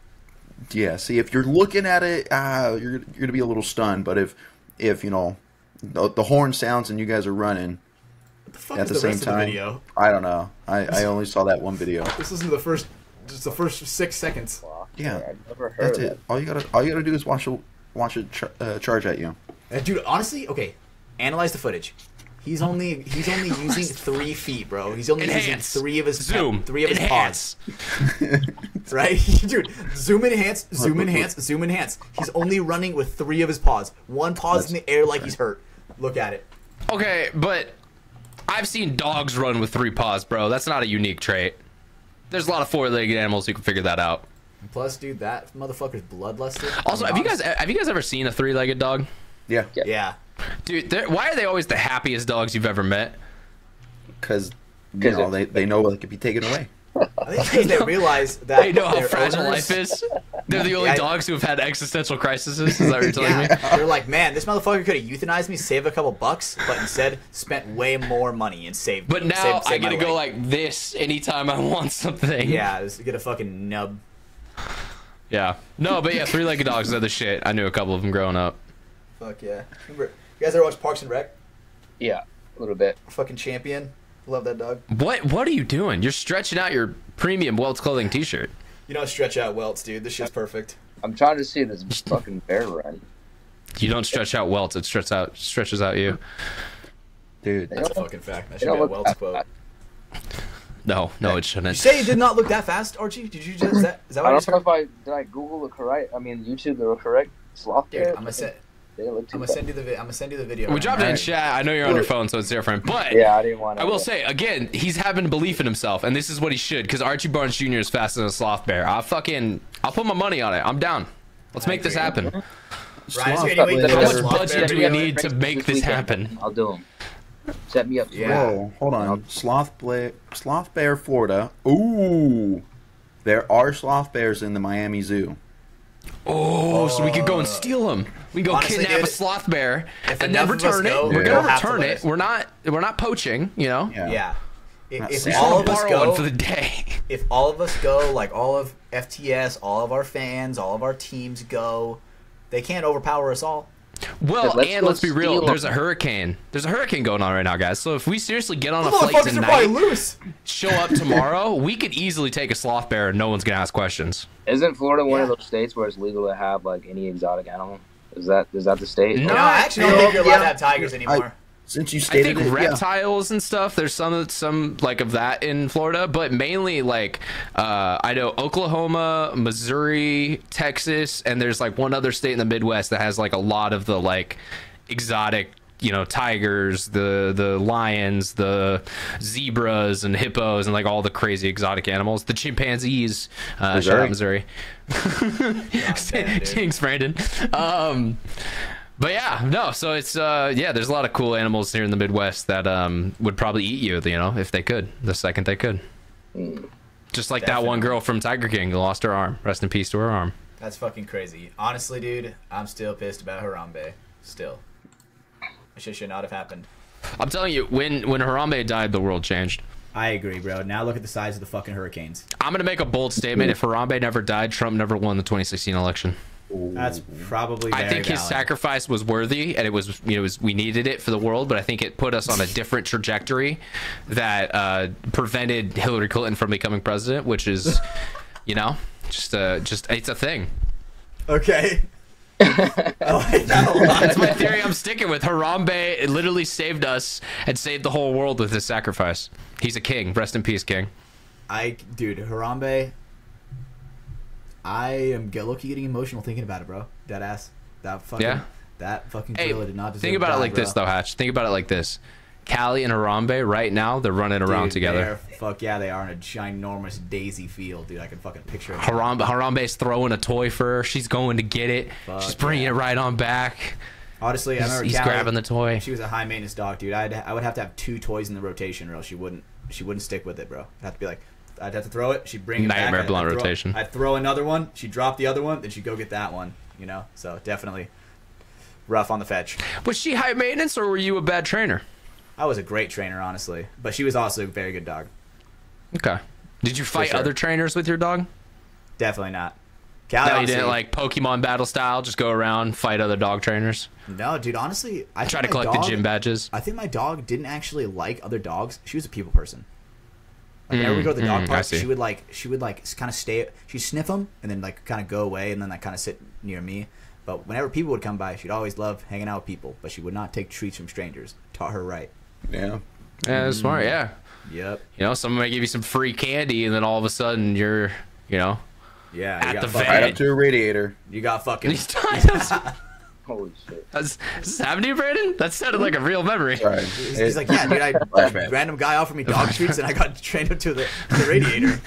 [SPEAKER 3] Yeah. See, if you're looking at it, you're gonna be a little stunned. But if the horn sounds and you guys are running at the same time, video? I don't know. I only saw that one video.
[SPEAKER 2] This isn't the first. Just the first 6 seconds.
[SPEAKER 3] Yeah, that's it. All you gotta do is watch it charge at you.
[SPEAKER 2] Dude, honestly, okay. Analyze the footage. He's only using 3 feet, bro. He's only using 3 of his paws. Right, dude. Zoom enhance. He's only running with 3 of his paws. One paw's in the air like he's hurt. Look at it.
[SPEAKER 1] Okay, but I've seen dogs run with 3 paws, bro. That's not a unique trait. There's a lot of 4-legged animals who can figure that out.
[SPEAKER 2] Plus, dude, that motherfucker's bloodlusted.
[SPEAKER 1] Also, have you guys ever seen a 3-legged dog?
[SPEAKER 3] Yeah.
[SPEAKER 1] Dude, why are they always the happiest dogs you've ever met?
[SPEAKER 3] Because they know it could be taken away.
[SPEAKER 2] I think because they realize that
[SPEAKER 1] they know how fragile life is. They're the only dogs who have had existential crises. Is that what you're telling me?
[SPEAKER 2] They're like, man, this motherfucker could have euthanized me, save a couple bucks, but instead spent way more money and saved.
[SPEAKER 1] But now I get to go like this anytime I want something.
[SPEAKER 2] Yeah, just get a fucking nub.
[SPEAKER 1] Yeah. No, but yeah, three-legged dogs are the shit. I knew a couple of them growing up.
[SPEAKER 2] Fuck yeah. Remember, you guys ever watch Parks and Rec?
[SPEAKER 4] Yeah, a little bit.
[SPEAKER 2] Fucking champion. Love that dog.
[SPEAKER 1] What are you doing? You're stretching out your premium Welts clothing t-shirt.
[SPEAKER 2] You don't stretch out welts, dude. This shit's perfect.
[SPEAKER 4] I'm trying to see this fucking bear run.
[SPEAKER 1] You don't stretch out welts, it stretches out you.
[SPEAKER 3] Dude.
[SPEAKER 2] That's a fucking fact. That should be a welts quote.
[SPEAKER 1] No, it shouldn't.
[SPEAKER 2] You say it did not look that fast, Archie? Did you just is that what
[SPEAKER 4] I
[SPEAKER 2] you
[SPEAKER 4] don't know if did I Google the correct. I mean YouTube the correct sloth
[SPEAKER 2] Dude,
[SPEAKER 4] bear.
[SPEAKER 2] I'm gonna send you the video.
[SPEAKER 1] We
[SPEAKER 2] right
[SPEAKER 1] dropped
[SPEAKER 2] now.
[SPEAKER 1] it in chat. I know you're on your phone, so it's different. But
[SPEAKER 4] Yeah, I didn't want to.
[SPEAKER 1] I will say again, he's having belief in himself, and this is what he should. Because Archie Barnes Jr. is faster than a sloth bear. I'll put my money on it. I'm down. Let's make this happen.
[SPEAKER 2] Ryan,
[SPEAKER 3] Sloth
[SPEAKER 2] is there any way you
[SPEAKER 1] How
[SPEAKER 2] can
[SPEAKER 1] much
[SPEAKER 2] get a sloth
[SPEAKER 1] budget
[SPEAKER 2] bear
[SPEAKER 1] do we
[SPEAKER 2] video?
[SPEAKER 1] need to make this happen?
[SPEAKER 4] I'll do them. Set me up.
[SPEAKER 2] Yeah.
[SPEAKER 3] Whoa, hold on. Sloth Bear, Florida. Ooh. There are sloth bears in the Miami Zoo.
[SPEAKER 1] Oh, so we could go and steal them. We can go
[SPEAKER 2] Honestly,
[SPEAKER 1] kidnap
[SPEAKER 2] dude,
[SPEAKER 1] a sloth bear
[SPEAKER 2] if
[SPEAKER 1] and then
[SPEAKER 2] enough of us
[SPEAKER 1] return it.
[SPEAKER 2] go,
[SPEAKER 1] We're
[SPEAKER 2] we'll
[SPEAKER 1] gonna
[SPEAKER 2] have to
[SPEAKER 1] return
[SPEAKER 2] let
[SPEAKER 1] it.
[SPEAKER 2] us-
[SPEAKER 1] We're not poaching, you know.
[SPEAKER 2] Yeah. If
[SPEAKER 3] Just
[SPEAKER 2] all of
[SPEAKER 1] Borrow
[SPEAKER 2] us
[SPEAKER 1] one
[SPEAKER 2] go
[SPEAKER 1] for the day.
[SPEAKER 2] if all of us go, like all of FTS, all of our fans, all of our teams go, they can't overpower us all.
[SPEAKER 1] Well,
[SPEAKER 4] Let's
[SPEAKER 1] let's
[SPEAKER 4] go
[SPEAKER 1] be real.
[SPEAKER 4] steal
[SPEAKER 1] There's a
[SPEAKER 4] them.
[SPEAKER 1] hurricane. There's a hurricane going on right now, guys. So if we seriously get on a
[SPEAKER 2] The
[SPEAKER 1] flight
[SPEAKER 2] motherfuckers are probably
[SPEAKER 1] tonight,
[SPEAKER 2] loose.
[SPEAKER 1] show up tomorrow, we could easily take a sloth bear and no one's gonna ask questions.
[SPEAKER 4] Isn't Florida one of
[SPEAKER 2] Yeah.
[SPEAKER 4] those states where it's legal to have like any exotic animal? Is that the state?
[SPEAKER 1] No.
[SPEAKER 2] No, I actually don't think you're allowed to have tigers anymore.
[SPEAKER 3] Since you
[SPEAKER 1] I
[SPEAKER 3] stated
[SPEAKER 1] think
[SPEAKER 3] it, yeah.
[SPEAKER 1] reptiles and stuff. There's some like of that in Florida, but mainly like I know Oklahoma, Missouri, Texas, and there's like one other state in the Midwest that has like a lot of the like exotic, you know, tigers, the lions, the zebras and hippos, and like all the crazy exotic animals. The chimpanzees. Shout out Missouri. Thanks, Brandon. But yeah, no, so it's yeah, there's a lot of cool animals here in the Midwest that would probably eat you, you know, if they could, the second they could. Just like that one girl from Tiger King who lost her arm. Rest in peace to her arm.
[SPEAKER 2] That's fucking crazy. Honestly, dude, I'm still pissed about Harambe. Still. That shit should not have happened.
[SPEAKER 1] I'm telling you, when Harambe died, the world changed.
[SPEAKER 2] I agree, bro. Now look at the size of the fucking hurricanes.
[SPEAKER 1] I'm gonna make a bold statement. If Harambe never died, Trump never won the 2016 election.
[SPEAKER 2] That's probably very
[SPEAKER 1] I think his
[SPEAKER 2] valid.
[SPEAKER 1] sacrifice was worthy, and it was, you know, we needed it for the world. But I think it put us on a different trajectory that prevented Hillary Clinton from becoming president, which is, you know, just it's a thing.
[SPEAKER 2] Okay. I like that a lot.
[SPEAKER 1] That's my theory. I'm sticking with. Harambe literally saved us and saved the whole world with his sacrifice. He's a king. Rest in peace, king.
[SPEAKER 2] Dude, Harambe. I am low-key getting emotional thinking about it, bro. Dead ass. That fucking
[SPEAKER 1] Hey,
[SPEAKER 2] gorilla did not deserve
[SPEAKER 1] think about
[SPEAKER 2] to
[SPEAKER 1] it
[SPEAKER 2] die,
[SPEAKER 1] like this,
[SPEAKER 2] bro.
[SPEAKER 1] though, Hatch. Think about it like this. Callie and Harambe, right now, they're running around
[SPEAKER 2] Dude,
[SPEAKER 1] together.
[SPEAKER 2] Fuck yeah, they are in a ginormous daisy field, dude. I can fucking picture it.
[SPEAKER 1] Harambe's throwing a toy for her. She's going to get it.
[SPEAKER 2] Fuck
[SPEAKER 1] She's bringing
[SPEAKER 2] yeah.
[SPEAKER 1] it right on back.
[SPEAKER 2] Honestly, I remember
[SPEAKER 1] He's
[SPEAKER 2] Callie,
[SPEAKER 1] grabbing the toy.
[SPEAKER 2] She was a high maintenance dog, dude. I would have to have 2 toys in the rotation, or else she wouldn't stick with it, bro. I'd have to be like, I'd have to throw it. She'd bring it back.
[SPEAKER 1] Nightmare blunt rotation.
[SPEAKER 2] I'd throw another one. She'd drop the other one. Then she'd go get that one. You know, so definitely rough on the fetch.
[SPEAKER 1] Was she high maintenance, or were you a bad trainer?
[SPEAKER 2] I was a great trainer, honestly, but she was also a very good dog.
[SPEAKER 1] Okay. Did you fight
[SPEAKER 2] sure.
[SPEAKER 1] other trainers with your dog?
[SPEAKER 2] Definitely not. Callie,
[SPEAKER 1] No, you
[SPEAKER 2] honestly,
[SPEAKER 1] didn't like Pokemon battle style, just go around, fight other dog trainers?
[SPEAKER 2] No, dude. Honestly, I
[SPEAKER 1] Try
[SPEAKER 2] think
[SPEAKER 1] to
[SPEAKER 2] my
[SPEAKER 1] collect
[SPEAKER 2] dog-
[SPEAKER 1] the gym badges?
[SPEAKER 2] I think my dog didn't actually like other dogs. She was a people person. Like, whenever we go to the dog
[SPEAKER 1] I
[SPEAKER 2] park,
[SPEAKER 1] see.
[SPEAKER 2] she would kind of stay. She'd sniff them and then like kind of go away and then like kind of sit near me. But whenever people would come by, she'd always love hanging out with people. But she would not take treats from strangers. Taught her right.
[SPEAKER 3] Yeah.
[SPEAKER 1] Yeah, that's smart, yeah.
[SPEAKER 2] Yep.
[SPEAKER 1] You know, someone might give you some free candy, and then all of a sudden you're, you know,
[SPEAKER 2] Yeah.
[SPEAKER 1] At
[SPEAKER 2] you got
[SPEAKER 1] the
[SPEAKER 2] fucking-
[SPEAKER 1] vet.
[SPEAKER 3] Right up to a radiator.
[SPEAKER 2] You got fucking.
[SPEAKER 1] these times.
[SPEAKER 4] Holy shit.
[SPEAKER 1] Is this happening to you, Brandon? That sounded like a real memory.
[SPEAKER 3] Sorry.
[SPEAKER 2] He's like, yeah, dude.
[SPEAKER 3] Flashback.
[SPEAKER 2] Random guy offered me dog treats and I got trained up to the radiator.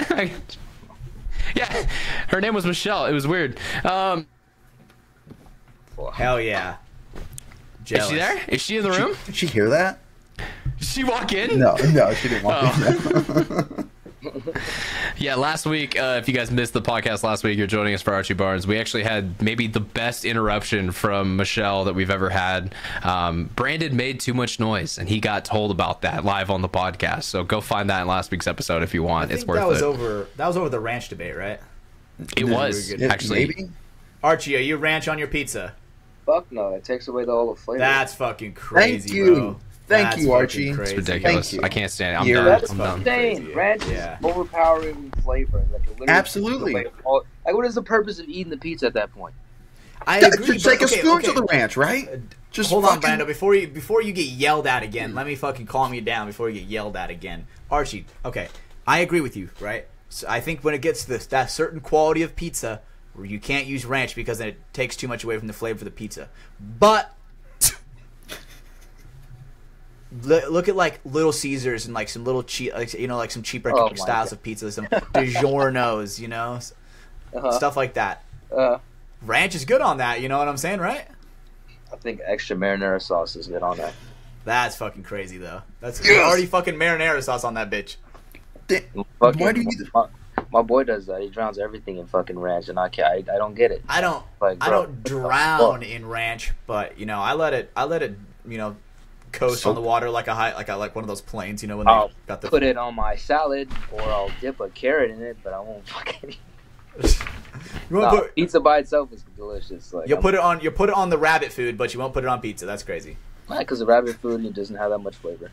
[SPEAKER 1] Yeah, her name was Michelle. It was weird.
[SPEAKER 2] Hell yeah.
[SPEAKER 1] Is
[SPEAKER 2] Jealous.
[SPEAKER 1] she there? Is she in the room?
[SPEAKER 3] Did she hear that?
[SPEAKER 1] Did she walk in?
[SPEAKER 3] No, she didn't want
[SPEAKER 1] Oh. Yeah, last week, if you guys missed the podcast last week, you're joining us for Archie Barnes. We actually had maybe the best interruption from Michelle that we've ever had. Brandon made too much noise, and he got told about that live on the podcast. So go find that in last week's episode if you want. It's worth it.
[SPEAKER 2] That was over the ranch debate, right?
[SPEAKER 1] It was, actually.
[SPEAKER 3] Maybe.
[SPEAKER 2] Archie, are you ranch on your pizza?
[SPEAKER 4] Fuck no, it takes away the whole flavor.
[SPEAKER 2] That's fucking crazy,
[SPEAKER 3] Thank you.
[SPEAKER 2] bro.
[SPEAKER 3] Thank you, Archie.
[SPEAKER 1] It's ridiculous.
[SPEAKER 3] Thank you.
[SPEAKER 1] I can't stand it. I'm
[SPEAKER 3] You're-
[SPEAKER 1] done.
[SPEAKER 4] That's
[SPEAKER 1] I'm done.
[SPEAKER 4] insane. Ranch is overpowering flavor. Like, it literally
[SPEAKER 3] Absolutely.
[SPEAKER 4] takes away all- like, what is the purpose of eating the pizza at that point?
[SPEAKER 2] I
[SPEAKER 3] Just
[SPEAKER 2] agree.
[SPEAKER 3] take
[SPEAKER 2] but,
[SPEAKER 3] a spoon to the ranch, right? Just
[SPEAKER 2] hold on,
[SPEAKER 3] fucking-
[SPEAKER 2] Brando. Before you get yelled at again, let me fucking calm you down before you get yelled at again. Archie, okay, I agree with you, right? So I think when it gets to that certain quality of pizza, where you can't use ranch because then it takes too much away from the flavor of the pizza. But look at like Little Caesars and like some little cheap, like, you know, like some cheaper
[SPEAKER 4] Oh my
[SPEAKER 2] styles
[SPEAKER 4] God.
[SPEAKER 2] of pizza, some DiGiorno's, you know, stuff like that. Ranch is good on that. You know what I'm saying, right?
[SPEAKER 4] I think extra marinara sauce is good on that.
[SPEAKER 2] That's fucking crazy, though. That's
[SPEAKER 3] Yes.
[SPEAKER 2] already fucking marinara sauce on that bitch.
[SPEAKER 4] Fucking,
[SPEAKER 3] Why do you?
[SPEAKER 4] my boy does that. He drowns everything in fucking ranch, and I can't. I don't get it.
[SPEAKER 2] I don't.
[SPEAKER 4] Like,
[SPEAKER 2] I
[SPEAKER 4] bro,
[SPEAKER 2] don't drown in ranch, but you know, I let it. You know, coast on the water like like one of those planes. You know, when they
[SPEAKER 4] I'll
[SPEAKER 2] got the.
[SPEAKER 4] put it on my salad, or I'll dip a carrot in it, but I won't fucking.
[SPEAKER 2] You won't
[SPEAKER 4] No,
[SPEAKER 2] put.
[SPEAKER 4] pizza by itself is delicious. Like,
[SPEAKER 2] You'll put it on. You put it on the rabbit food, but you won't put it on pizza. That's crazy.
[SPEAKER 4] because the rabbit food it doesn't have that much flavor.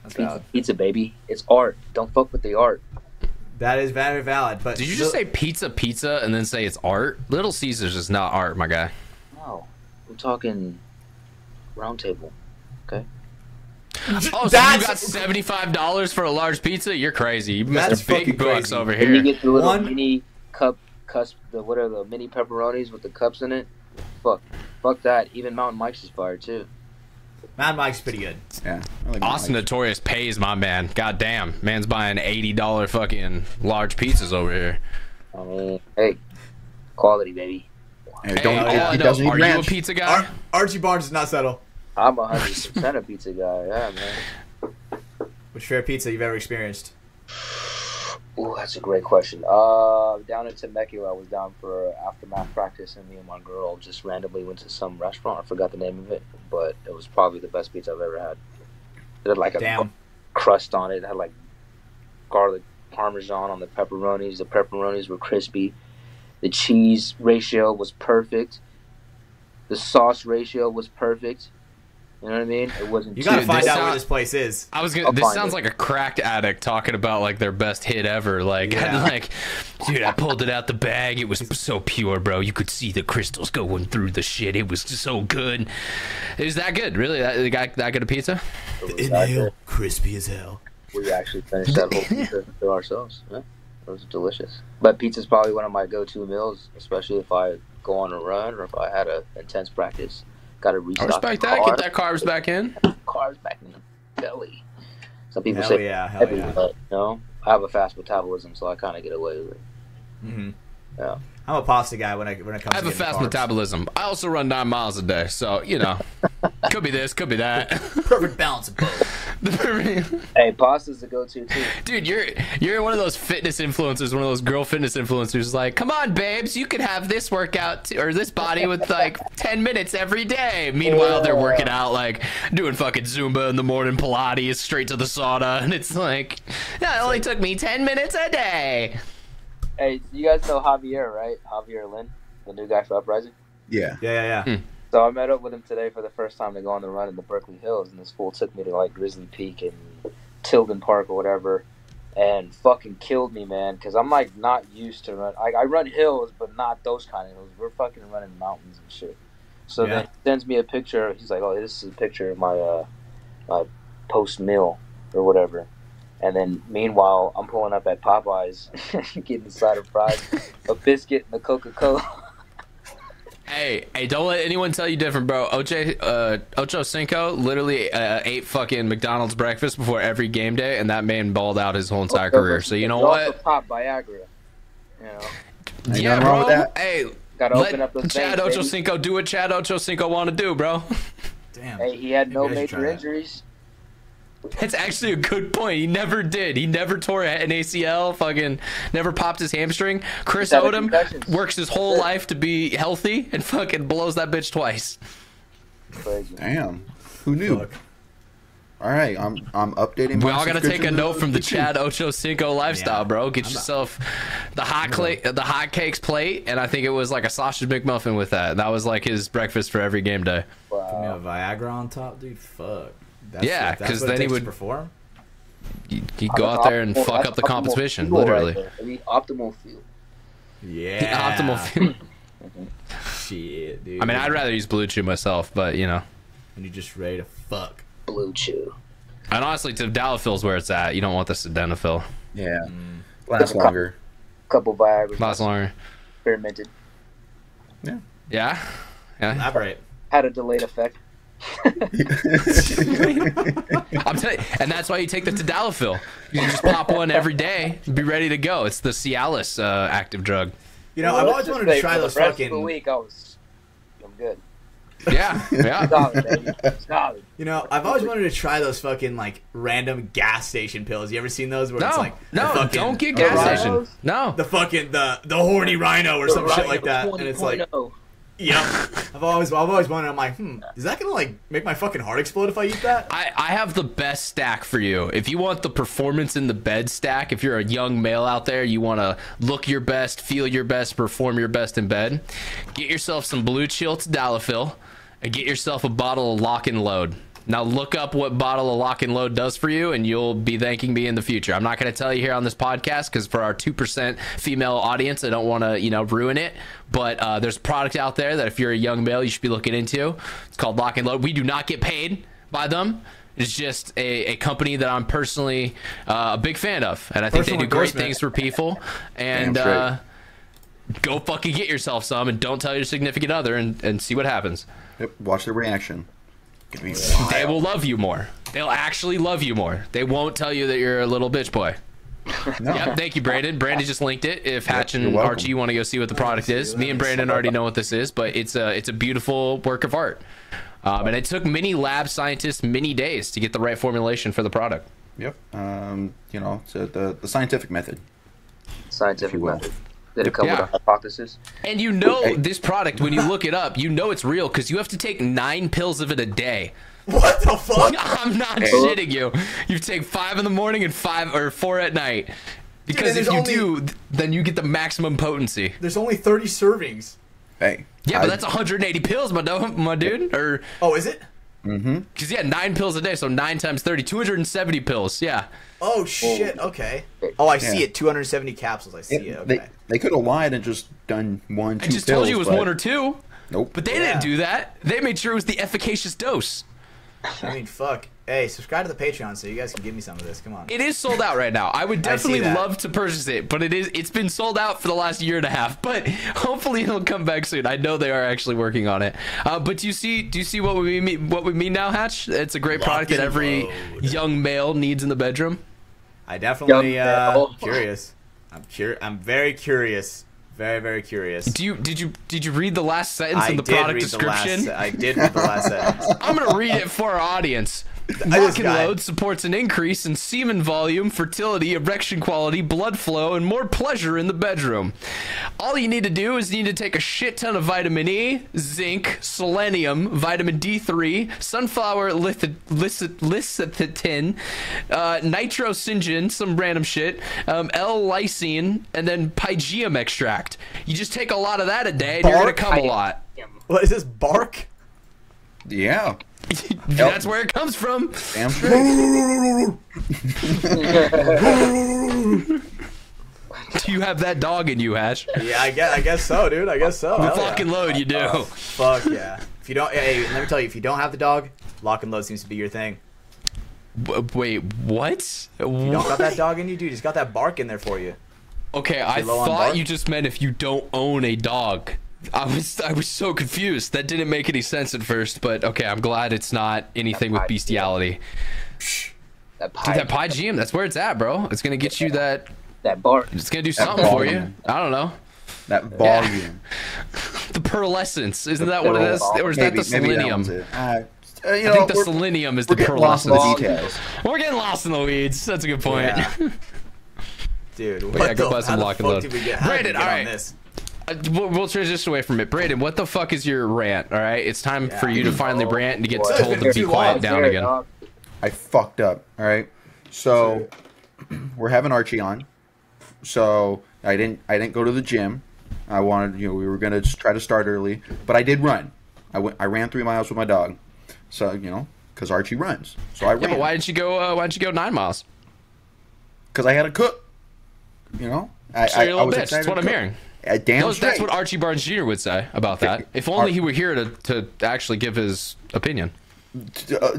[SPEAKER 2] That's
[SPEAKER 4] Pizza,
[SPEAKER 2] valid.
[SPEAKER 4] pizza, baby, it's art. Don't fuck with the art.
[SPEAKER 2] That is very valid. But
[SPEAKER 1] Did you just say pizza and then say it's art? Little Caesars is not art, my guy.
[SPEAKER 4] No, I'm talking round table. Okay.
[SPEAKER 1] Oh, so you
[SPEAKER 2] That's-
[SPEAKER 1] got $75 for a large pizza? You're crazy. You
[SPEAKER 2] That's
[SPEAKER 1] Mr. Big
[SPEAKER 2] fucking
[SPEAKER 1] Bucks
[SPEAKER 2] crazy.
[SPEAKER 1] over
[SPEAKER 4] And you
[SPEAKER 1] here.
[SPEAKER 4] get the little
[SPEAKER 2] One-
[SPEAKER 4] mini cups. What are the mini pepperonis with the cups in it? Fuck that. Even Mountain Mike's is fire too.
[SPEAKER 2] Mad Mike's pretty good.
[SPEAKER 3] Yeah. I like
[SPEAKER 1] Austin
[SPEAKER 3] Mike's.
[SPEAKER 1] Notorious pays my man. God damn. Man's buying $80 fucking large pizzas over here.
[SPEAKER 4] I mean, hey, quality, baby.
[SPEAKER 3] Hey,
[SPEAKER 1] Hey,
[SPEAKER 3] don't,
[SPEAKER 1] all
[SPEAKER 3] he
[SPEAKER 1] I know,
[SPEAKER 3] doesn't eat
[SPEAKER 1] are you a
[SPEAKER 3] ranch.
[SPEAKER 1] pizza guy?
[SPEAKER 2] Archie Barnes does not settle.
[SPEAKER 4] I'm 100% a pizza guy. Yeah, man.
[SPEAKER 2] Which favorite pizza you've ever experienced?
[SPEAKER 4] Ooh, that's a great question. Down in Temecula, I was down for aftermath practice, and me and my girl just randomly went to some restaurant. I forgot the name of it, but it was probably the best pizza I've ever had. It had like a
[SPEAKER 2] Damn.
[SPEAKER 4] crust on it. It had like garlic parmesan on the pepperonis. The pepperonis were crispy. The cheese ratio was perfect. The sauce ratio was perfect. You know what I mean? It wasn't.
[SPEAKER 2] You gotta
[SPEAKER 1] Dude,
[SPEAKER 2] find
[SPEAKER 1] this
[SPEAKER 2] out
[SPEAKER 1] sound-
[SPEAKER 2] where this place is.
[SPEAKER 1] I was
[SPEAKER 4] I'll
[SPEAKER 1] gonna. This
[SPEAKER 4] find
[SPEAKER 1] sounds
[SPEAKER 4] it.
[SPEAKER 1] like a cracked addict talking about like their best hit ever. Like,
[SPEAKER 2] Yeah.
[SPEAKER 1] like, dude, I pulled it out the bag. It was so pure, bro. You could see the crystals going through the shit. It was so good. It was that good, really. That good a pizza.
[SPEAKER 4] It was that good.
[SPEAKER 2] crispy as hell.
[SPEAKER 4] We actually finished that whole pizza to ourselves. Yeah, it was delicious. But pizza's probably one of my go-to meals, especially if I go on a run or if I had a intense practice. Got to
[SPEAKER 1] I
[SPEAKER 4] restock.
[SPEAKER 1] respect
[SPEAKER 4] the
[SPEAKER 1] that.
[SPEAKER 4] carbs.
[SPEAKER 1] Get that carbs back in.
[SPEAKER 4] Carbs back in the belly. Some people
[SPEAKER 2] Hell
[SPEAKER 4] say
[SPEAKER 2] yeah, hell
[SPEAKER 4] heavy,
[SPEAKER 2] yeah.
[SPEAKER 4] but you know, I have a fast metabolism, so I kind of get away with it.
[SPEAKER 2] Mm-hmm.
[SPEAKER 4] Yeah.
[SPEAKER 2] I'm a pasta guy when it comes.
[SPEAKER 1] I have
[SPEAKER 2] to
[SPEAKER 1] a
[SPEAKER 2] getting
[SPEAKER 1] fast
[SPEAKER 2] carbs.
[SPEAKER 1] metabolism. I also run 9 miles a day, so you know, could be this, could be that.
[SPEAKER 2] Perfect balance of both.
[SPEAKER 4] Hey, pasta's the go-to too.
[SPEAKER 1] Dude, you're one of those fitness influencers, one of those girl fitness influencers. Like, come on, babes, you could have this workout or this body with like 10 minutes every day. Meanwhile, they're working out like doing fucking Zumba in the morning, Pilates, straight to the sauna, and it's like, yeah, it only took me 10 minutes a day.
[SPEAKER 4] Hey, you guys know Javier, right? Javier Lin, the new guy for Uprising.
[SPEAKER 3] Yeah.
[SPEAKER 2] Yeah.
[SPEAKER 4] So I met up with him today for the first time to go on the run in the Berkeley Hills, and this fool took me to like Grizzly Peak and Tilden Park or whatever, and fucking killed me, man, because I'm like not used to run. I run hills, but not those kind of hills. We're fucking running mountains and shit. So
[SPEAKER 2] Yeah.
[SPEAKER 4] then he sends me a picture. He's like, "Oh, this is a picture of my my post meal or whatever." And then meanwhile, I'm pulling up at Popeyes, getting a side of fries, a biscuit, and a Coca-Cola.
[SPEAKER 1] Hey, don't let anyone tell you different, bro. Ocho Cinco literally ate fucking McDonald's breakfast before every game day, and that man balled out his whole entire career. So you know
[SPEAKER 4] He also
[SPEAKER 1] what?
[SPEAKER 4] popped Viagra. You know,
[SPEAKER 3] Ain't
[SPEAKER 1] Yeah,
[SPEAKER 3] nothing wrong
[SPEAKER 1] bro.
[SPEAKER 3] with that.
[SPEAKER 1] Hey,
[SPEAKER 4] gotta open up those
[SPEAKER 1] Chad
[SPEAKER 4] veins,
[SPEAKER 1] Ocho
[SPEAKER 4] baby.
[SPEAKER 1] Cinco do what Chad Ocho Cinco want to do, bro.
[SPEAKER 2] Damn.
[SPEAKER 4] Hey, he had no
[SPEAKER 2] Maybe I should
[SPEAKER 4] major
[SPEAKER 2] try that.
[SPEAKER 4] injuries.
[SPEAKER 1] That's actually a good point. He never did. He never tore an ACL. Fucking never popped his hamstring. Chris Odom works his whole life to be healthy and fucking blows that bitch twice.
[SPEAKER 4] Crazy.
[SPEAKER 3] Damn. Who knew?
[SPEAKER 2] Fuck.
[SPEAKER 3] All right, I'm updating.
[SPEAKER 1] We all gotta take a note from the Chad Ocho Cinco lifestyle, bro. Get yourself the hot cakes plate, and I think it was like a sausage McMuffin with that. That was like his breakfast for every game day.
[SPEAKER 2] Put me a Viagra on top, dude. Fuck.
[SPEAKER 1] Yeah, because then he would
[SPEAKER 2] perform.
[SPEAKER 1] He'd go out there and fuck up the competition, literally.
[SPEAKER 4] The optimal feel.
[SPEAKER 2] Yeah.
[SPEAKER 1] The optimal feel.
[SPEAKER 2] Shit, dude.
[SPEAKER 1] I mean, I'd rather use Blue Chew myself, but you know.
[SPEAKER 2] And you're just ready to fuck.
[SPEAKER 4] Blue Chew.
[SPEAKER 1] And honestly, Tadalafil's where it's at. You don't want the Sildenafil.
[SPEAKER 3] Yeah, lasts longer.
[SPEAKER 4] Couple Viagra.
[SPEAKER 1] Lasts longer.
[SPEAKER 4] Experimented.
[SPEAKER 1] Yeah. Yeah.
[SPEAKER 2] Elaborate.
[SPEAKER 4] Had a delayed effect.
[SPEAKER 1] I'm telling you, and that's why you take the Tadalafil. You just pop one every day, be ready to go. It's the Cialis active drug.
[SPEAKER 2] You know, I've always wanted to try those
[SPEAKER 4] the rest
[SPEAKER 2] fucking.
[SPEAKER 4] Of the week, I'm good.
[SPEAKER 1] Yeah, yeah.
[SPEAKER 4] Solid, baby. Solid.
[SPEAKER 2] You know, I've always wanted to try those fucking like random gas station pills. You ever seen those? Where it's like
[SPEAKER 1] don't get gas station. No,
[SPEAKER 2] the fucking the horny rhino or some shit like that, and it's like. Yeah, I've always wondered. I'm like, is that gonna like make my fucking heart explode if I eat that?
[SPEAKER 1] I have the best stack for you. If you want the performance in the bed stack, if you're a young male out there, you want to look your best, feel your best, perform your best in bed, get yourself some Blue Chill Tadalafil, and get yourself a bottle of Lock and Load. Now look up what bottle of Lock and Load does for you, and you'll be thanking me in the future. I'm not going to tell you here on this podcast because for our 2% female audience, I don't want to, ruin it. But there's a product out there that if you're a young male, you should be looking into. It's called Lock and Load. We do not get paid by them. It's just a company that I'm personally a big fan of, and I think they do great things for people. And go fucking get yourself some, and don't tell your significant other, and see what happens.
[SPEAKER 3] Yep, watch the reaction.
[SPEAKER 1] They will love you more. They'll actually love you more. They won't tell you that you're a little bitch boy. No. Yep, thank you, Brandon. Brandon just linked it. If Hatch and Archie want to go see what the product is, me and Brandon already know what this is, but it's a beautiful work of art. And it took many lab scientists many days to get the right formulation for the product.
[SPEAKER 3] Yep. It's the scientific method.
[SPEAKER 4] Scientific method. Did it come with a hypothesis?
[SPEAKER 1] And this product, when you look it up, it's real because you have to take 9 pills of it a day.
[SPEAKER 2] What the fuck?
[SPEAKER 1] I'm not shitting you. You take 5 in the morning and 4 at night. Because if you do, then you get the maximum potency.
[SPEAKER 2] There's only 30 servings.
[SPEAKER 3] Hey.
[SPEAKER 1] Yeah, but that's 180 pills, my dude. Or
[SPEAKER 2] is it?
[SPEAKER 3] Mm-hmm.
[SPEAKER 1] Because 9 pills a day, so 9 times 30, 270 pills. Yeah.
[SPEAKER 2] Oh shit. Okay. Oh, I see it. 270 capsules. I see it. Okay.
[SPEAKER 3] They could have lied and just done 1, 2 pills.
[SPEAKER 1] I just told you it was 1 or 2.
[SPEAKER 3] Nope.
[SPEAKER 1] But they didn't do that. They made sure it was the efficacious dose.
[SPEAKER 2] I mean, fuck. Hey, subscribe to the Patreon so you guys can give me some of this. Come on.
[SPEAKER 1] It is sold out right now. I would definitely love to purchase it, but it's been sold out for the last year and a half. But hopefully it'll come back soon. I know they are actually working on it. But do you see what we mean now, Hatch? It's a great product that every young male needs in the bedroom.
[SPEAKER 2] I definitely curious. I'm very curious. Very, very curious.
[SPEAKER 1] Did you read the last sentence in the product description?
[SPEAKER 2] I did read the last sentence.
[SPEAKER 1] I'm gonna read it for our audience. Lock and Load supports an increase in semen volume, fertility, erection quality, blood flow, and more pleasure in the bedroom. All you need to do is take a shit ton of vitamin E, zinc, selenium, vitamin D3, sunflower lecithin, nitrosyngin, some random shit, L-lysine, and then pygeum extract. You just take a lot of that a day, and you're gonna come a lot.
[SPEAKER 2] What is this, bark?
[SPEAKER 3] Yeah.
[SPEAKER 1] That's where it comes from.
[SPEAKER 3] Damn straight.
[SPEAKER 2] Do
[SPEAKER 1] you have that dog in you, Hash?
[SPEAKER 2] Yeah, I guess so, dude. I guess so.
[SPEAKER 1] With Lock and Load, you do.
[SPEAKER 2] Fuck yeah. If you don't, hey, let me tell you, if you don't have the dog, Lock and Load seems to be your thing.
[SPEAKER 1] Wait, what?
[SPEAKER 2] You don't got that dog in you, dude. It's got that bark in there for you.
[SPEAKER 1] Okay, I thought you just meant if you don't own a dog. I was so confused. That didn't make any sense at first, but okay, I'm glad it's not anything with bestiality. That pygeum, that's where it's at, bro. It's gonna get you that
[SPEAKER 4] bark.
[SPEAKER 1] It's gonna do something for you. I don't know.
[SPEAKER 3] That volume.
[SPEAKER 1] The pearlescence, isn't that what it is? Or is that the selenium?
[SPEAKER 3] It's You
[SPEAKER 1] I
[SPEAKER 3] know,
[SPEAKER 1] think the
[SPEAKER 3] we're
[SPEAKER 1] selenium is
[SPEAKER 3] we're
[SPEAKER 1] the
[SPEAKER 3] getting lost in
[SPEAKER 1] pearlescence.
[SPEAKER 3] the details.
[SPEAKER 1] We're getting lost in the weeds. That's a good point.
[SPEAKER 2] Yeah. Dude, what
[SPEAKER 1] yeah,
[SPEAKER 2] the,
[SPEAKER 1] God bless
[SPEAKER 2] how
[SPEAKER 1] him,
[SPEAKER 2] the
[SPEAKER 1] lock and
[SPEAKER 2] fuck
[SPEAKER 1] load.
[SPEAKER 2] did we get, how did we
[SPEAKER 1] Brandon,
[SPEAKER 2] get
[SPEAKER 1] all
[SPEAKER 2] on
[SPEAKER 1] right.
[SPEAKER 2] this?
[SPEAKER 1] We'll transition away from it. Brandon, what the fuck is your rant? All right, it's time for you to finally rant and to get
[SPEAKER 2] boy.
[SPEAKER 1] told
[SPEAKER 2] It's
[SPEAKER 1] to
[SPEAKER 2] been
[SPEAKER 1] be
[SPEAKER 2] too
[SPEAKER 1] quiet
[SPEAKER 2] long.
[SPEAKER 1] down again.
[SPEAKER 3] I fucked up. All right. So we're having Archie on. So I didn't go to the gym. I wanted, we were gonna just try to start early, but I did run. I ran 3 miles with my dog. So because Archie runs. So I ran.
[SPEAKER 1] Yeah, but why didn't you go? Why didn't you go 9 miles?
[SPEAKER 3] Because I had to cook.
[SPEAKER 1] So you're a little bitch. That's what I'm hearing.
[SPEAKER 3] Damn straight.
[SPEAKER 1] That's what Archie Barnes Jr. would say about that. If only he were here to actually give his opinion.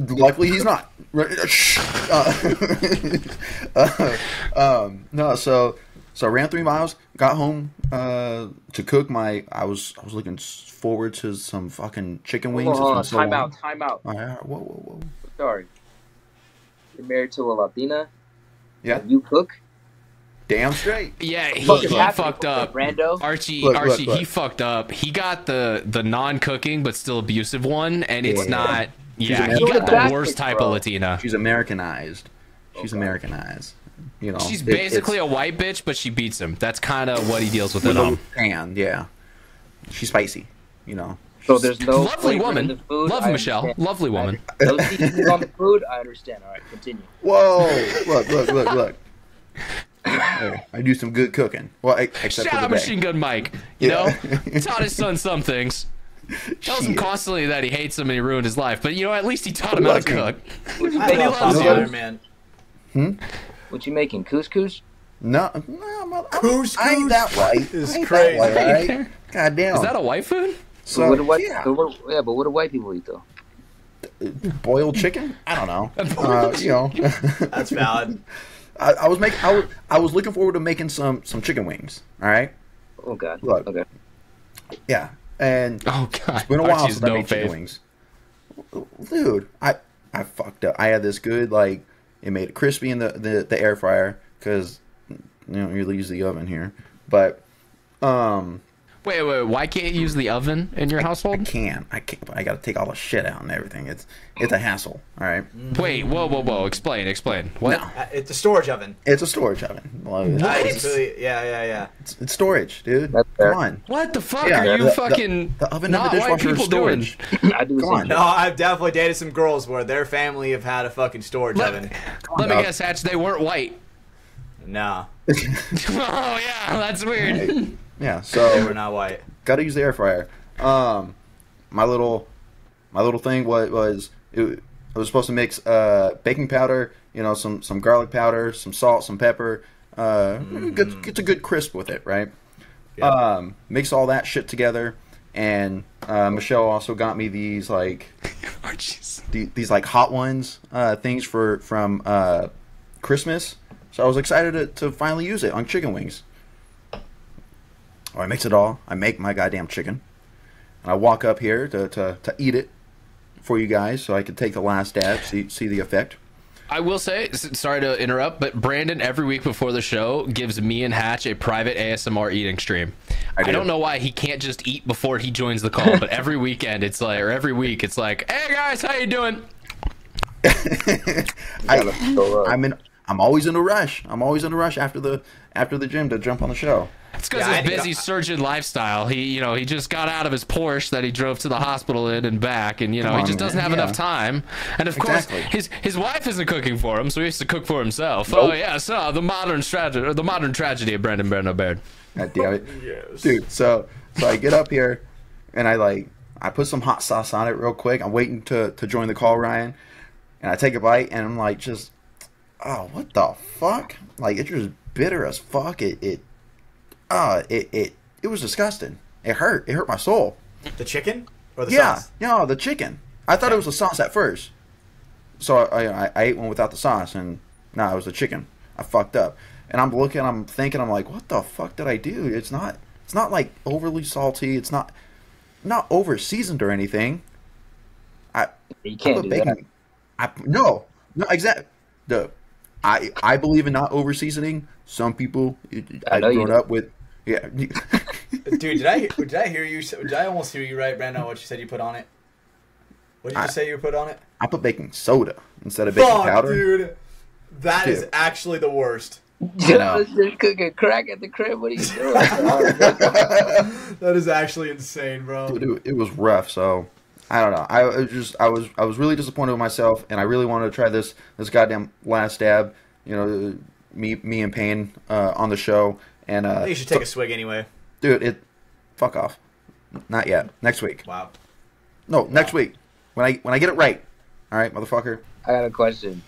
[SPEAKER 3] Luckily, he's not. No, so I ran 3 miles. Got home to cook my. I was looking forward to some fucking chicken wings.
[SPEAKER 4] Hold on,
[SPEAKER 3] It's been so long.
[SPEAKER 4] time out.
[SPEAKER 3] Oh, yeah. Whoa.
[SPEAKER 4] Sorry. You're married to a Latina?
[SPEAKER 3] Yeah.
[SPEAKER 4] And you cook?
[SPEAKER 3] Damn straight.
[SPEAKER 1] Yeah, he
[SPEAKER 4] Fucking happy
[SPEAKER 1] fucked
[SPEAKER 4] for
[SPEAKER 1] up.
[SPEAKER 4] Brando.
[SPEAKER 1] Archie,
[SPEAKER 3] Look.
[SPEAKER 1] he fucked up. He got the non-cooking but still abusive one, and it's
[SPEAKER 3] Yeah.
[SPEAKER 1] not.
[SPEAKER 3] She's
[SPEAKER 1] Yeah, he
[SPEAKER 3] American.
[SPEAKER 1] got the
[SPEAKER 4] Bastard,
[SPEAKER 1] worst type
[SPEAKER 4] bro.
[SPEAKER 1] of Latina.
[SPEAKER 3] She's Americanized. She's Americanized.
[SPEAKER 1] She's basically a white bitch, but she beats him. That's kind of what he deals with
[SPEAKER 3] with
[SPEAKER 1] at
[SPEAKER 3] a
[SPEAKER 1] home.
[SPEAKER 3] pan. Yeah. She's spicy.
[SPEAKER 4] So there's no
[SPEAKER 1] Lovely
[SPEAKER 4] flavor
[SPEAKER 1] woman.
[SPEAKER 4] in the food.
[SPEAKER 1] Love
[SPEAKER 4] I
[SPEAKER 1] Michelle.
[SPEAKER 4] understand.
[SPEAKER 1] Lovely woman.
[SPEAKER 4] No seasoning on the food. I understand. All right, continue.
[SPEAKER 3] Whoa! Look. Hey, I do some good cooking. Well, except
[SPEAKER 1] Shout
[SPEAKER 3] for
[SPEAKER 1] out
[SPEAKER 3] today.
[SPEAKER 1] Machine Gun Mike. You know, taught his son some things. Tells him
[SPEAKER 3] Shit.
[SPEAKER 1] constantly that he hates him and he ruined his life. But at least he taught him how to cook.
[SPEAKER 4] What you
[SPEAKER 2] I
[SPEAKER 4] making?
[SPEAKER 2] love
[SPEAKER 1] loves
[SPEAKER 2] Pop
[SPEAKER 1] you.
[SPEAKER 2] Fire, man.
[SPEAKER 4] What you making? Couscous?
[SPEAKER 3] No,
[SPEAKER 2] Couscous
[SPEAKER 3] I ain't that white.
[SPEAKER 2] is
[SPEAKER 3] I ain't
[SPEAKER 2] crazy.
[SPEAKER 3] That white, right? God damn.
[SPEAKER 1] Is that a white food?
[SPEAKER 3] so?
[SPEAKER 4] What do white?
[SPEAKER 3] Yeah.
[SPEAKER 4] But what do white people eat though?
[SPEAKER 3] Boiled chicken? I don't know.
[SPEAKER 2] That's valid.
[SPEAKER 3] I was looking forward to making some chicken wings. All right.
[SPEAKER 4] Oh God.
[SPEAKER 3] Look.
[SPEAKER 4] Okay.
[SPEAKER 3] Yeah. And
[SPEAKER 1] Oh God.
[SPEAKER 3] it's been a while
[SPEAKER 1] Archie's
[SPEAKER 3] since I
[SPEAKER 1] no
[SPEAKER 3] made chicken
[SPEAKER 1] faith.
[SPEAKER 3] wings. Dude, I fucked up. I had this good it made it crispy in the air fryer because you use the oven here, but
[SPEAKER 1] Wait. Why can't you use the oven in your household?
[SPEAKER 3] I can't. But I got to take all the shit out and everything. It's a hassle. All right.
[SPEAKER 1] Wait. Whoa. Explain. What?
[SPEAKER 3] No.
[SPEAKER 2] It's a storage oven.
[SPEAKER 3] It's a storage oven. Well,
[SPEAKER 2] It's really, yeah.
[SPEAKER 3] It's storage, dude.
[SPEAKER 4] That's fair.
[SPEAKER 3] Come on.
[SPEAKER 1] What the fuck
[SPEAKER 3] Yeah,
[SPEAKER 1] are you
[SPEAKER 3] the-
[SPEAKER 1] fucking
[SPEAKER 3] the oven and
[SPEAKER 1] not
[SPEAKER 3] the
[SPEAKER 1] white
[SPEAKER 3] dishwasher are
[SPEAKER 1] people doing?
[SPEAKER 3] storage.
[SPEAKER 4] I do the
[SPEAKER 3] Come
[SPEAKER 4] same.
[SPEAKER 3] on.
[SPEAKER 2] No, I've definitely dated some girls where their family have had a fucking storage oven.
[SPEAKER 1] Let me
[SPEAKER 3] dog.
[SPEAKER 1] guess, Hatch. They weren't white.
[SPEAKER 2] Nah,
[SPEAKER 1] Oh yeah, that's weird.
[SPEAKER 3] Yeah.
[SPEAKER 2] they
[SPEAKER 3] So
[SPEAKER 2] were not white.
[SPEAKER 3] gotta use the air fryer. My little thing was I was supposed to mix baking powder, some garlic powder, some salt, some pepper. Gets a good crisp with it, right?
[SPEAKER 2] Yeah.
[SPEAKER 3] Mix all that shit together, and Michelle also got me these
[SPEAKER 1] Archie's.
[SPEAKER 3] these hot ones things from Christmas. So I was excited to finally use it on chicken wings. I mix it all. I make my goddamn chicken. And I walk up here to eat it for you guys so I could take the last dab, see the effect.
[SPEAKER 1] I will say, sorry to interrupt, but Brandon every week before the show gives me and Hatch a private ASMR eating stream. I don't know why he can't just eat before he joins the call, but every weekend every week it's like, hey guys, how you doing?
[SPEAKER 3] I'm always in a rush. I'm always in a rush after the gym to jump on the show.
[SPEAKER 1] It's because
[SPEAKER 2] Yeah,
[SPEAKER 1] his busy surgeon lifestyle. He just got out of his Porsche that he drove to the hospital in and back, and he
[SPEAKER 3] on,
[SPEAKER 1] just doesn't
[SPEAKER 3] man.
[SPEAKER 1] have
[SPEAKER 3] Yeah.
[SPEAKER 1] enough time. And of
[SPEAKER 3] Exactly.
[SPEAKER 1] course, his wife isn't cooking for him, so he has to cook for himself.
[SPEAKER 3] Nope.
[SPEAKER 1] Oh yeah, so the modern tragedy of Brando Baird.
[SPEAKER 3] God damn it.
[SPEAKER 2] Yes.
[SPEAKER 3] Dude, so I get up here and I put some hot sauce on it real quick. I'm waiting to join the call, Ryan. And I take a bite and I'm like, just, oh, what the fuck? Like, it's just bitter as fuck. It was disgusting. It hurt. It hurt my soul.
[SPEAKER 2] The chicken or the
[SPEAKER 3] Yeah,
[SPEAKER 2] sauce?
[SPEAKER 3] no, the chicken. I thought it was the sauce at first. So I ate one without the sauce, and no, it was the chicken. I fucked up. And I'm thinking, I'm like, what the fuck did I do? It's not like overly salty. It's not over seasoned or anything.
[SPEAKER 4] You can't do that.
[SPEAKER 3] No, exactly. I believe in not over seasoning. Some people I've
[SPEAKER 4] know you
[SPEAKER 3] grown
[SPEAKER 4] do.
[SPEAKER 3] up with. Yeah.
[SPEAKER 2] Dude, did I hear you? Did I almost hear you right, Brando? What you said you put on it? What did you say you put on it?
[SPEAKER 3] I put baking soda instead of baking powder.
[SPEAKER 2] Dude. That is actually the worst.
[SPEAKER 3] You know.
[SPEAKER 4] Just cooking crack at the crib. What are you doing?
[SPEAKER 2] That is actually insane, bro.
[SPEAKER 3] Dude, it was rough. So I don't know. I was really disappointed with myself, and I really wanted to try this goddamn last dab. You know, me and Payne on the show, and
[SPEAKER 2] I think you should take a swig anyway.
[SPEAKER 3] Dude, fuck off. Not yet. Next week.
[SPEAKER 2] Wow.
[SPEAKER 3] No, next week when I get it right. All right, motherfucker.
[SPEAKER 4] I got a question.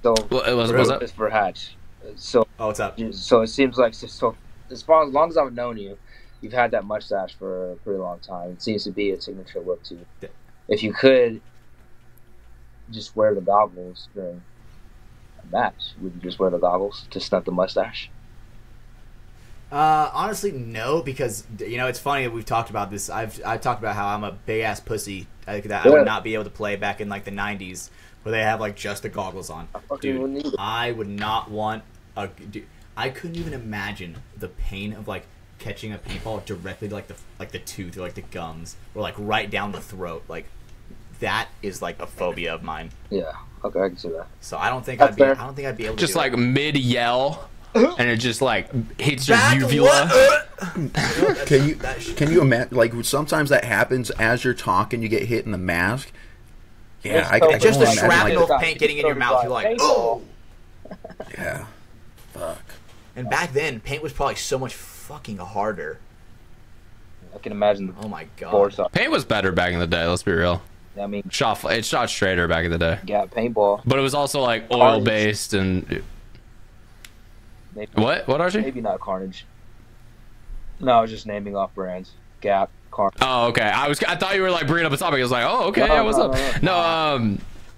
[SPEAKER 4] So
[SPEAKER 1] what's up?
[SPEAKER 4] It's for Hatch. So
[SPEAKER 2] what's up?
[SPEAKER 4] So it seems like as long as I've known you, you've had that mustache for a pretty long time. It seems to be a signature look to you.
[SPEAKER 2] Yeah.
[SPEAKER 4] If you could just wear the goggles during a match, would you just wear the goggles to stunt the mustache?
[SPEAKER 2] Honestly, no, because it's funny that we've talked about this. I've talked about how I'm a big ass pussy. I would not be able to play back in like the '90s where they have like just the goggles on. Dude, I would not want I couldn't even imagine the pain of like catching a paintball directly to like the tooth or like the gums or like right down the throat. Like that is like a phobia of mine.
[SPEAKER 4] Yeah. Okay, I can see that.
[SPEAKER 2] So I don't think I'd be able to
[SPEAKER 1] just
[SPEAKER 2] do
[SPEAKER 1] like
[SPEAKER 2] it.
[SPEAKER 1] mid yell. And it just like hits your uvula.
[SPEAKER 3] Can you imagine? Like sometimes that happens as you're talking, you get hit in the mask. Yeah, I can
[SPEAKER 2] just the
[SPEAKER 3] only imagine,
[SPEAKER 2] shrapnel
[SPEAKER 3] like,
[SPEAKER 2] of paint getting in your mouth. You're like, oh.
[SPEAKER 3] Yeah. Fuck.
[SPEAKER 2] And back then, paint was probably so much fucking harder.
[SPEAKER 4] I can imagine.
[SPEAKER 2] Oh my god.
[SPEAKER 1] Paint was better back in the day. Let's be real.
[SPEAKER 4] I mean,
[SPEAKER 1] it shot straighter back in the day.
[SPEAKER 4] Yeah, paintball.
[SPEAKER 1] But it was also like oil based and.
[SPEAKER 4] Maybe,
[SPEAKER 1] What, Archie?
[SPEAKER 4] Maybe not Carnage. No, I was just naming off brands. Gap, Carnage.
[SPEAKER 1] Oh, okay. I thought you were like bringing up a topic. I was like, oh, okay, yeah, what's up? No,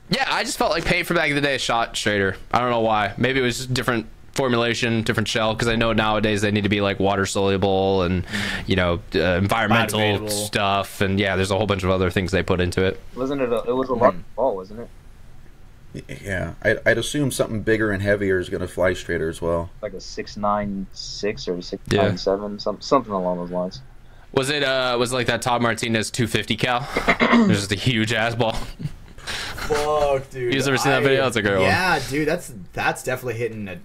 [SPEAKER 1] yeah, I just felt like paint from back in the day shot straighter. I don't know why. Maybe it was just different formulation, different shell. Because I know nowadays they need to be like water soluble and environmental stuff. And yeah, there's a whole bunch of other things they put into it.
[SPEAKER 4] Wasn't it? It was a lot of ball, wasn't it?
[SPEAKER 3] Yeah, I'd assume something bigger and heavier is going to fly straighter as well.
[SPEAKER 4] Like a 6.96 or 6.97, something along those lines.
[SPEAKER 1] Was it like that Todd Martinez 250 cal? It was just a huge ass ball.
[SPEAKER 2] Fuck, dude.
[SPEAKER 1] You ever seen that video? That's a great one.
[SPEAKER 2] Yeah, dude, that's definitely hitting a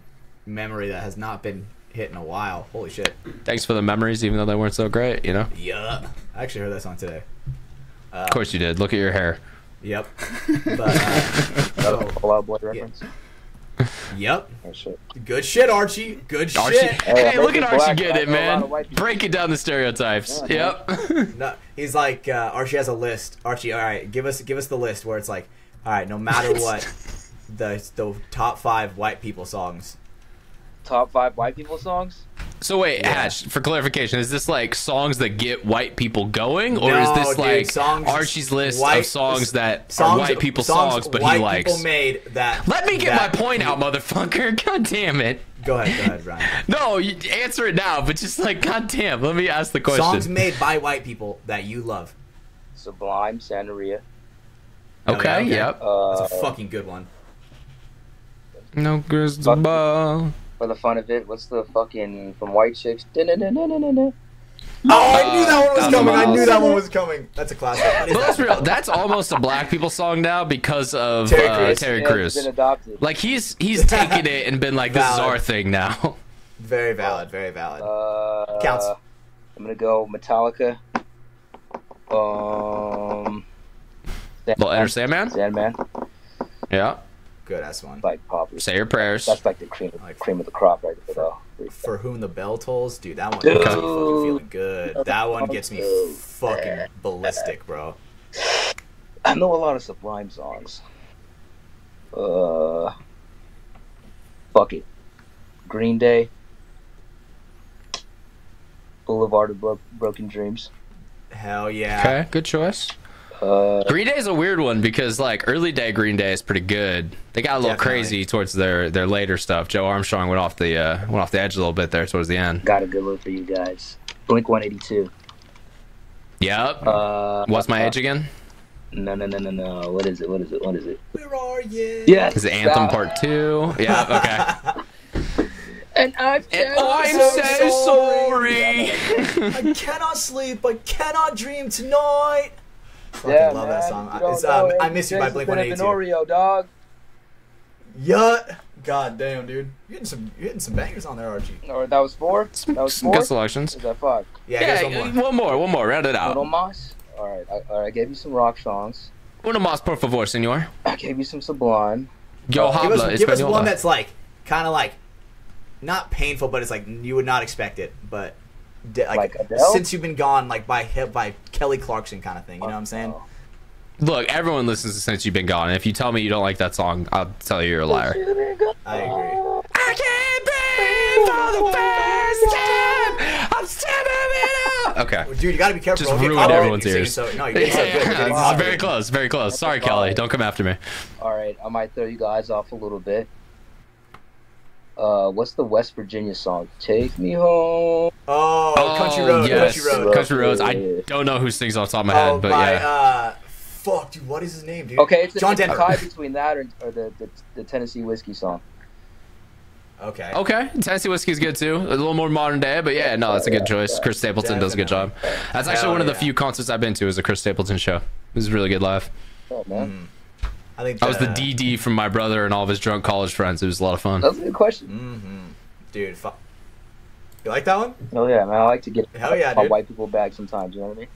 [SPEAKER 2] memory that has not been hit in a while. Holy shit.
[SPEAKER 1] Thanks for the memories, even though they weren't so great, you know?
[SPEAKER 2] Yeah. I actually heard that song today.
[SPEAKER 1] Of course you did. Look at your hair.
[SPEAKER 2] Yep. But,
[SPEAKER 4] Fall Out Boy reference.
[SPEAKER 2] Yep.
[SPEAKER 4] Oh, shit.
[SPEAKER 2] Good shit, Archie. Good
[SPEAKER 1] Archie.
[SPEAKER 2] shit.
[SPEAKER 1] Hey, look at Archie get it, man. Breaking down the stereotypes.
[SPEAKER 4] Yeah,
[SPEAKER 1] yep.
[SPEAKER 2] No, he's like Archie has a list. Archie, all right, give us the list where it's like, all right, no matter what, the top 5 white people songs.
[SPEAKER 4] Top 5 white people songs?
[SPEAKER 1] So wait, Ash, for clarification, is this like songs that get white people going, or is this like
[SPEAKER 2] songs,
[SPEAKER 1] Archie's list of songs that are white people songs, but he likes?
[SPEAKER 2] People made that.
[SPEAKER 1] Let me get my point out, motherfucker! God damn it!
[SPEAKER 2] Go ahead, Ryan.
[SPEAKER 1] No, you answer it now, but just like, god damn, let me ask the question.
[SPEAKER 2] Songs made by white people that you love.
[SPEAKER 4] Sublime, Santeria.
[SPEAKER 1] Okay, yep.
[SPEAKER 2] That's a fucking good one.
[SPEAKER 1] No crystal ball.
[SPEAKER 4] For the fun of it, what's the fucking from White Chicks?
[SPEAKER 2] Oh, I knew that one was coming. I knew that one was coming. That's a classic.
[SPEAKER 1] But that's real. That's almost a black people song now because of Terry Crews.
[SPEAKER 4] Been adopted.
[SPEAKER 1] Like he's taken it and been like, this is our thing now.
[SPEAKER 2] Very valid. Very valid. Counts.
[SPEAKER 4] I'm gonna go Metallica.
[SPEAKER 1] Enter Sandman.
[SPEAKER 4] Sandman.
[SPEAKER 1] Yeah.
[SPEAKER 2] Good ass one.
[SPEAKER 4] Like Poppers.
[SPEAKER 1] Say your prayers.
[SPEAKER 4] That's like the cream of the crop right there, though.
[SPEAKER 2] For Whom the Bell Tolls, dude, that one gets me fucking feeling good. That one gets me fucking ballistic, bro.
[SPEAKER 4] I know a lot of Sublime songs. Fuck it. Green Day. Boulevard of Broken Dreams.
[SPEAKER 2] Hell yeah.
[SPEAKER 1] Okay, good choice. Green Day is a weird one because like early day Green Day is pretty good. They got a little crazy towards their later stuff. Joe Armstrong went off the edge a little bit there towards the end.
[SPEAKER 4] Got a good one for you guys. Blink 182.
[SPEAKER 1] Yep. What's my age again?
[SPEAKER 4] No. What is it?
[SPEAKER 2] Where are you?
[SPEAKER 4] Yes.
[SPEAKER 1] Is it Anthem Part 2? Yeah. Okay.
[SPEAKER 4] And I'm
[SPEAKER 1] so sorry.
[SPEAKER 2] I cannot sleep. I cannot dream tonight. Fucking love that song. It's I Miss You by Blink-182.
[SPEAKER 4] Oreo, dog.
[SPEAKER 2] Yeah. God damn, dude. You're hitting some bangers on there, Archie.
[SPEAKER 4] Or that was 4? That was 4?
[SPEAKER 1] Good selections.
[SPEAKER 4] Is that 5?
[SPEAKER 2] Yeah, here's
[SPEAKER 1] one more. Round it out.
[SPEAKER 4] Little Moss? Alright, I gave you some rock songs.
[SPEAKER 1] Uno más, por favor, señor.
[SPEAKER 4] I gave you some Sublime.
[SPEAKER 1] Yo habla
[SPEAKER 2] give us
[SPEAKER 1] español.
[SPEAKER 2] one that's like, kind of like, not painful, but it's like you would not expect it. But like
[SPEAKER 4] Adele?
[SPEAKER 2] Since You've Been Gone, like by Kelly Clarkson kind of thing. You know what I'm saying?
[SPEAKER 1] Look, everyone listens to Since You've Been Gone. And if you tell me you don't like that song, I'll tell you you're a liar.
[SPEAKER 2] I agree.
[SPEAKER 1] I can't breathe for the first time. I'm still moving up. Okay.
[SPEAKER 2] Well, dude, you gotta be careful.
[SPEAKER 1] Just
[SPEAKER 2] Don't get
[SPEAKER 1] ruined
[SPEAKER 2] copyrighted.
[SPEAKER 1] everyone's
[SPEAKER 2] You're singing
[SPEAKER 1] ears.
[SPEAKER 2] So, no, you're getting so good. You're getting
[SPEAKER 1] This is
[SPEAKER 2] copyrighted.
[SPEAKER 1] very close. Very close. Sorry, Kelly. Don't come after me.
[SPEAKER 4] Alright, I might throw you guys off a little bit. What's the West Virginia song? Take Me Home.
[SPEAKER 2] Oh, Country Road.
[SPEAKER 1] Yes.
[SPEAKER 2] Country Road.
[SPEAKER 1] Country Roads. I don't know who sings off the top of my head, but yeah.
[SPEAKER 2] Fuck, dude, what is his name, dude?
[SPEAKER 4] Okay, it's
[SPEAKER 2] John
[SPEAKER 4] a
[SPEAKER 2] Denver.
[SPEAKER 4] tie between that or the Tennessee Whiskey song.
[SPEAKER 2] Okay.
[SPEAKER 1] Okay, Tennessee Whiskey is good too. A little more modern day, but yeah, no, that's a good choice. Chris Stapleton does a good job. That's actually one of the few concerts I've been to is a Chris Stapleton show. It was really good live.
[SPEAKER 4] Oh, man.
[SPEAKER 2] I think
[SPEAKER 1] I was the DD from my brother and all of his drunk college friends. It was a lot of fun.
[SPEAKER 4] That's a good question.
[SPEAKER 2] Dude, fuck. You like that one?
[SPEAKER 4] Oh yeah, man. I like to get
[SPEAKER 2] Hell yeah,
[SPEAKER 4] my
[SPEAKER 2] dude.
[SPEAKER 4] white people back sometimes. You know what I mean?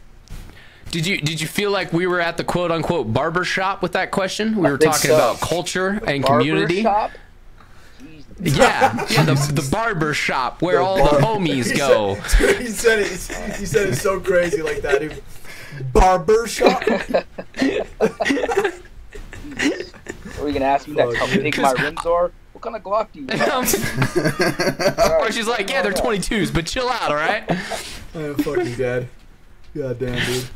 [SPEAKER 1] Did you feel like we were at the quote unquote barber shop with that question? We were
[SPEAKER 4] think
[SPEAKER 1] talking
[SPEAKER 4] so.
[SPEAKER 1] about culture and
[SPEAKER 4] Barber
[SPEAKER 1] community.
[SPEAKER 4] shop?
[SPEAKER 1] Yeah, the barber shop where all the homies go.
[SPEAKER 2] Dude, he said it so crazy like that, dude. Barber shop?
[SPEAKER 4] Are you gonna ask me that? How big my rims are? What kind of Glock do you have?
[SPEAKER 1] Or she's like, yeah, they're 22s, but chill out, all right?
[SPEAKER 2] I am fucking dead. God damn, dude.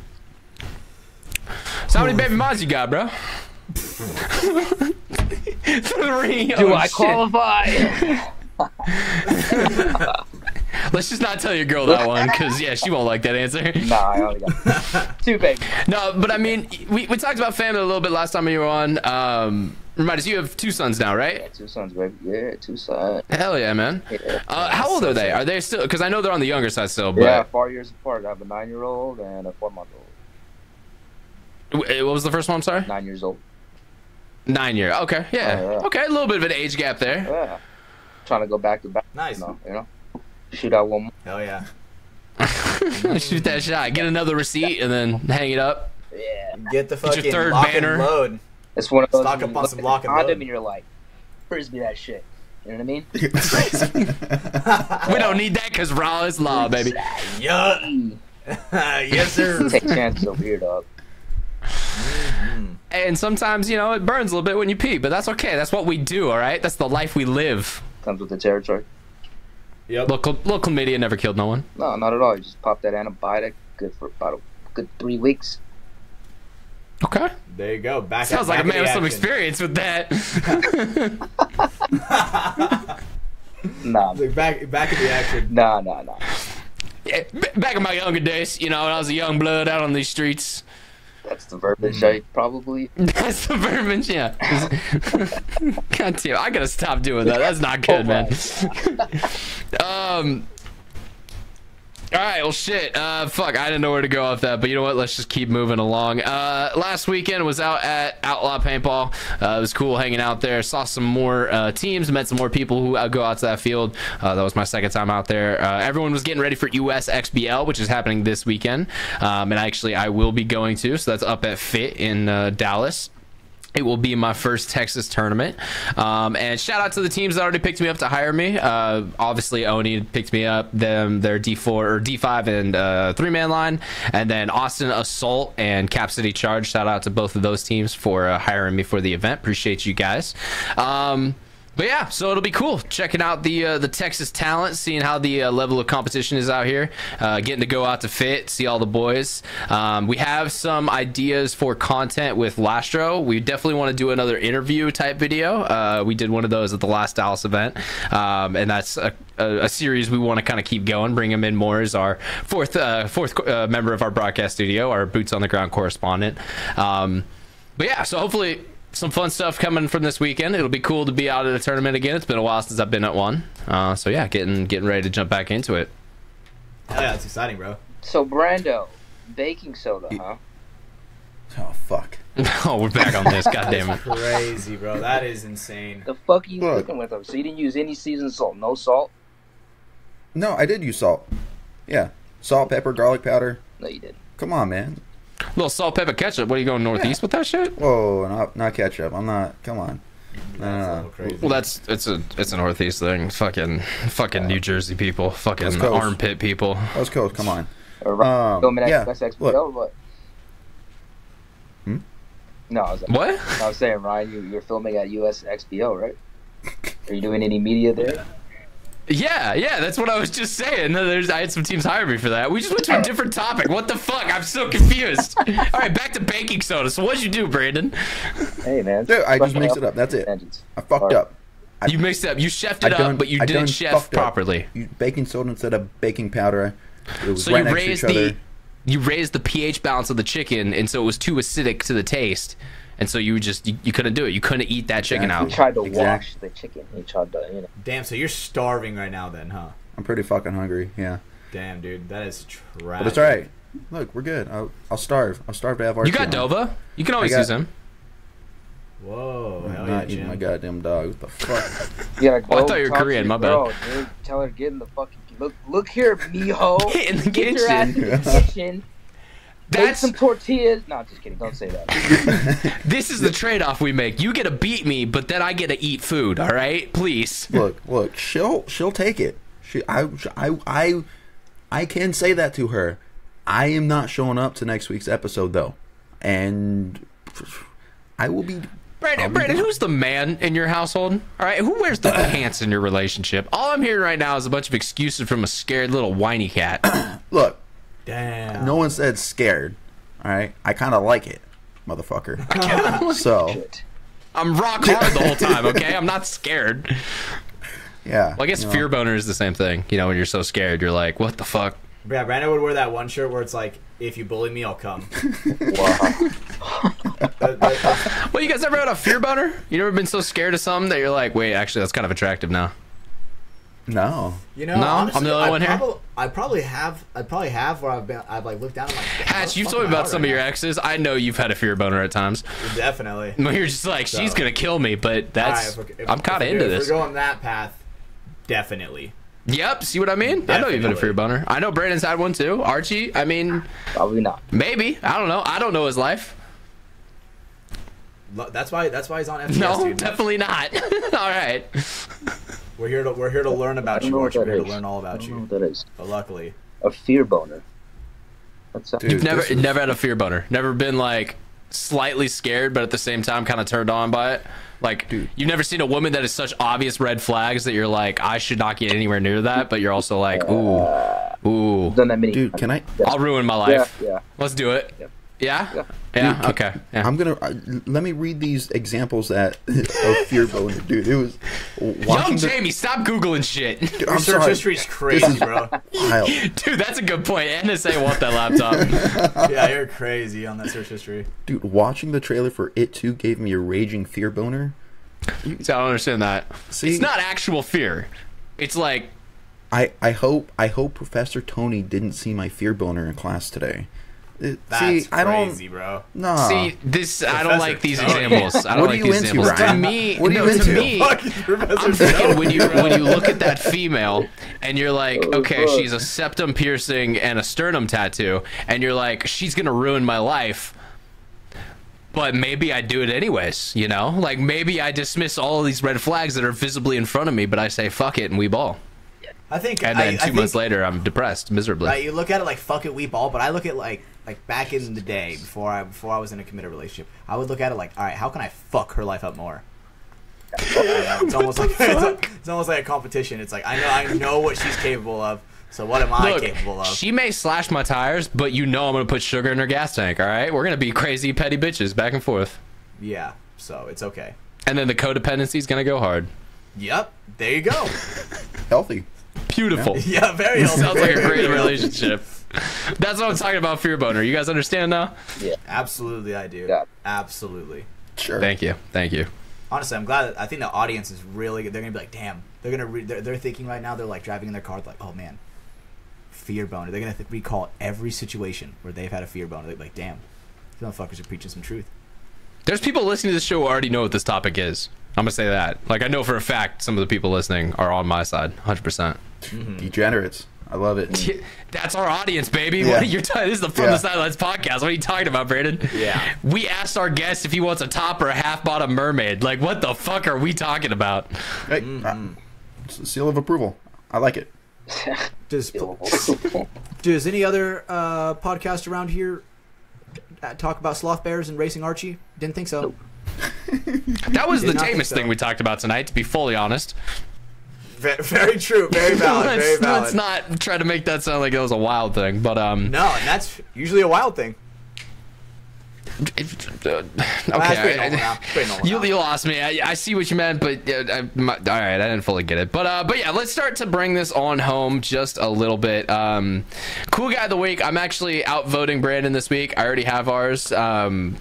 [SPEAKER 1] So how many baby moms you got, bro? 3.
[SPEAKER 4] Do
[SPEAKER 1] Oh,
[SPEAKER 4] I
[SPEAKER 1] shit.
[SPEAKER 4] qualify?
[SPEAKER 1] Let's just not tell your girl that one, because, yeah, she won't like that answer.
[SPEAKER 4] Nah, I only got 2 babies.
[SPEAKER 1] No, but I mean, we talked about family a little bit last time you were on. Remind us, you have 2 sons now, right?
[SPEAKER 4] Yeah, 2 sons, baby. Yeah, 2 sons.
[SPEAKER 1] Hell yeah, man.
[SPEAKER 4] Yeah.
[SPEAKER 1] How old are they? Are they still? Because I know they're on the younger side still. But
[SPEAKER 4] Yeah, 4 years apart. I have a 9-year-old and a 4-month-old.
[SPEAKER 1] What was the first one? I'm sorry.
[SPEAKER 4] 9 years old.
[SPEAKER 1] 9 year. Okay, yeah.
[SPEAKER 4] Oh, yeah.
[SPEAKER 1] Okay, a little bit of an age gap there.
[SPEAKER 4] Yeah. Trying to go back to back.
[SPEAKER 2] Nice.
[SPEAKER 4] You know? Shoot out one more.
[SPEAKER 2] Hell yeah.
[SPEAKER 1] Shoot that shot. Get another receipt and then hang it up.
[SPEAKER 4] Yeah.
[SPEAKER 2] Get the fucking
[SPEAKER 1] your third
[SPEAKER 2] lock
[SPEAKER 1] banner.
[SPEAKER 2] and load.
[SPEAKER 4] It's one of those.
[SPEAKER 2] Stock
[SPEAKER 4] when
[SPEAKER 2] up
[SPEAKER 4] you
[SPEAKER 2] on
[SPEAKER 4] look
[SPEAKER 2] some
[SPEAKER 4] at
[SPEAKER 2] lock
[SPEAKER 4] the
[SPEAKER 2] and load.
[SPEAKER 4] condom and you're like, frisbee that shit. You know what I mean?
[SPEAKER 1] We don't need that because raw is law, baby.
[SPEAKER 2] Yeah. Yes, sir.
[SPEAKER 4] Take chances over here, dog.
[SPEAKER 1] And sometimes, you know, it burns a little bit when you pee, but that's okay. That's what we do, all right? That's the life we live.
[SPEAKER 4] Comes with the territory.
[SPEAKER 2] Yep.
[SPEAKER 1] Little chlamydia never killed no one.
[SPEAKER 4] No, not at all. You just pop that antibiotic. Good for about a good 3 weeks.
[SPEAKER 1] Okay.
[SPEAKER 2] There you go. Back
[SPEAKER 1] Sounds
[SPEAKER 2] back
[SPEAKER 1] like a man
[SPEAKER 2] in
[SPEAKER 1] with
[SPEAKER 2] the
[SPEAKER 1] some
[SPEAKER 2] action.
[SPEAKER 1] experience with that.
[SPEAKER 4] Nah,
[SPEAKER 2] Like back in the action.
[SPEAKER 4] nah.
[SPEAKER 1] Yeah, back in my younger days, you know, when I was a young blood out on these streets.
[SPEAKER 4] That's the verbiage I probably.
[SPEAKER 1] That's the verbiage, yeah. God damn, I gotta stop doing that. That's not good, man. All right, well, shit. Fuck, I didn't know where to go off that, but you know what? Let's just keep moving along. Last weekend was out at Outlaw Paintball. It was cool hanging out there. Saw some more teams, met some more people who go out to that field. That was my second time out there. Everyone was getting ready for US XBL, which is happening this weekend. And actually, I will be going to, so that's up at FIT in Dallas. It will be my first Texas tournament. And shout out to the teams that already picked me up to hire me. Obviously, Oni picked me up, their D4 or D5 and 3-man line. And then Austin Assault and Cap City Charge. Shout out to both of those teams for hiring me for the event. Appreciate you guys. But yeah, so it'll be cool checking out the Texas talent, seeing how the level of competition is out here, getting to go out to FIT, see all the boys. We have some ideas for content with Lastro. We definitely want to do another interview type video. We did one of those at the last Dallas event, and that's a series we want to kind of keep going, bring him in more as our fourth member of our broadcast studio, our boots on the ground correspondent. But yeah, so hopefully some fun stuff coming from this weekend. It'll be cool to be out at a tournament again. It's been a while since I've been at one. So yeah, getting ready to jump back into it.
[SPEAKER 2] Hell yeah, it's exciting, bro.
[SPEAKER 4] So Brando, baking soda, huh?
[SPEAKER 3] Oh fuck.
[SPEAKER 1] Oh, we're back on this. God damn it.
[SPEAKER 2] Crazy, bro. That is insane.
[SPEAKER 4] The fuck are you
[SPEAKER 3] Look.
[SPEAKER 4] cooking with them? So you didn't use any seasoned salt? No salt?
[SPEAKER 3] No, I did use salt. Yeah, salt, pepper, garlic powder.
[SPEAKER 4] No, you didn't.
[SPEAKER 3] Come on, man.
[SPEAKER 1] Little salt, pepper, ketchup. What are you going northeast with that shit?
[SPEAKER 3] Whoa, not ketchup. I'm not. Come on.
[SPEAKER 2] That's a little
[SPEAKER 3] No.
[SPEAKER 2] crazy.
[SPEAKER 1] Well, it's a northeast thing. Fucking New Jersey people. Fucking
[SPEAKER 3] West Coast.
[SPEAKER 1] armpit people.
[SPEAKER 3] West Coast. Come on.
[SPEAKER 4] Filming at
[SPEAKER 3] yeah.
[SPEAKER 4] USXPO
[SPEAKER 3] Look.
[SPEAKER 4] or what?
[SPEAKER 3] Hmm?
[SPEAKER 4] No,
[SPEAKER 1] What?
[SPEAKER 4] I was saying, Ryan, you're filming at USXPO, right? Are you doing any media there?
[SPEAKER 1] Yeah, that's what I was just saying. No, I had some teams hire me for that. We just went to a different topic. What the fuck? I'm so confused. All right, back to baking soda. So what'd you do, Brandon?
[SPEAKER 4] Hey, man.
[SPEAKER 3] Dude, I just mixed it up. That's it. I fucked up.
[SPEAKER 1] You mixed it up. You chefed it up, but you didn't chef properly.
[SPEAKER 3] Baking soda instead of baking powder. It was
[SPEAKER 1] So
[SPEAKER 3] right
[SPEAKER 1] you
[SPEAKER 3] next to
[SPEAKER 1] raised
[SPEAKER 3] each other.
[SPEAKER 1] you raised the pH balance of the chicken, and so it was too acidic to the taste, and so you couldn't do it. You couldn't eat that chicken
[SPEAKER 3] Exactly.
[SPEAKER 1] out.
[SPEAKER 4] He tried to
[SPEAKER 3] Exactly.
[SPEAKER 4] wash the chicken. He tried to, you know.
[SPEAKER 2] Damn, so you're starving right now then, huh?
[SPEAKER 3] I'm pretty fucking hungry. Yeah,
[SPEAKER 2] Damn, dude. That is tragic.
[SPEAKER 3] but it's all right. Look, we're good. I'll starve. I'll starve to have Archie
[SPEAKER 1] You got
[SPEAKER 3] on.
[SPEAKER 1] Dova. You can always
[SPEAKER 3] I got-
[SPEAKER 1] use him.
[SPEAKER 2] Whoa,
[SPEAKER 3] I'm
[SPEAKER 2] hell
[SPEAKER 3] not
[SPEAKER 2] yeah,
[SPEAKER 3] eating my
[SPEAKER 2] Jim.
[SPEAKER 3] goddamn dog. What the fuck?
[SPEAKER 4] You gotta
[SPEAKER 1] Oh, I
[SPEAKER 4] go
[SPEAKER 1] thought you were
[SPEAKER 4] talk to
[SPEAKER 1] Korean,
[SPEAKER 4] your
[SPEAKER 1] my bad.
[SPEAKER 4] girl, dude. Tell her to get in the fucking look here, mijo.
[SPEAKER 1] In the
[SPEAKER 4] Get your ass in
[SPEAKER 1] kitchen.
[SPEAKER 4] the kitchen. Make
[SPEAKER 1] That's
[SPEAKER 4] some tortillas. No, just kidding. Don't say that.
[SPEAKER 1] this is the trade-off we make. You get to beat me, but then I get to eat food. All right, please.
[SPEAKER 3] Look. She'll take it. I can say that to her. I am not showing up to next week's episode though, and I will be.
[SPEAKER 1] Brandon, who's the man in your household? All right, who wears the pants in your relationship? All I'm hearing right now is a bunch of excuses from a scared little whiny cat.
[SPEAKER 3] Look,
[SPEAKER 2] Damn.
[SPEAKER 3] no one said scared. All right, I kind of like it, motherfucker. So
[SPEAKER 4] Shit.
[SPEAKER 1] I'm rock hard the whole time, okay? I'm not scared.
[SPEAKER 3] yeah.
[SPEAKER 1] Well, I guess
[SPEAKER 3] you know.
[SPEAKER 1] fear boner is the same thing. You know, when you're so scared, you're like, what the fuck?
[SPEAKER 2] Yeah, Brando would wear that one shirt where it's like, if you bully me, I'll come.
[SPEAKER 4] Wow.
[SPEAKER 1] Well, you guys ever had a fear boner? You never been so scared of something that you're like, wait, actually, that's kind of attractive now.
[SPEAKER 3] No.
[SPEAKER 2] You know,
[SPEAKER 1] No?
[SPEAKER 2] honestly,
[SPEAKER 1] I'm the only one here?
[SPEAKER 2] I probably have where I've like looked down and like, damn,
[SPEAKER 1] Hatch,
[SPEAKER 2] that's
[SPEAKER 1] you've
[SPEAKER 2] fucking
[SPEAKER 1] told me about
[SPEAKER 2] hard
[SPEAKER 1] some
[SPEAKER 2] right
[SPEAKER 1] of your
[SPEAKER 2] now.
[SPEAKER 1] exes. I know you've had a fear boner at times.
[SPEAKER 2] Definitely.
[SPEAKER 1] Well, you're just like, she's
[SPEAKER 2] So-
[SPEAKER 1] gonna kill me, but that's
[SPEAKER 2] All right,
[SPEAKER 1] I'm kind of into
[SPEAKER 2] if
[SPEAKER 1] this.
[SPEAKER 2] we're going that path, definitely.
[SPEAKER 1] Yep, see what I mean? I know you've had a
[SPEAKER 2] Definitely.
[SPEAKER 1] fear boner. I know Brandon's had one too. Archie, I mean,
[SPEAKER 4] Probably not.
[SPEAKER 1] maybe. I don't know. I don't know his life.
[SPEAKER 2] That's why he's on FTS,
[SPEAKER 1] No,
[SPEAKER 2] dude.
[SPEAKER 1] definitely not. All right.
[SPEAKER 2] We're here to learn about
[SPEAKER 4] I don't
[SPEAKER 2] you,
[SPEAKER 4] know what
[SPEAKER 2] Archie.
[SPEAKER 4] that
[SPEAKER 2] We're here to
[SPEAKER 4] is.
[SPEAKER 2] learn all
[SPEAKER 4] I
[SPEAKER 2] about
[SPEAKER 4] don't know
[SPEAKER 2] you.
[SPEAKER 4] what that is.
[SPEAKER 2] But luckily,
[SPEAKER 4] A fear boner. That's
[SPEAKER 3] Dude,
[SPEAKER 1] You've
[SPEAKER 3] this is-
[SPEAKER 1] never had a fear boner. Never been like slightly scared, but at the same time kind of turned on by it. Like,
[SPEAKER 3] Dude.
[SPEAKER 1] you've never seen a woman that is such obvious red flags that you're like, I should not get anywhere near that, but you're also like, ooh,
[SPEAKER 4] done that many
[SPEAKER 3] Dude,
[SPEAKER 4] times.
[SPEAKER 3] can I?
[SPEAKER 1] I'll ruin my life.
[SPEAKER 4] Yeah.
[SPEAKER 1] Let's do it.
[SPEAKER 4] Yep.
[SPEAKER 1] Yeah?
[SPEAKER 4] Yeah.
[SPEAKER 1] Yeah,
[SPEAKER 3] Dude,
[SPEAKER 1] okay. Yeah.
[SPEAKER 3] I'm gonna let me read these examples that of fear boner, dude. It was
[SPEAKER 1] Young
[SPEAKER 3] watching the.
[SPEAKER 1] Jamie, stop Googling shit.
[SPEAKER 3] Dude,
[SPEAKER 2] your
[SPEAKER 3] I'm
[SPEAKER 2] search
[SPEAKER 3] sorry.
[SPEAKER 2] history's crazy, bro.
[SPEAKER 3] Wild.
[SPEAKER 1] Dude, that's a good point. NSA want that laptop.
[SPEAKER 2] Yeah, you're crazy on that search history.
[SPEAKER 3] Dude, watching the trailer for It 2 gave me a raging fear boner.
[SPEAKER 1] So I don't understand that.
[SPEAKER 3] See?
[SPEAKER 1] It's not actual fear. It's like,
[SPEAKER 3] I hope Professor Tony didn't see my fear boner in class today.
[SPEAKER 2] That's
[SPEAKER 3] I don't.
[SPEAKER 2] crazy, bro.
[SPEAKER 3] No.
[SPEAKER 1] see, this, I don't
[SPEAKER 2] Professor
[SPEAKER 1] like these
[SPEAKER 2] Tony.
[SPEAKER 1] examples. I don't
[SPEAKER 3] What are
[SPEAKER 1] like
[SPEAKER 3] you
[SPEAKER 1] these
[SPEAKER 3] into,
[SPEAKER 1] examples. To
[SPEAKER 3] Ryan?
[SPEAKER 1] me,
[SPEAKER 3] What are you
[SPEAKER 1] no,
[SPEAKER 3] into?
[SPEAKER 1] to me,
[SPEAKER 2] Fucking Professor
[SPEAKER 1] I'm thinking
[SPEAKER 2] Tony,
[SPEAKER 1] when you
[SPEAKER 2] bro.
[SPEAKER 1] look at that female and you're like, okay,
[SPEAKER 4] fuck.
[SPEAKER 1] she's a septum piercing and a sternum tattoo, and you're like, she's gonna ruin my life. But maybe I do it anyways, you know? Like, maybe I dismiss all of these red flags that are visibly in front of me, but I say, fuck it, and we ball.
[SPEAKER 2] I think,
[SPEAKER 1] And then
[SPEAKER 2] I
[SPEAKER 1] 2 months
[SPEAKER 2] think,
[SPEAKER 1] later, I'm depressed, miserably.
[SPEAKER 2] right, you look at it like fuck it, we ball, but I look at like back in the day before I was in a committed relationship, I would look at it like, all right, how can I fuck her life up more? Yeah, it's almost like it's almost like a competition. It's like I know what she's capable of, so what am I capable of?
[SPEAKER 1] she may slash my tires, but you know I'm going to put sugar in her gas tank, all right? We're going to be crazy, petty bitches back and forth.
[SPEAKER 2] Yeah, so it's okay.
[SPEAKER 1] And then the codependency is going to go hard.
[SPEAKER 2] Yep, there you go.
[SPEAKER 3] Healthy.
[SPEAKER 1] Beautiful.
[SPEAKER 2] Yeah, very healthy.
[SPEAKER 1] Sounds like a
[SPEAKER 2] Very
[SPEAKER 1] great
[SPEAKER 2] healthy.
[SPEAKER 1] relationship. That's what I'm talking about, fear boner. You guys understand now?
[SPEAKER 2] Absolutely, I do.
[SPEAKER 4] Yeah.
[SPEAKER 2] Absolutely.
[SPEAKER 3] Sure.
[SPEAKER 1] Thank you. Thank you.
[SPEAKER 2] Honestly, I'm glad. I think the audience is really good. They're gonna be like, damn. They're gonna. They're thinking right now. They're like driving in their car, like, oh man, fear boner. They're gonna recall every situation where they've had a fear boner. They're like, damn, These motherfuckers are preaching some truth.
[SPEAKER 1] There's people listening to this show who already know what this topic is. I'm gonna say that. Like, I know for a fact some of the people listening are on my side, 100%.
[SPEAKER 3] Degenerates. I love it.
[SPEAKER 1] That's our audience, baby.
[SPEAKER 3] Yeah.
[SPEAKER 1] What are you this is the From the Sidelines podcast. What are you talking about, Brandon?
[SPEAKER 2] Yeah.
[SPEAKER 1] We asked our guest if he wants a top or a half-bottom mermaid. Like, what the fuck are we talking about?
[SPEAKER 3] Hey, it's a seal of approval. I like it.
[SPEAKER 2] Does any other podcast around here talk about sloth bears and racing Archie? Didn't think so.
[SPEAKER 4] Nope.
[SPEAKER 1] That was the
[SPEAKER 2] Did not think
[SPEAKER 1] tamest
[SPEAKER 2] so.
[SPEAKER 1] thing we talked about tonight, to be fully honest.
[SPEAKER 2] Very true. Very valid. Very valid.
[SPEAKER 1] Let's not try to make that sound like it was a wild thing, but
[SPEAKER 2] No, and that's usually a wild thing.
[SPEAKER 1] okay,
[SPEAKER 2] Pretty normal now.
[SPEAKER 1] you lost me. I see what you meant, but all right, I didn't fully get it. But yeah, let's start to bring this on home just a little bit. Cool guy of the week. I'm actually outvoting Brandon this week. I already have ours. Can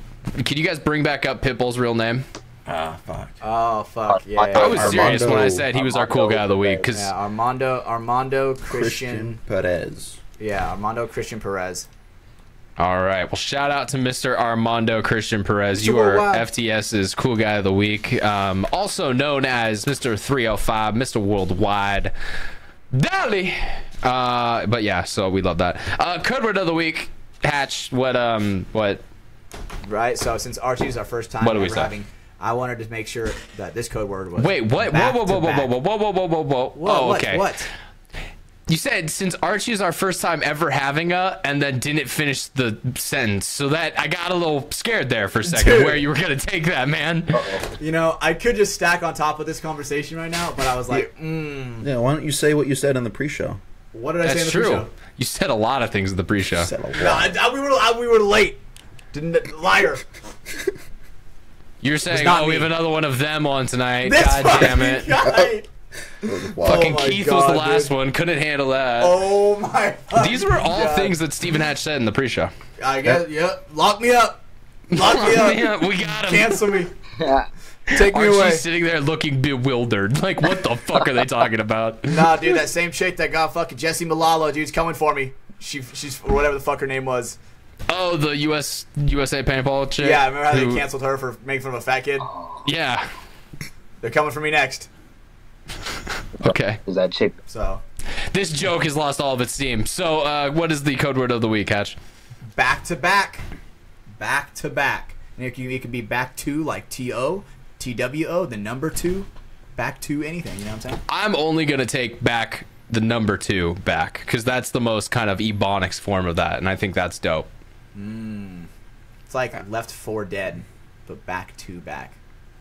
[SPEAKER 1] you guys bring back up Pitbull's real name?
[SPEAKER 3] Fuck.
[SPEAKER 2] Oh fuck yeah!
[SPEAKER 1] I was serious
[SPEAKER 3] Armando-
[SPEAKER 1] when I said he was our cool guy of the week, because
[SPEAKER 2] Yeah, Armando
[SPEAKER 3] Christian Perez.
[SPEAKER 2] Yeah, Armando Christian Perez.
[SPEAKER 1] all right. Well, shout out to Mr. Armando Christian Perez.
[SPEAKER 2] Mr.
[SPEAKER 1] You are
[SPEAKER 2] Worldwide.
[SPEAKER 1] FTS's cool guy of the week, also known as Mr. 305, Mr. Worldwide. Dally. But yeah, so we love that. Code word of the week, Hatch. What?
[SPEAKER 2] Right. So since Archie's our first time
[SPEAKER 1] What do we
[SPEAKER 2] ever
[SPEAKER 1] say?
[SPEAKER 2] having, I wanted to make sure that this code word was.
[SPEAKER 1] Wait, what?
[SPEAKER 2] back
[SPEAKER 1] Whoa,
[SPEAKER 2] to back.
[SPEAKER 1] whoa.
[SPEAKER 2] What,
[SPEAKER 1] Oh,
[SPEAKER 2] what,
[SPEAKER 1] okay.
[SPEAKER 2] What?
[SPEAKER 1] You said since Archie is our first time ever having and then didn't finish the sentence, so that I got a little scared there for a second,
[SPEAKER 2] Dude.
[SPEAKER 1] where you were gonna take that, man.
[SPEAKER 2] You know, I could just stack on top of this conversation right now, but I was like,
[SPEAKER 3] Yeah, why don't you say what you said in the pre-show?
[SPEAKER 2] what did I say in
[SPEAKER 1] That's
[SPEAKER 2] the
[SPEAKER 1] true.
[SPEAKER 2] pre-show?
[SPEAKER 1] You said a lot of things in the pre-show.
[SPEAKER 3] You said a
[SPEAKER 2] No,
[SPEAKER 3] lot.
[SPEAKER 2] we were late. Didn't liar.
[SPEAKER 1] You're saying,
[SPEAKER 2] not
[SPEAKER 1] oh, we
[SPEAKER 2] me.
[SPEAKER 1] have another one of them on tonight.
[SPEAKER 2] This
[SPEAKER 1] God damn
[SPEAKER 2] fucking
[SPEAKER 1] it.
[SPEAKER 2] guy.
[SPEAKER 1] Fucking
[SPEAKER 2] Oh my
[SPEAKER 1] Keith was the
[SPEAKER 2] God,
[SPEAKER 1] last
[SPEAKER 2] dude.
[SPEAKER 1] one. Couldn't handle that.
[SPEAKER 2] Oh my.
[SPEAKER 1] These were all
[SPEAKER 2] God.
[SPEAKER 1] things that Stephen Hatch said in the pre-show.
[SPEAKER 2] I guess. Yep. Lock me up. Lock me up.
[SPEAKER 1] Yeah, we got him.
[SPEAKER 2] Cancel me. Take me
[SPEAKER 1] Archie's
[SPEAKER 2] away.
[SPEAKER 1] sitting there looking bewildered. Like, what the fuck are they talking about?
[SPEAKER 2] Nah, dude, that same chick that got fucking Jesse Malala, dude's coming for me. She's whatever the fuck her name was.
[SPEAKER 1] Oh, the USA paintball chick?
[SPEAKER 2] Yeah, I remember how
[SPEAKER 1] who-
[SPEAKER 2] they canceled her for making fun of a fat kid.
[SPEAKER 1] Yeah.
[SPEAKER 2] They're coming for me next.
[SPEAKER 1] Okay.
[SPEAKER 4] Is that chick?
[SPEAKER 2] So,
[SPEAKER 1] This joke has lost all of its steam. So, what is the code word of the week, Hatch?
[SPEAKER 2] back to back. Back to back. And it can be back to, like T-O, T-W-O, the number 2. Back to anything, you know what I'm saying?
[SPEAKER 1] I'm only going to take back the number 2 back, because that's the most kind of ebonics form of that, and I think that's dope.
[SPEAKER 2] It's like Left 4 Dead, but back to back.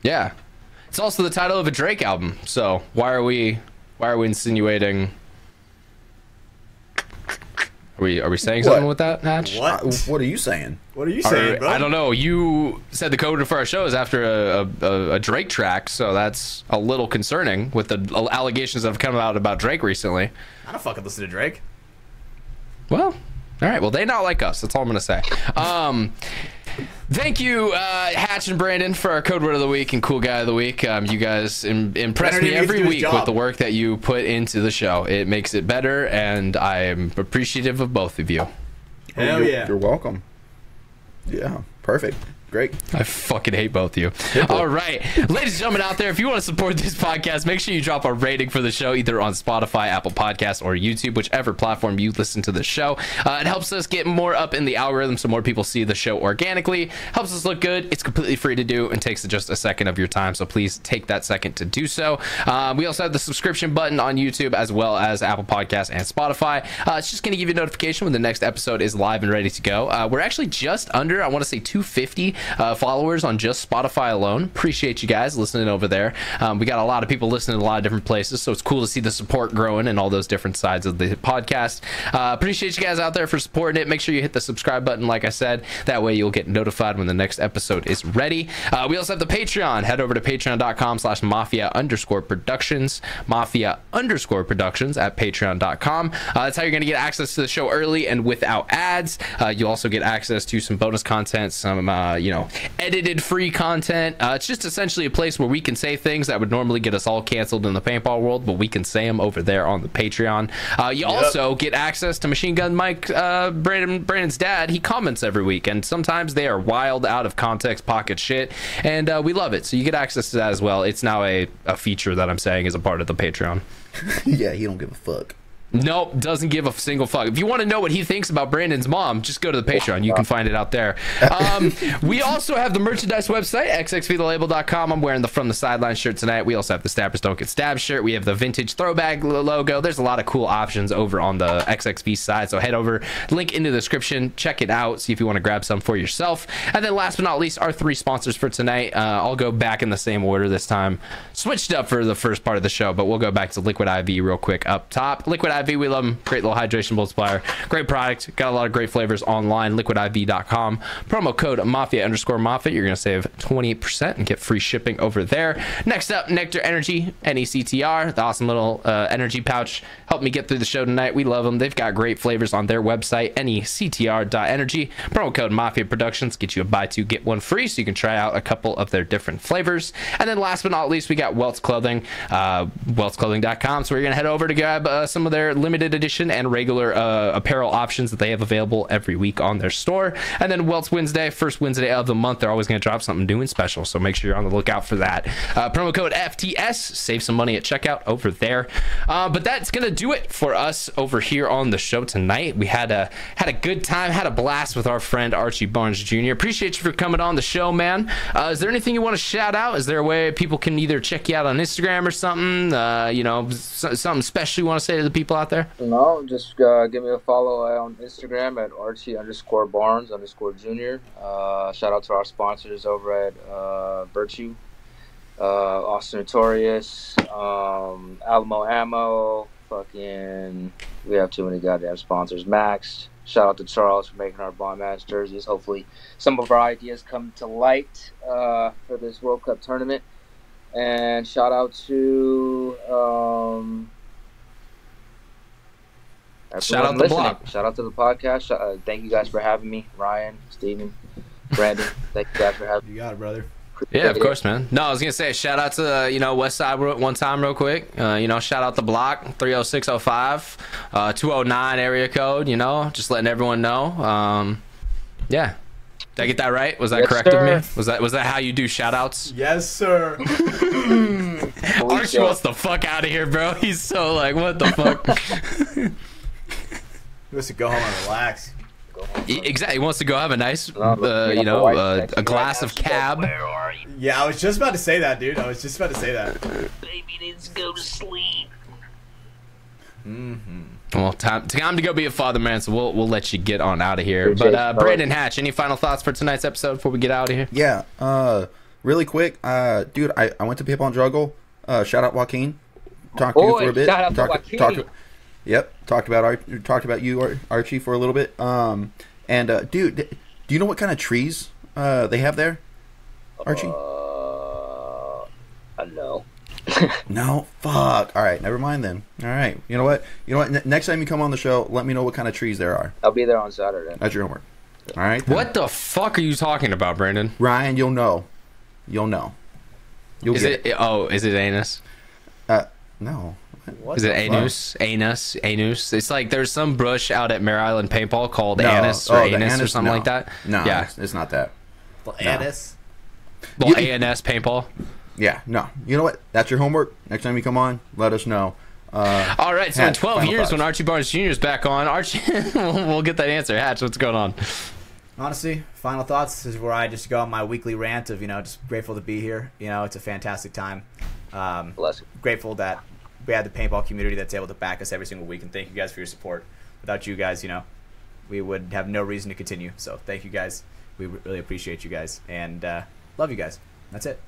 [SPEAKER 1] Yeah. It's also the title of a Drake album, so why are we insinuating... Are we saying something with that, Hatch?
[SPEAKER 2] What?
[SPEAKER 3] What are you saying?
[SPEAKER 2] What are you saying, bro?
[SPEAKER 1] I don't know. You said the code word for our show is after a Drake track, so that's a little concerning with the allegations that have come out about Drake recently.
[SPEAKER 2] I don't fucking listen to Drake.
[SPEAKER 1] Well, all right. Well, they not like us. That's all I'm gonna say. Thank you, Hatch and Brandon, for our code word of the week and cool guy of the week. You guys impress
[SPEAKER 2] Brandon
[SPEAKER 1] me
[SPEAKER 2] needs to
[SPEAKER 1] every
[SPEAKER 2] do his
[SPEAKER 1] week
[SPEAKER 2] job.
[SPEAKER 1] with the work that you put into the show. It makes it better, and I am appreciative of both of you.
[SPEAKER 2] Hell yeah.
[SPEAKER 3] You're welcome. Yeah, perfect. Great.
[SPEAKER 1] I fucking hate both of you. All right. Ladies and gentlemen out there, if you want to support this podcast, make sure you drop a rating for the show either on Spotify, Apple Podcasts, or YouTube, whichever platform you listen to the show. It helps us get more up in the algorithm so more people see the show organically. Helps us look good. It's completely free to do and takes just a second of your time, so please take that second to do so. We also have the subscription button on YouTube as well as Apple Podcasts and Spotify. It's just going to give you a notification when the next episode is live and ready to go. We're actually just under, I want to say 250 followers on just Spotify alone. Appreciate you guys listening over there. We got a lot of people listening in a lot of different places, so it's cool to see the support growing in all those different sides of the podcast. Appreciate you guys out there for supporting it. Make sure you hit the subscribe button, like I said. That way you'll get notified when the next episode is ready. We also have the Patreon. Head over to patreon.com/Mafia_Productions. Mafia_Productions at patreon.com. That's how you're going to get access to the show early and without ads. You also get access to some bonus content, some edited free content. It's just essentially a place where we can say things that would normally get us all canceled in the paintball world, but we can say them over there on the Patreon. You also get access to Machine Gun Mike, Brandon's dad. He comments every week, and sometimes they are wild, out of context, pocket shit, and we love it. So you get access to that as well. It's now a feature that I'm saying is a part of the Patreon.
[SPEAKER 3] Yeah, he don't give a fuck.
[SPEAKER 1] Nope, doesn't give a single fuck. If you want to know what he thinks about Brandon's mom, just go to the Patreon. You can find it out there. We also have the merchandise website, xxvthelabel.com. I'm wearing the From the Sideline shirt tonight. We also have the Stabbers Don't Get Stabbed shirt. We have the vintage throwback logo. There's a lot of cool options over on the XXV side, so head over, link in the description, check it out, see if you want to grab some for yourself. And then last but not least, our 3 sponsors for tonight. I'll go back in the same order this time. Switched up for the first part of the show, but we'll go back to Liquid IV real quick up top. Liquid IV, we love them. Great little hydration multiplier. Great product. Got a lot of great flavors online. liquidiv.com. Promo code Mafia_Mafia. You're going to save 28% and get free shipping over there. Next up, NECTR Energy, NECTR, the awesome little energy pouch. Helped me get through the show tonight. We love them. They've got great flavors on their website, nectr.energy. Promo code MafiaProductions. Get you a buy 2, get 1 free, so you can try out a couple of their different flavors. And then last but not least, we got Welts Clothing, weltsclothing.com. So we're going to head over to grab some of their limited edition and regular apparel options that they have available every week on their store. And then Welts Wednesday, first Wednesday of the month, they're always going to drop something new and special, so make sure you're on the lookout for that. Promo code FTS, save some money at checkout over there. But that's going to do it for us over here on the show tonight. We had a good time, had a blast with our friend Archie Barnes Jr. Appreciate you for coming on the show, man. Is there anything you want to shout out? Is there a way people can either check you out on Instagram or something? Something special you want to say to the people out there?
[SPEAKER 4] No, just give me a follow on Instagram at Archie_Barnes_Jr. Shout out to our sponsors over at Virtue, Austin Notorious, Alamo Ammo, we have too many goddamn sponsors. Max. Shout out to Charles for making our Bomb Ass jerseys. Hopefully some of our ideas come to light for this World Cup tournament. And shout out to
[SPEAKER 1] shout out the block.
[SPEAKER 4] Shout out to the podcast. Thank you guys for having me. Ryan, Steven, Brandon, thank you guys for having me.
[SPEAKER 2] You got it, brother.
[SPEAKER 1] Yeah, of course, man. No, I was gonna say shout out to West Side one time real quick. Shout out the block 30605, 209 area code. Just letting everyone know. Yeah. Did I get that right? Was that
[SPEAKER 4] Yes,
[SPEAKER 1] correct
[SPEAKER 4] sir.
[SPEAKER 1] of me? Was that how you do shout outs?
[SPEAKER 2] Yes, sir.
[SPEAKER 1] Archie wants the fuck out of here, bro. He's so like, what the fuck?
[SPEAKER 2] He wants to go home and relax.
[SPEAKER 1] Exactly. He wants to go have a nice,
[SPEAKER 4] a
[SPEAKER 1] glass of cab.
[SPEAKER 2] Yeah, I was just about to say that, dude. I was just about to say that.
[SPEAKER 4] Baby needs to go to sleep.
[SPEAKER 1] Well, time to go be a father, man. So we'll let you get on out of here.
[SPEAKER 4] Appreciate
[SPEAKER 1] But
[SPEAKER 4] it.
[SPEAKER 1] Brandon Hatch, any final thoughts for tonight's episode before we get out of here?
[SPEAKER 3] Yeah, really quick, dude, I went to Paintball and Juggle. Shout out Joaquin. Talked to you for a bit.
[SPEAKER 4] Shout out to Joaquin.
[SPEAKER 3] Talked about you, Archie, for a little bit. Dude, do you know what kind of trees they have there, Archie?
[SPEAKER 4] No.
[SPEAKER 3] No, fuck. All right, never mind then. All right, you know what? Next time you come on the show, let me know what kind of trees there are.
[SPEAKER 4] I'll be there on Saturday.
[SPEAKER 3] That's your homework. All right. Then.
[SPEAKER 1] What the fuck are you talking about, Brandon?
[SPEAKER 3] Ryan, you'll know.
[SPEAKER 1] Is it anus?
[SPEAKER 3] No.
[SPEAKER 2] What
[SPEAKER 1] Is
[SPEAKER 2] the
[SPEAKER 1] it
[SPEAKER 2] fuck?
[SPEAKER 1] anus? It's like there's some bush out at Mare Island Paintball called
[SPEAKER 3] No.
[SPEAKER 1] anise or
[SPEAKER 3] Oh, the
[SPEAKER 1] anus or
[SPEAKER 3] anise,
[SPEAKER 1] something
[SPEAKER 3] no.
[SPEAKER 1] like that.
[SPEAKER 3] No,
[SPEAKER 1] Yeah.
[SPEAKER 3] it's not that.
[SPEAKER 2] The anise?
[SPEAKER 1] Well, ANS Paintball.
[SPEAKER 3] Yeah, no. You know what? That's your homework. Next time you come on, let us know.
[SPEAKER 1] All right, so in
[SPEAKER 3] Hatch,
[SPEAKER 1] 12
[SPEAKER 3] final
[SPEAKER 1] years
[SPEAKER 3] thoughts.
[SPEAKER 1] when Archie Barnes Jr. is back on, Archie, we'll get that answer. Hatch, what's going on?
[SPEAKER 2] Honestly, final thoughts. This is where I just go on my weekly rant of, just grateful to be here. It's a fantastic time.
[SPEAKER 4] Bless you.
[SPEAKER 2] Grateful that we have the paintball community that's able to back us every single week, and thank you guys for your support. Without you guys, we would have no reason to continue. So thank you guys. We really appreciate you guys, and love you guys. That's it.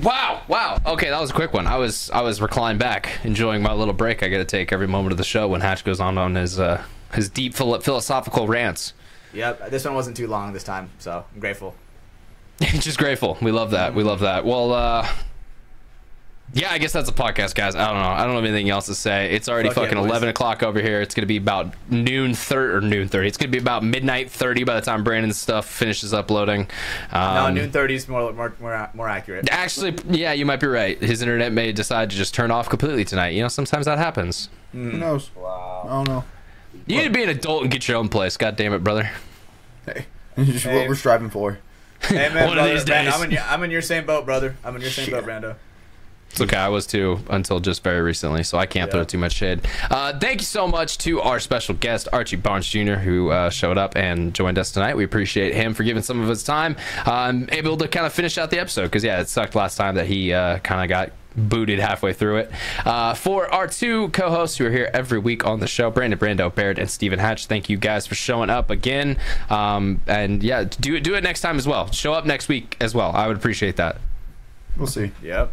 [SPEAKER 1] Wow. Okay, that was a quick one. I was reclined back, enjoying my little break I got to take every moment of the show when Hatch goes on his deep philosophical rants.
[SPEAKER 2] Yep, this one wasn't too long this time, so I'm grateful.
[SPEAKER 1] Just grateful. We love that. Well, Yeah, I guess that's a podcast, guys. I don't know. I don't have anything else to say. It's already
[SPEAKER 2] Fuck yeah,
[SPEAKER 1] fucking
[SPEAKER 2] boys.
[SPEAKER 1] 11 o'clock over here. It's going to be about noon 30. It's going to be about midnight 30 by the time Brandon's stuff finishes uploading.
[SPEAKER 2] No, noon 30 is more accurate.
[SPEAKER 1] Actually, yeah, you might be right. His internet may decide to just turn off completely tonight. You know, sometimes that happens.
[SPEAKER 3] Who knows?
[SPEAKER 4] Wow.
[SPEAKER 3] I don't know.
[SPEAKER 1] You need to be an adult and get your own place. God damn it, brother.
[SPEAKER 3] Hey, this is what we're striving for.
[SPEAKER 2] Hey man,
[SPEAKER 1] One of these days.
[SPEAKER 2] I'm in your same boat, brother. I'm in your same boat, Brando.
[SPEAKER 1] It's okay, I was too until just very recently, so I can't throw too much shade. Thank you so much to our special guest, Archie Barnes Jr., who showed up and joined us tonight. We appreciate him for giving some of his time. Able to kind of finish out the episode, because, yeah, it sucked last time that he kind of got booted halfway through it. For our two co-hosts who are here every week on the show, Brando, Baird, and Stephen Hatch, thank you guys for showing up again. And, yeah, do it next time as well. Show up next week as well. I would appreciate that.
[SPEAKER 3] We'll see.
[SPEAKER 2] Yep.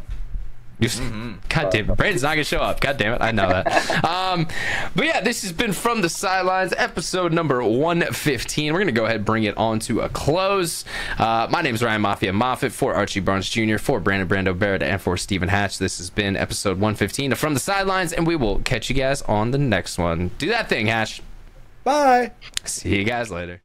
[SPEAKER 1] God damn it. Brandon's not gonna show up. God damn it. I know that. But yeah, this has been From the Sidelines, episode number 115. We're gonna go ahead and bring it on to a close. My name is Ryan Mafia Moffat, for Archie Barnes Jr., for Brando, Baird, and for Stephen Hatch. This has been episode 115 of From the Sidelines, and we will catch you guys on the next one. Do that thing, Hatch.
[SPEAKER 3] Bye.
[SPEAKER 1] See you guys later.